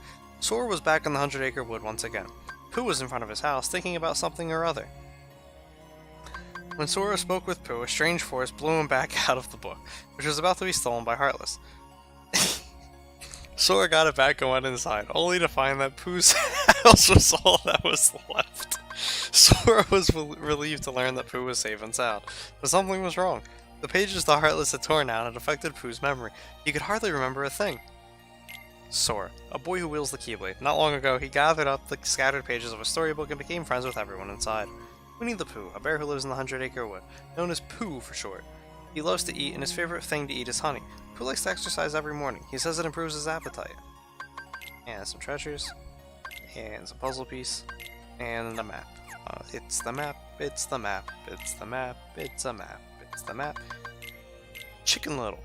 Sora was back in the 100-acre wood once again. Pooh was in front of his house, thinking about something or other. When Sora spoke with Pooh, a strange force blew him back out of the book, which was about to be stolen by Heartless. Sora got it back and went inside, only to find that Pooh's house was all that was left. Sora was relieved to learn that Pooh was safe and sound, but something was wrong. The pages the Heartless had torn out had affected Pooh's memory. He could hardly remember a thing. Sora, a boy who wields the Keyblade. Not long ago, he gathered up the scattered pages of a storybook and became friends with everyone inside. Winnie the Pooh, a bear who lives in the 100-acre wood, known as Pooh for short. He loves to eat, and his favorite thing to eat is honey. Pooh likes to exercise every morning. He says it improves his appetite. And some treasures, and some puzzle piece, and the map. It's the map, it's the map, it's the map, it's a map, it's the map. Chicken Little.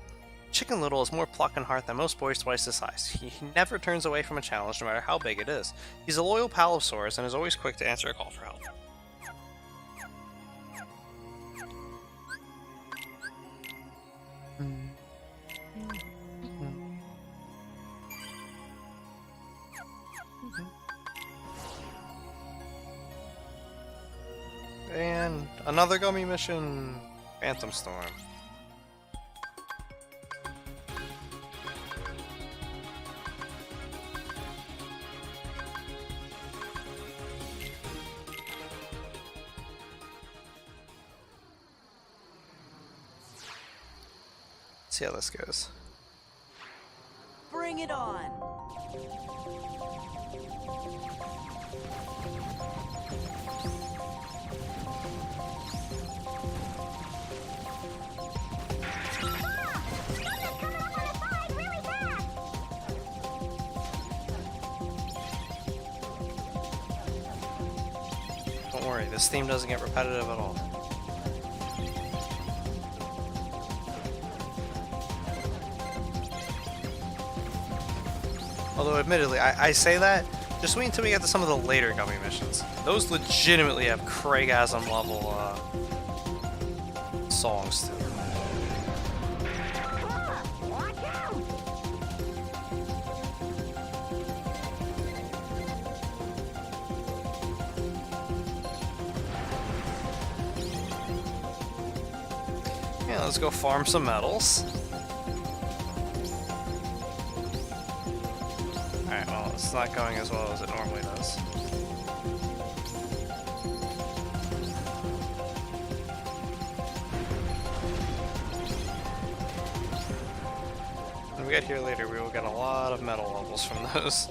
Chicken Little has more pluck and heart than most boys twice his size. He never turns away from a challenge, no matter how big it is. He's a loyal pal of Sora's and is always quick to answer a call for help. And another gummy mission, Phantom Storm. Let's see how this goes. Bring it on! Don't worry, this theme doesn't get repetitive at all. Although, admittedly, I say that, just wait until we get to some of the later gummy missions. Those legitimately have Craigasm level songs to them. Yeah, let's go farm some medals. Alright, well, it's not going as well as it normally does. When we get here later, we will get a lot of medal levels from those.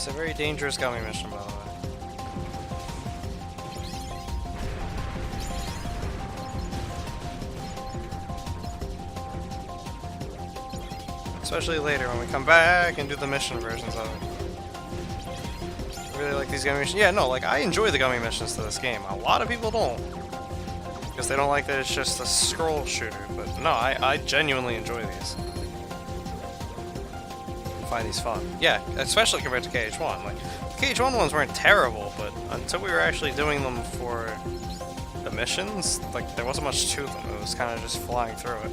It's a very dangerous gummy mission, by the way. Especially later when we come back and do the mission versions of it. I really like these gummy missions. Yeah, no, like I enjoy the gummy missions to this game. A lot of people don't. Because they don't like that it's just a scroll shooter. But no, I genuinely enjoy these. I find these fun. Yeah, especially compared to KH1. Like, KH1 ones weren't terrible, but until we were actually doing them for the missions, like there wasn't much to them. It was kind of just flying through it.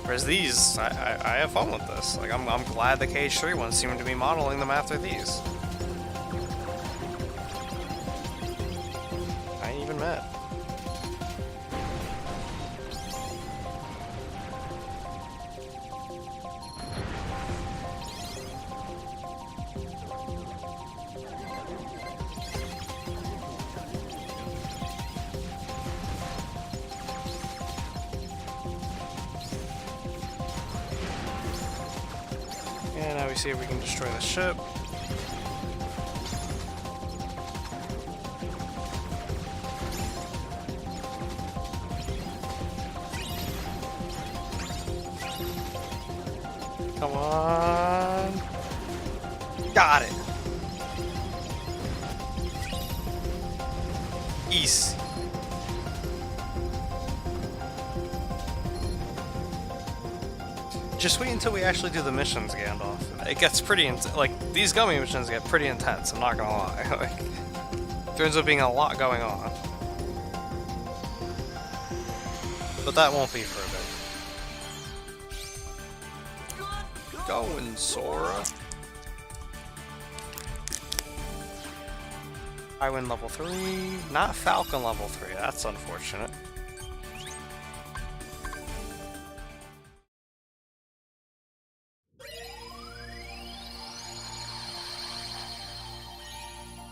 Whereas these, I have fun with this. Like, I'm glad the KH3 ones seem to be modeling them after these. I ain't even mad. And now we see if we can destroy the ship. Come on. Got it. Easy. Just wait until we actually do the missions, Gandalf. It gets pretty like these gummy missions get pretty intense. I'm not gonna lie. Like, there ends up being a lot going on, but that won't be for a bit. Going, Sora. I win level 3, not Falcon level 3. That's unfortunate.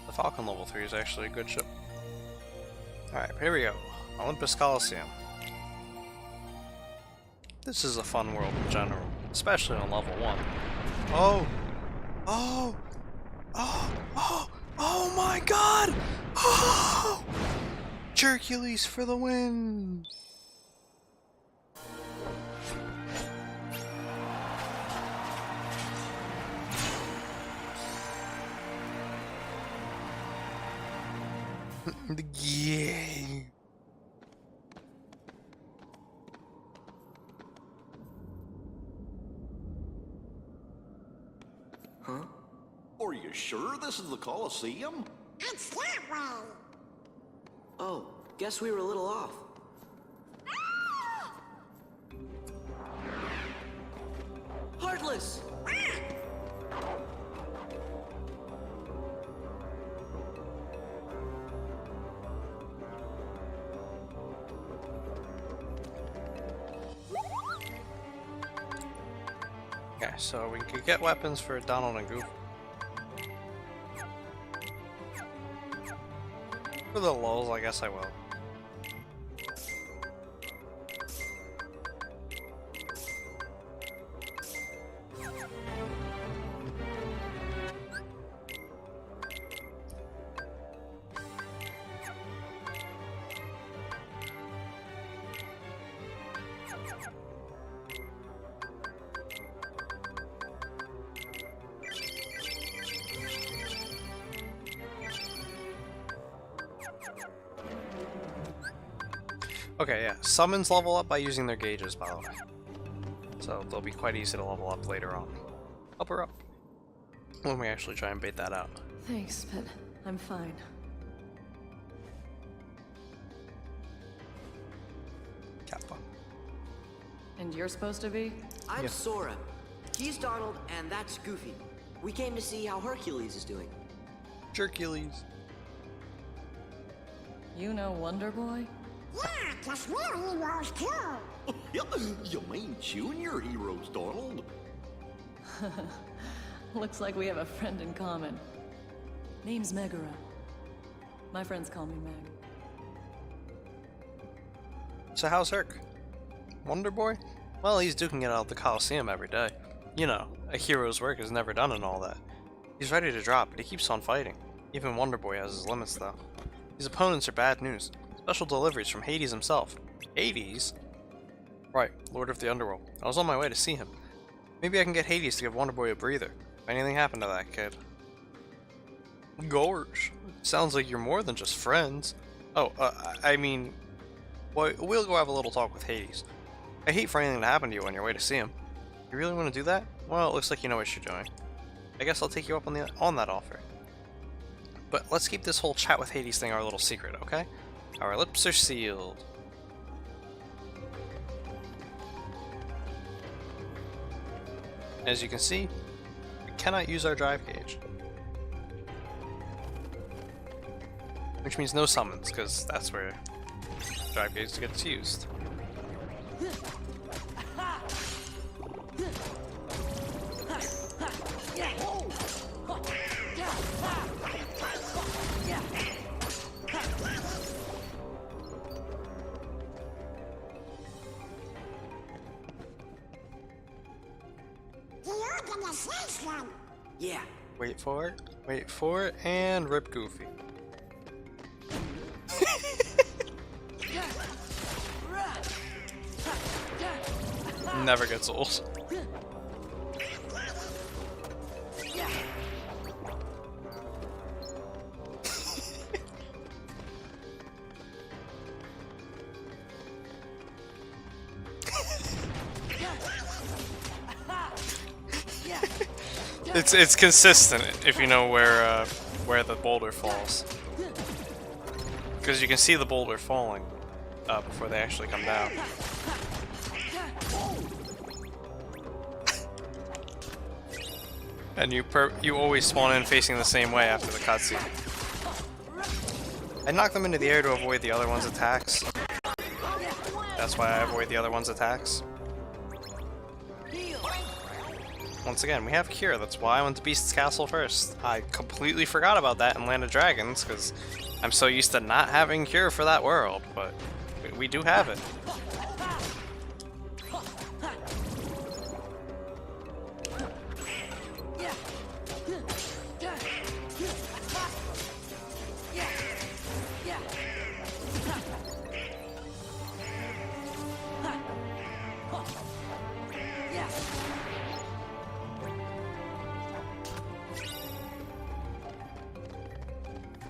The Falcon level 3 is actually a good ship. Alright, here we go. Olympus Coliseum. This is a fun world in general, especially on level 1. Oh! Oh! Oh! Oh! Oh my god! Oh! Hercules for the win! Yeah. Huh? Are you sure this is the Colosseum? It's that way. Oh, guess we were a little off. Heartless! Okay, so we could get weapons for Donald and Goofy. For the lulz, I guess I will. Okay, yeah. Summons level up by using their gauges, by the way. So they'll be quite easy to level up later on. Up or up. When we actually try and bait that out. Thanks, but I'm fine. Kappa. And you're supposed to be? I'm Sora. He's Donald, and that's Goofy. We came to see how Hercules is doing. Hercules. You know Wonder Boy? Yeah, because we're heroes too. You mean junior heroes, Donald? Looks like we have a friend in common. Name's Megara. My friends call me Meg. So how's Herc? Wonder Boy? Well, he's duking it out at the Coliseum every day. You know, a hero's work is never done and all that. He's ready to drop, but he keeps on fighting. Even Wonder Boy has his limits, though. His opponents are bad news. Special deliveries from Hades himself. Hades? Right, Lord of the Underworld. I was on my way to see him. Maybe I can get Hades to give Wonder Boy a breather. If anything happened to that kid. Gorge. Sounds like you're more than just friends. Oh, I mean... Well, we'll go have a little talk with Hades. I hate for anything to happen to you on your way to see him. You really want to do that? Well, it looks like you know what you're doing. I guess I'll take you up on that offer. But let's keep this whole chat with Hades thing our little secret, okay? Our lips are sealed. As you can see, we cannot use our drive gauge. Which means no summons, because that's where drive gauge gets used. Yeah. Wait for it, and rip Goofy. Never gets old. It's consistent if you know where the boulder falls, because you can see the boulder falling before they actually come down. And you always spawn in facing the same way after the cutscene. I knock them into the air to avoid the other one's attacks. That's why I avoid the other one's attacks. Once again, we have Cure. That's why I went to Beast's Castle first. I completely forgot about that in Land of Dragons because I'm so used to not having Cure for that world, but we do have it.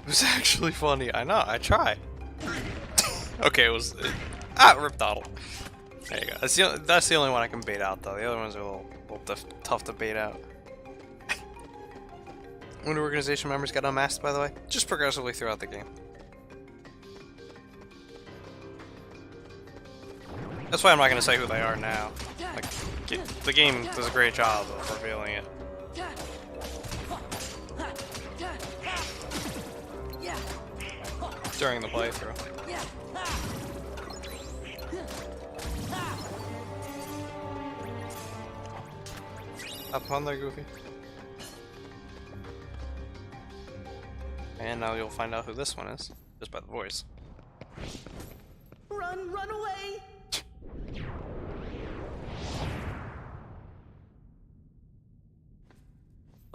It was actually funny. I know. I tried. Okay, it was Rip Doddle. There you go. That's the only one I can bait out, though. The other ones are a little tough to bait out. When do organization members get unmasked, by the way? Just progressively throughout the game. That's why I'm not going to say who they are now. Like, the game does a great job of revealing it. During the playthrough. Up on there, Goofy. And now you'll find out who this one is, just by the voice. Run away!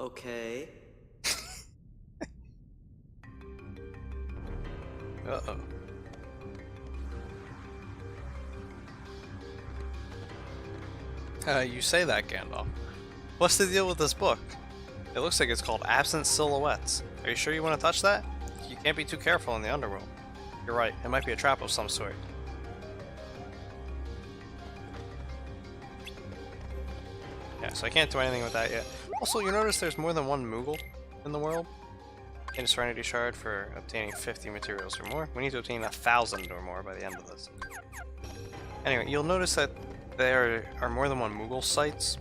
Okay. Uh-oh. You say that, Gandalf. What's the deal with this book? It looks like it's called Absent Silhouettes. Are you sure you want to touch that? You can't be too careful in the underworld. You're right, it might be a trap of some sort. Yeah, so I can't do anything with that yet. Also, you notice there's more than one Moogle in the world? Gain a Serenity Shard for obtaining 50 materials or more. We need to obtain 1,000 or more by the end of this. Anyway, you'll notice that there are more than one Moogle sites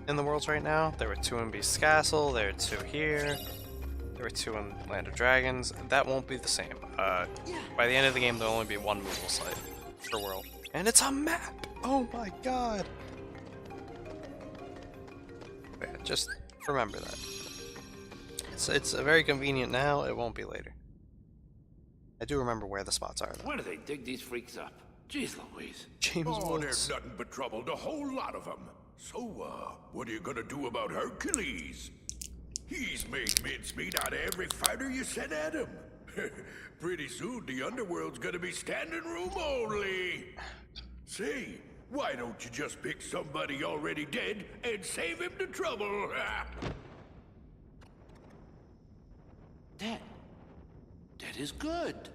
in the worlds right now. There were 2 in Beast's Castle, there are 2 here, there were 2 in Land of Dragons. That won't be the same. By the end of the game, there'll only be 1 Moogle site per world. And it's a map! Oh my god! But yeah, just remember that. It's very convenient now, it won't be later. I do remember where the spots are, though. Where do they dig these freaks up? Jeez Louise. James Oh, Woods. there's nothing but trouble, a whole lot of them. So, what are you gonna do about Hercules? He's made mincemeat out of every fighter you sent at him. Pretty soon, the underworld's gonna be standing room only. Say, why don't you just pick somebody already dead and save him the trouble? Dead. Dead is good.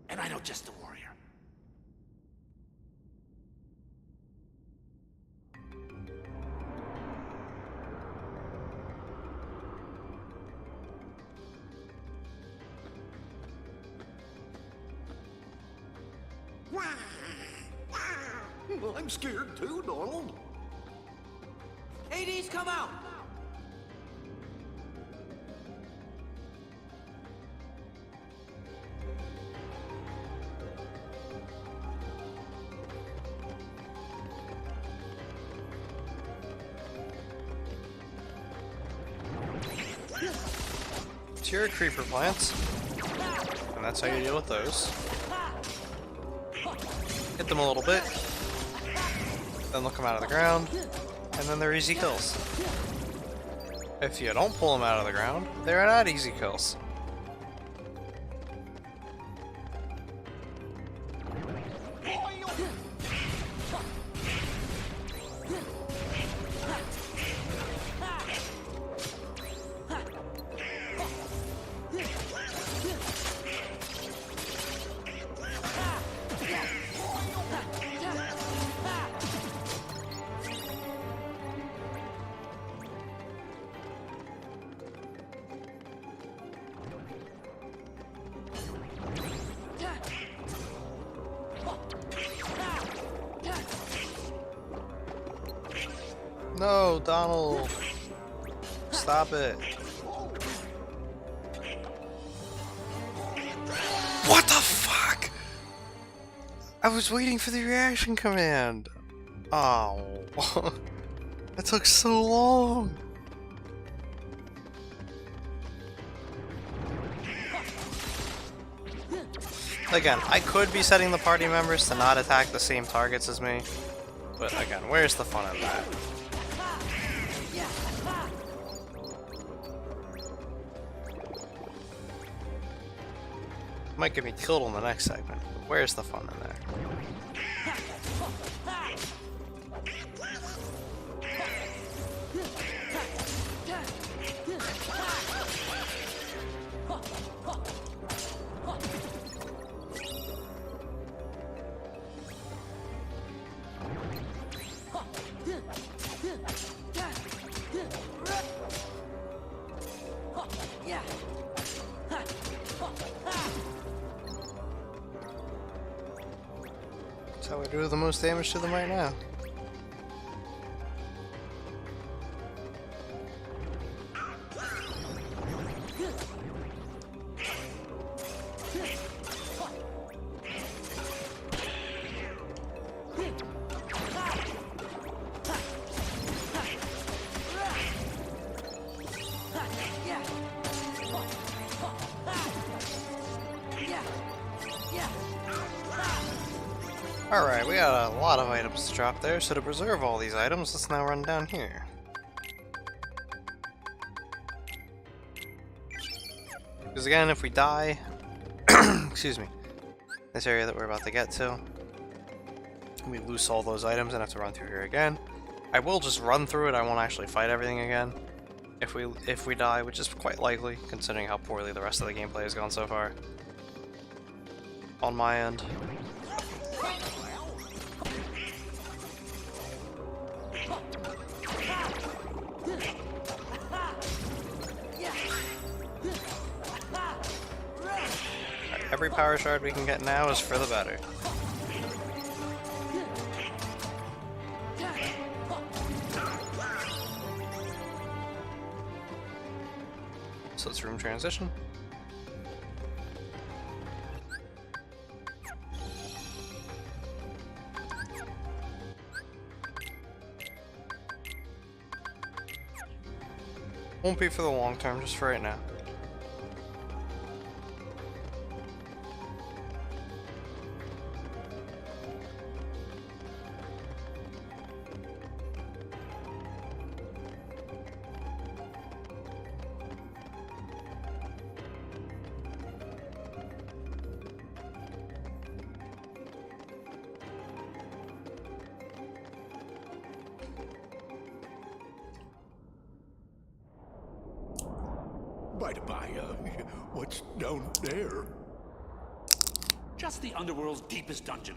And I know just the warrior. I'm scared too, Donald. Hades, come out! Tier creeper plants, and that's how you deal with those. Hit them a little bit, then they'll come out of the ground, and then they're easy kills. If you don't pull them out of the ground, they're not easy kills. No, Donald! Stop it. What the fuck? I was waiting for the reaction command. Oh. That took so long. Again, I could be setting the party members to not attack the same targets as me. But again, where's the fun in that? Might get me killed on the next segment, but where's the fun in there? That's how we do the most damage to them right now. Alright, we got a lot of items to drop there, so to preserve all these items, let's now run down here. Because again, if we die, excuse me, this area that we're about to get to, we lose all those items and have to run through here again. I will just run through it, I won't actually fight everything again if we die, which is quite likely, considering how poorly the rest of the gameplay has gone so far. On my end. Every power shard we can get now is for the better. So let's room transition. Won't be for the long term, just for right now. by the by, what's down there? Just the underworld's deepest dungeon.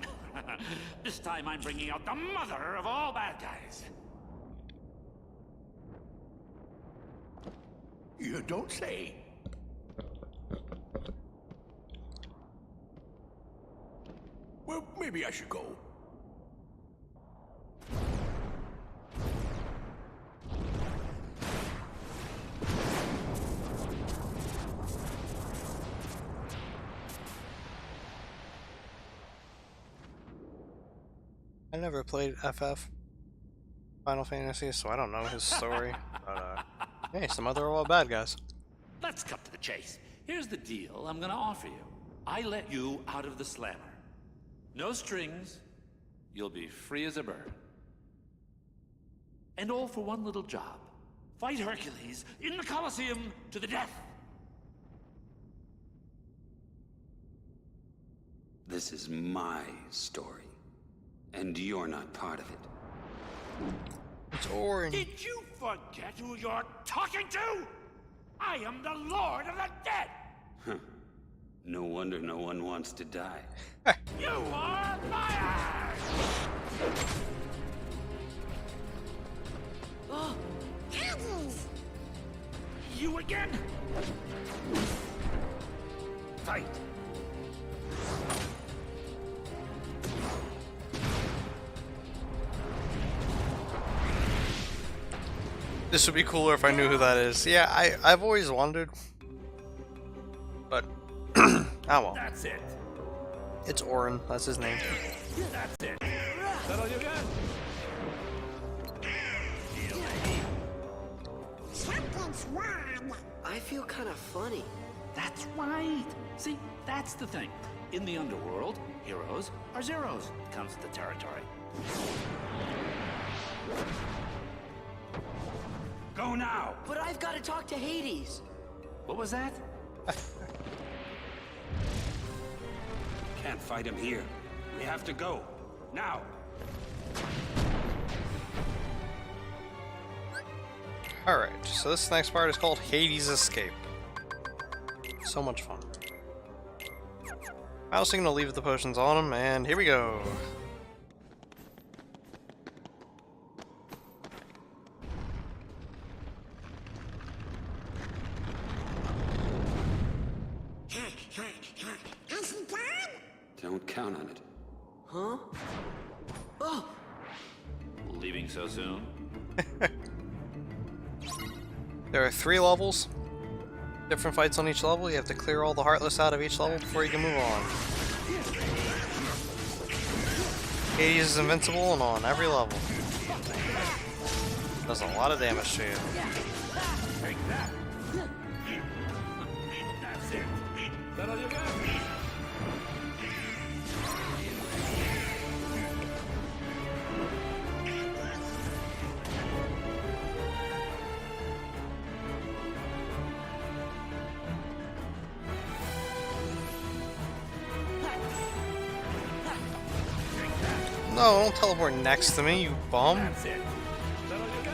This time I'm bringing out the mother of all bad guys. You don't say. Well, maybe I should go. I never played FF Final Fantasy, so I don't know his story. But hey, some other all bad guys. Let's cut to the chase. Here's the deal I'm gonna offer you. I let you out of the slammer. No strings. You'll be free as a bird. And all for one little job. Fight Hercules in the Colosseum to the death. This is my story. And you're not part of it. It's Orin. Did you forget who you're talking to? I am the Lord of the Dead! Huh. No wonder no one wants to die. You are fired! Oh, Hades! You again? Fight! This would be cooler if I knew who that is. Yeah, I've always wondered. But, oh well. That's it. It's Orin, that's his name. That's it. That'll you get. Something's wrong. I feel kind of funny. That's right. See, that's the thing. In the underworld, heroes are zeros. Comes with the territory. Go now! But I've got to talk to Hades. What was that? Can't fight him here. We have to go. Now! Alright, so this next part is called Hades Escape. So much fun. I'm also gonna leave the potions on him, and here we go. Is he gone? Don't count on it. Huh? Oh! Leaving so soon? There are 3 levels. Different fights on each level. You have to clear all the Heartless out of each level before you can move on. Hades is invincible and on every level. Does a lot of damage to you. Take that! That's it. That'll you get. No, don't teleport next to me, you bum. That's it. That'll you get.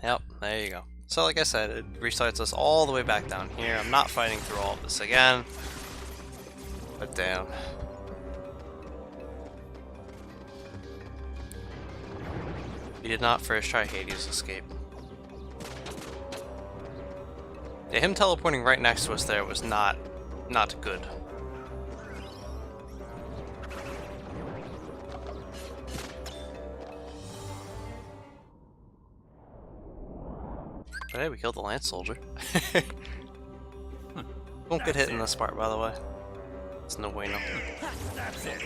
Yep, there you go. So like I said, it restarts us all the way back down here. I'm not fighting through all of this again. But damn. We did not first try Hades Escape. Yeah, him teleporting right next to us there was not good. But hey, we killed the Lance Soldier. Won't get hit in this part, by the way. There's no way, no. That's it.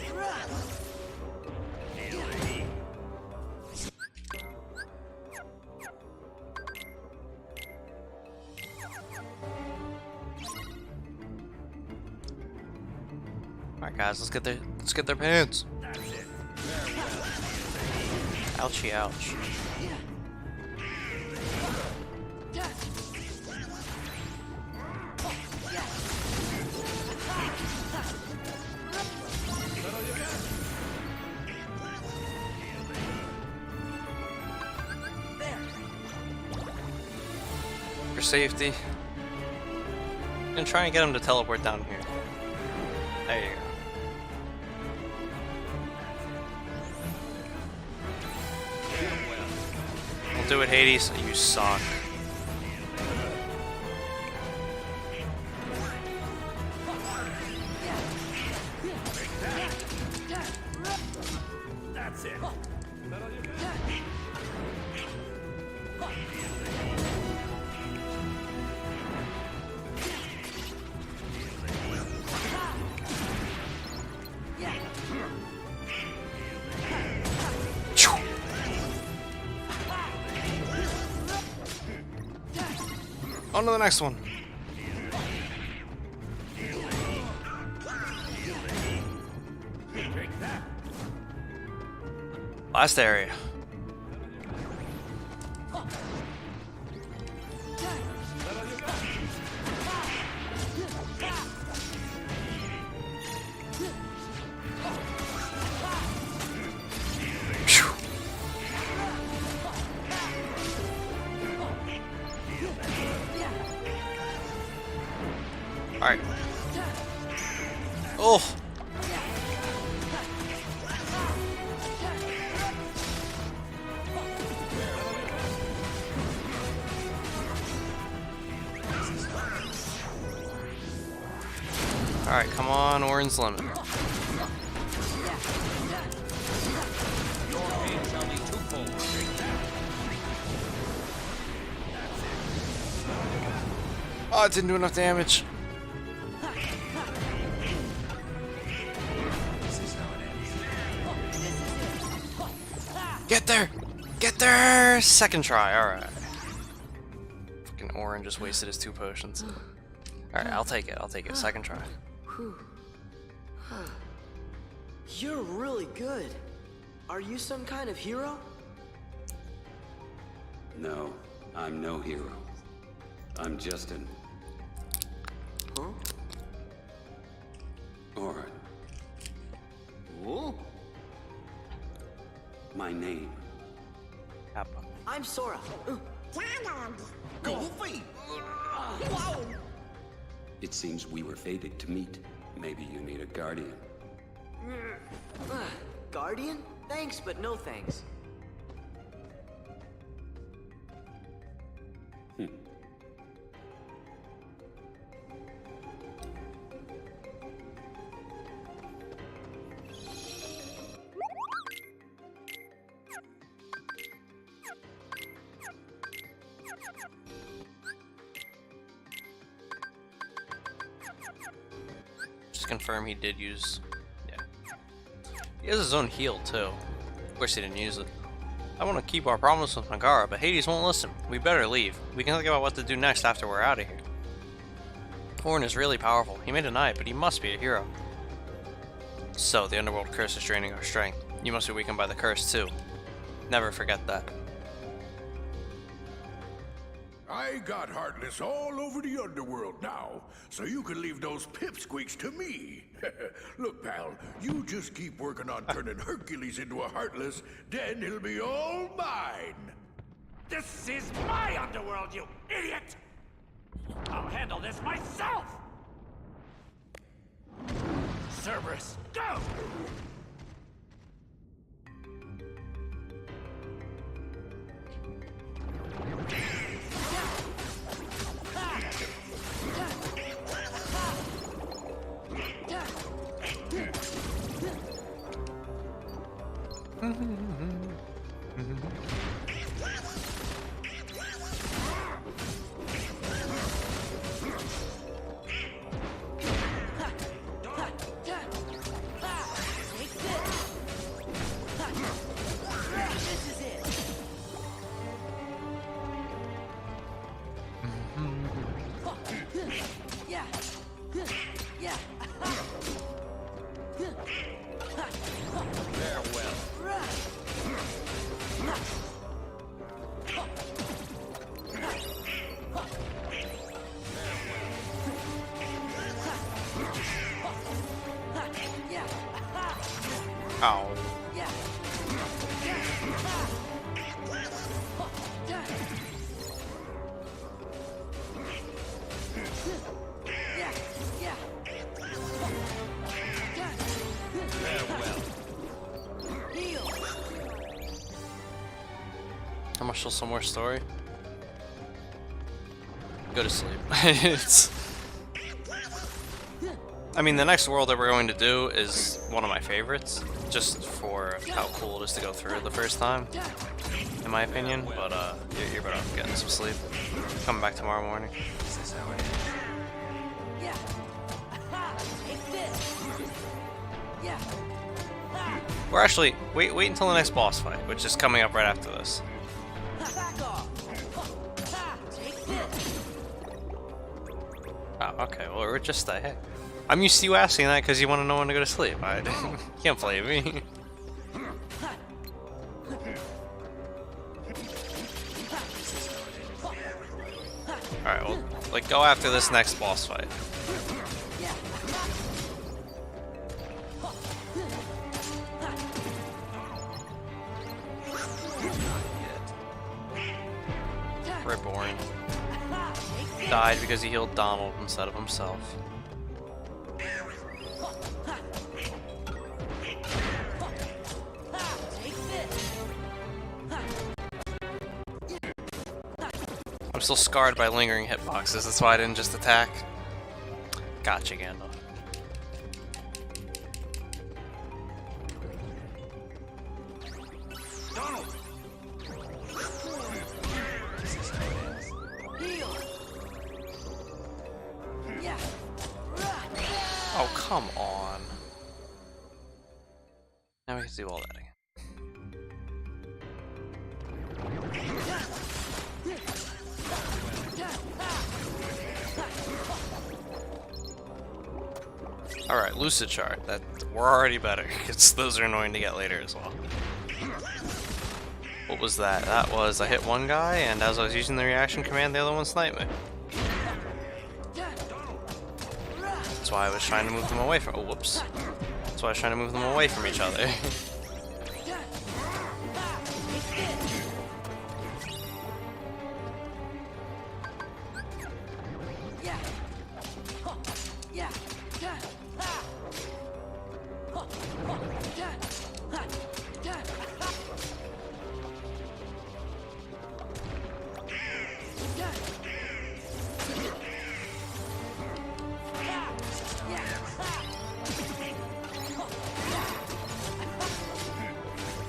Alright guys, let's get their pants. Ouchie ouch. For safety. I'm gonna try and get him to teleport down here. There you go. We'll do it, Hades. You suck. That's it. On to the next one. Last area. Alright. Oh! Alright, come on, Orange Lemon. Oh, it didn't do enough damage. Get there! Get there! Second try, alright. Fucking Orange just wasted his 2 potions. Alright, I'll take it. Second try. You're really good. Are you some kind of hero? No, I'm no hero. I'm just an... Huh? Orin. Whoa. My name. I'm Sora. Goofy! It seems we were fated to meet. Maybe you need a guardian. Guardian? Thanks, but no thanks. Just confirm he did use... Yeah. He has his own heal, too. Of course he didn't use it. I want to keep our promise with Megara, but Hades won't listen. We better leave. We can think about what to do next after we're out of here. Orin is really powerful. He may deny it, but he must be a hero. So, the underworld curse is draining our strength. You must be weakened by the curse, too. Never forget that. I got Heartless all over the underworld now, so you can leave those pipsqueaks to me. Look, pal, you just keep working on turning Hercules into a Heartless, then he'll be all mine. This is my underworld, you idiot! I'll handle this myself! Cerberus, go! How much till some more story? Go to sleep. It's... I mean, the next world that we're going to do is one of my favorites, just for how cool it is to go through it the first time, in my opinion. But you're better off getting some sleep. Coming back tomorrow morning. We're actually wait until the next boss fight, which is coming up right after this. Oh, okay. Well, we're just ahead. I'm used to you asking that because you want to know when to go to sleep. I can't blame me. Alright, well, like, go after this next boss fight. Reborn. Died because he healed Donald instead of himself. I'm still scarred by lingering hitboxes, that's why I didn't just attack. Gotcha, Gandalf. Oh, come on. Now we can do all that again. Alright, Lucid Chart. That we're already better, because those are annoying to get later as well. What was that? That was I hit one guy, and as I was using the reaction command, the other one sniped me. That's why I was trying to move them away from. Oh, whoops. That's why I was trying to move them away from each other.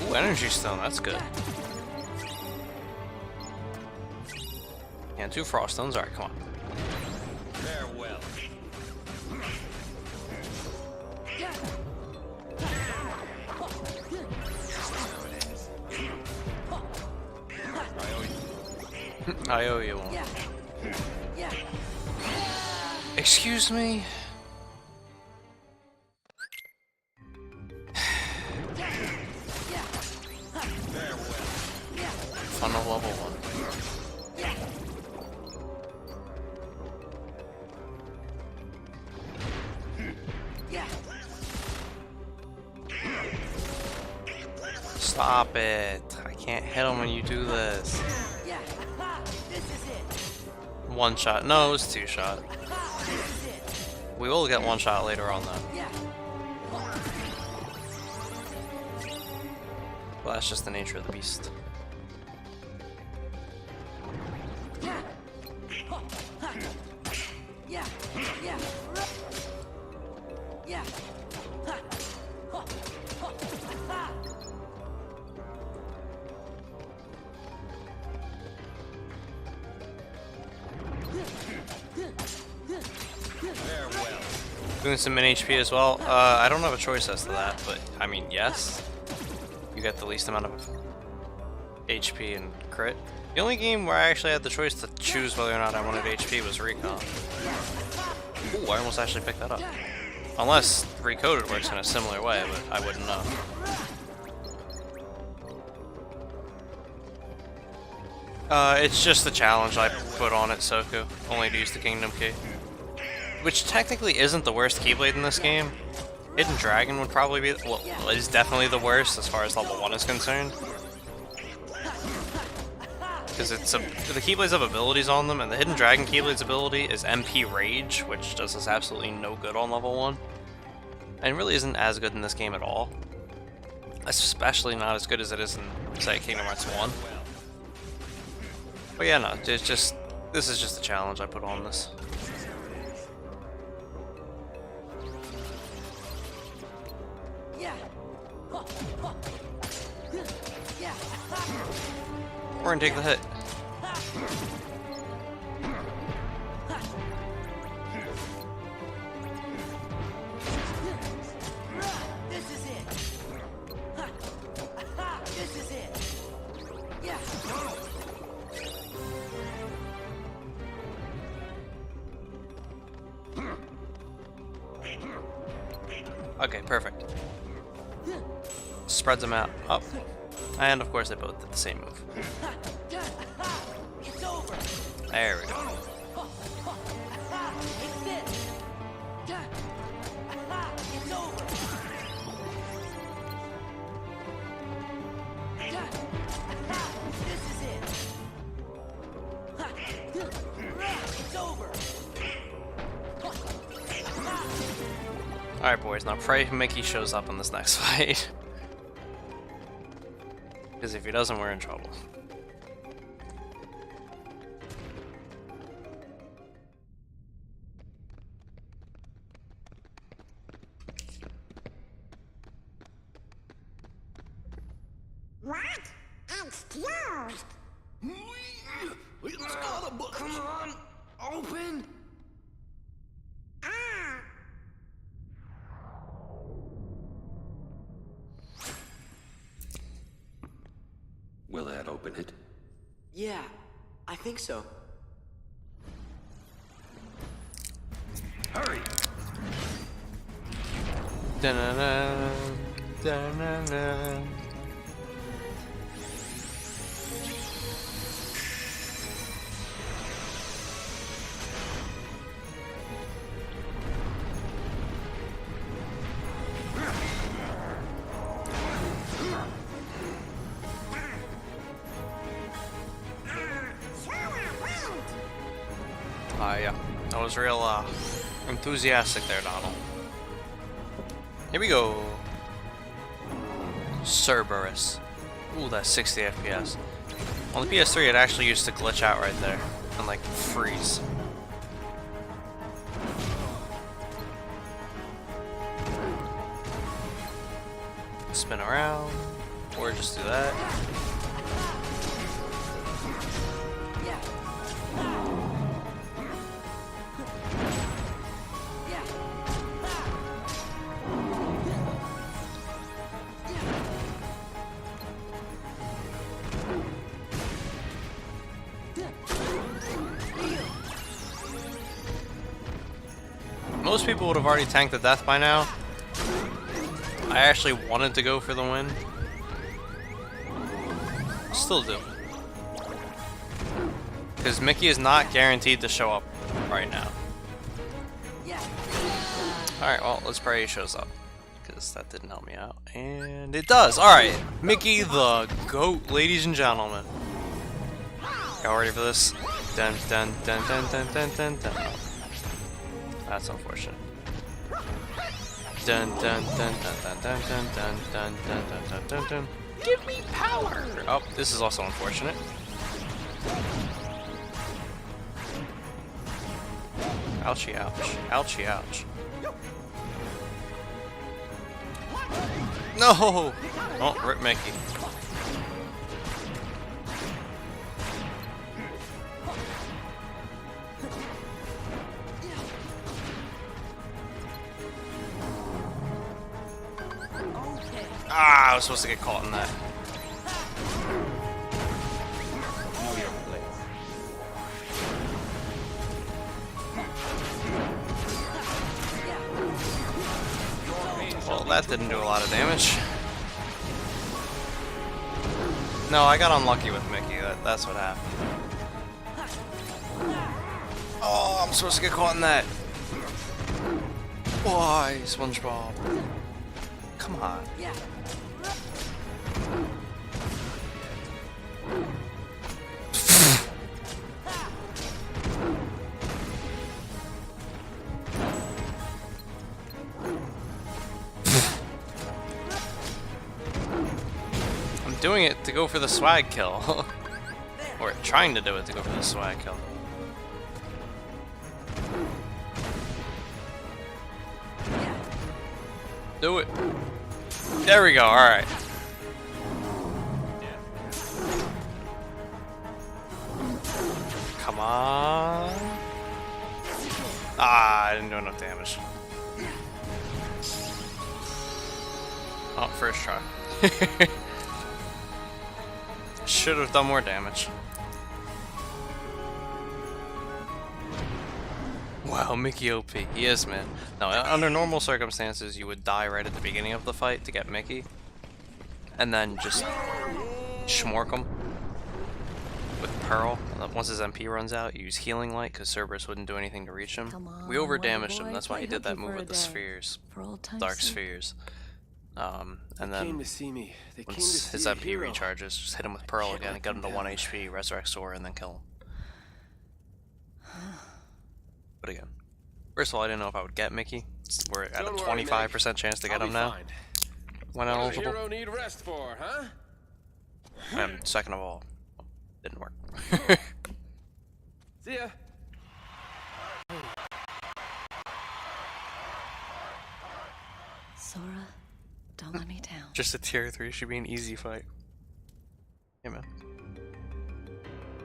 Ooh, energy stone, that's good. And 2 frost stones, alright, come on. Farewell. I owe you one. Excuse me? Funnel level 1. Stop it. I can't hit him when you do this. One shot. No, it was 2 shot. We will get 1 shot later on though. Well, that's just the nature of the beast. Doing some min HP as well. I don't have a choice as to that, but I mean, yes. You get the least amount of HP and crit. The only game where I actually had the choice to choose whether or not I wanted HP was Recon. Ooh, I almost actually picked that up. Unless Recoded works in a similar way, but I wouldn't know. It's just the challenge I put on it, Soku. Only to use the Kingdom Key. Which technically isn't the worst Keyblade in this game. Hidden Dragon would probably be, well, is definitely the worst as far as level 1 is concerned. Because it's the Keyblades have abilities on them, and the Hidden Dragon Keyblade's ability is MP Rage, which does us absolutely no good on level 1. And really isn't as good in this game at all. Especially not as good as it is in, say, Kingdom Hearts 1. But yeah, no, it's just, this is just a challenge I put on this. We're gonna take the hit. This is it. This is it. Yeah. Okay, perfect. Spreads them out. Up. And of course they both did the same move. It's over. There we go. It's this. It's over. This is it. It's over. Alright boys, now pray Mickey shows up in this next fight. Because if he doesn't, we're in trouble. What? It's closed. It's got a book. Come on, open. Ah. Will that open it? Yeah, I think so. Hurry! Da-na-na, da-na-na. Yeah, that was real enthusiastic there, Donald. Here we go. Cerberus. Ooh, that's 60 FPS. On the PS3, it actually used to glitch out right there and like freeze. Spin around, or just do that. Most people would have already tanked the death by now. I actually wanted to go for the win. Still do. Because Mickey is not guaranteed to show up right now. Alright, well, let's pray he shows up. Because that didn't help me out. And it does! Alright, Mickey the GOAT, ladies and gentlemen. Y'all ready for this? Dun dun dun dun dun dun dun dun. Oh. That's unfortunate. Dun dun dun dun dun dun dun dun dun dun dun dun dun. Give me power! Oh, this is also unfortunate. Ouchie ouch. Ouchie ouch. No! Oh, rip Mickey. Ah, I was supposed to get caught in that. Well, that didn't do a lot of damage. No, I got unlucky with Mickey. That's what happened. Oh, I'm supposed to get caught in that. Why, SpongeBob? Come on. I'm doing it to go for the swag kill. Or trying to do it to go for the swag kill. Do it. There we go, alright. Come on. Ah, I didn't do enough damage. Oh, first try. Should have done more damage. Wow, Mickey OP. He is, man. Now, under normal circumstances, you would die right at the beginning of the fight to get Mickey. And then just schmork him with Pearl. Once his MP runs out, you use Healing Light because Cerberus wouldn't do anything to reach him. We over-damaged him, that's why he did that move with the spheres. Dark spheres. And then came to see me. Once his MP recharges, just hit him with Pearl again and get him to 1 HP, resurrect Sora, and then kill him. But again, first of all, I didn't know if I would get Mickey. We're at a 25% chance to get him now. When eligible. Hero need rest for, huh? And second of all, didn't work. See ya. Sora, don't let me down. Just a tier 3 should be an easy fight. Yeah, man.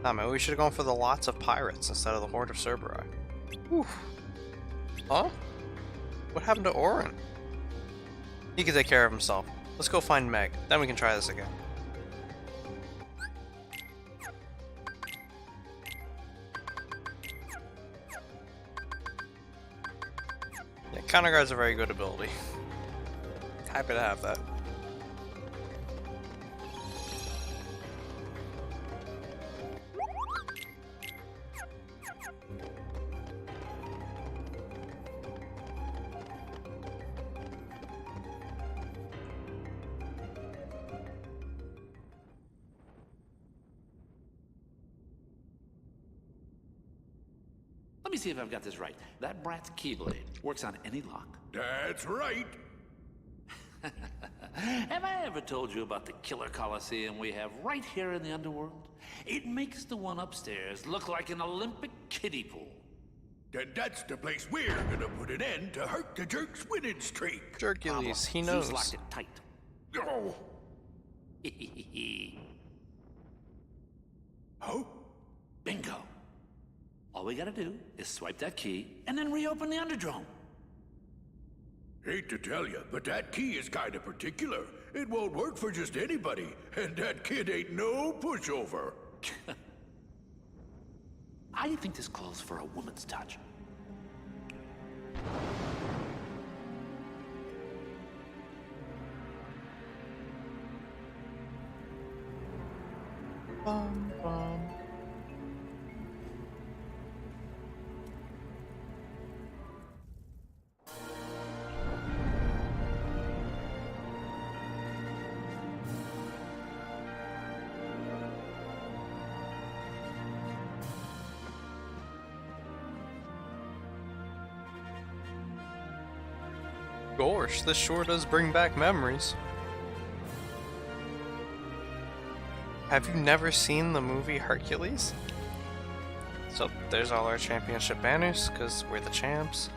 Nah, man, we should have gone for the lots of pirates instead of the horde of Cerberus. Whew. Huh? What happened to Orin? He can take care of himself. Let's go find Meg, then we can try this again. Yeah, counter guard's a very good ability. Happy to have that. Let me see if I've got this right. That brat's Keyblade works on any lock. That's right. Have I ever told you about the killer coliseum we have right here in the underworld? It makes the one upstairs look like an Olympic kiddie pool. Then that's the place we're gonna put an end to Herc the Jerk's winning streak. Jerkules, he knows. He's locked it tight. Oh. Oh? Bingo. All we gotta do is swipe that key and then reopen the Underdrome. Hate to tell you, but that key is kinda particular. It won't work for just anybody, and that kid ain't no pushover. I think this calls for a woman's touch. Bum, bum. Gosh, this sure does bring back memories. Have you never seen the movie Hercules? So there's all our championship banners, because we're the champs.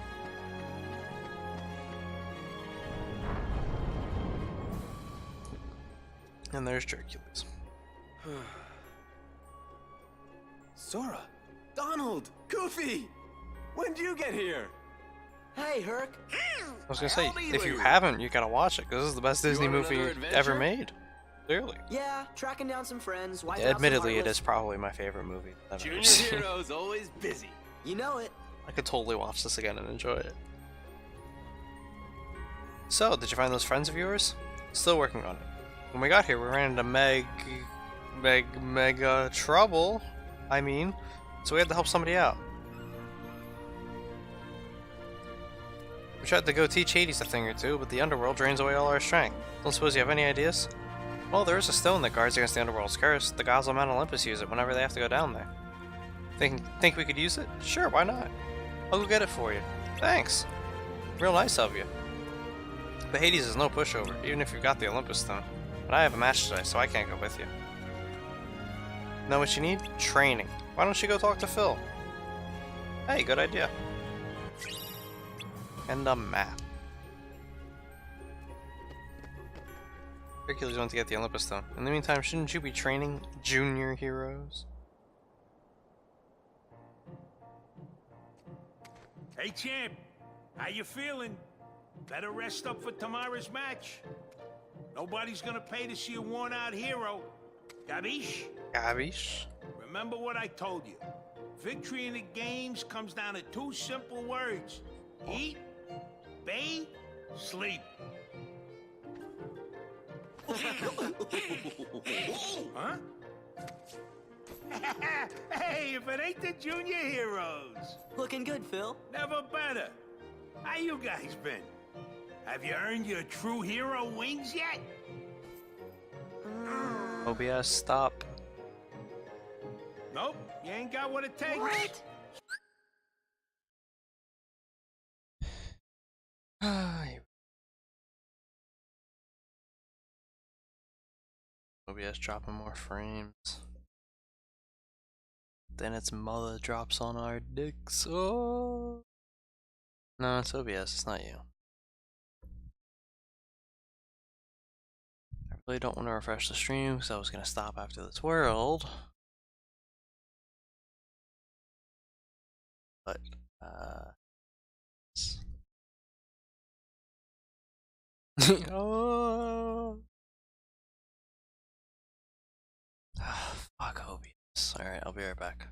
And there's Hercules. Sora! Donald! Goofy! When'd you get here? Hey, Herc. I was gonna say, if you haven't, you gotta watch it, because this is the best Disney movie ever made. Clearly. Yeah, tracking down some friends. Yeah, admittedly, it is probably my favorite movie I've ever Junior seen. Hero's always busy. You know it. I could totally watch this again and enjoy it. So, did you find those friends of yours? Still working on it. When we got here, we ran into mega trouble. I mean, so we had to help somebody out. We tried to go teach Hades a thing or two, but the underworld drains away all our strength. Don't suppose you have any ideas? Well, there is a stone that guards against the underworld's curse. The gods on Mount Olympus use it whenever they have to go down there. Think we could use it? Sure, why not? I'll go get it for you. Thanks. Real nice of you. But Hades is no pushover, even if you've got the Olympus stone. But I have a match today, so I can't go with you. Know what you need? Training. Why don't you go talk to Phil? Hey, good idea. And a map. Hercules wants to get the Olympus Stone. In the meantime, shouldn't you be training junior heroes? Hey, champ. How you feeling? Better rest up for tomorrow's match. Nobody's gonna pay to see a worn-out hero. Gabish? Gabish? Remember what I told you. Victory in the games comes down to 2 simple words. Eat, bathe, sleep. Huh? Hey, if it ain't the junior heroes. Looking good, Phil. Never better. How you guys been? Have you earned your true hero wings yet? OBS, stop. Nope, you ain't got what it takes. What? OBS dropping more frames. Then its mother drops on our dicks. Oh. No, it's OBS, it's not you. I really don't want to refresh the stream because I was going to stop after this world. But, oh. Fuck OBS. Alright, I'll be right back.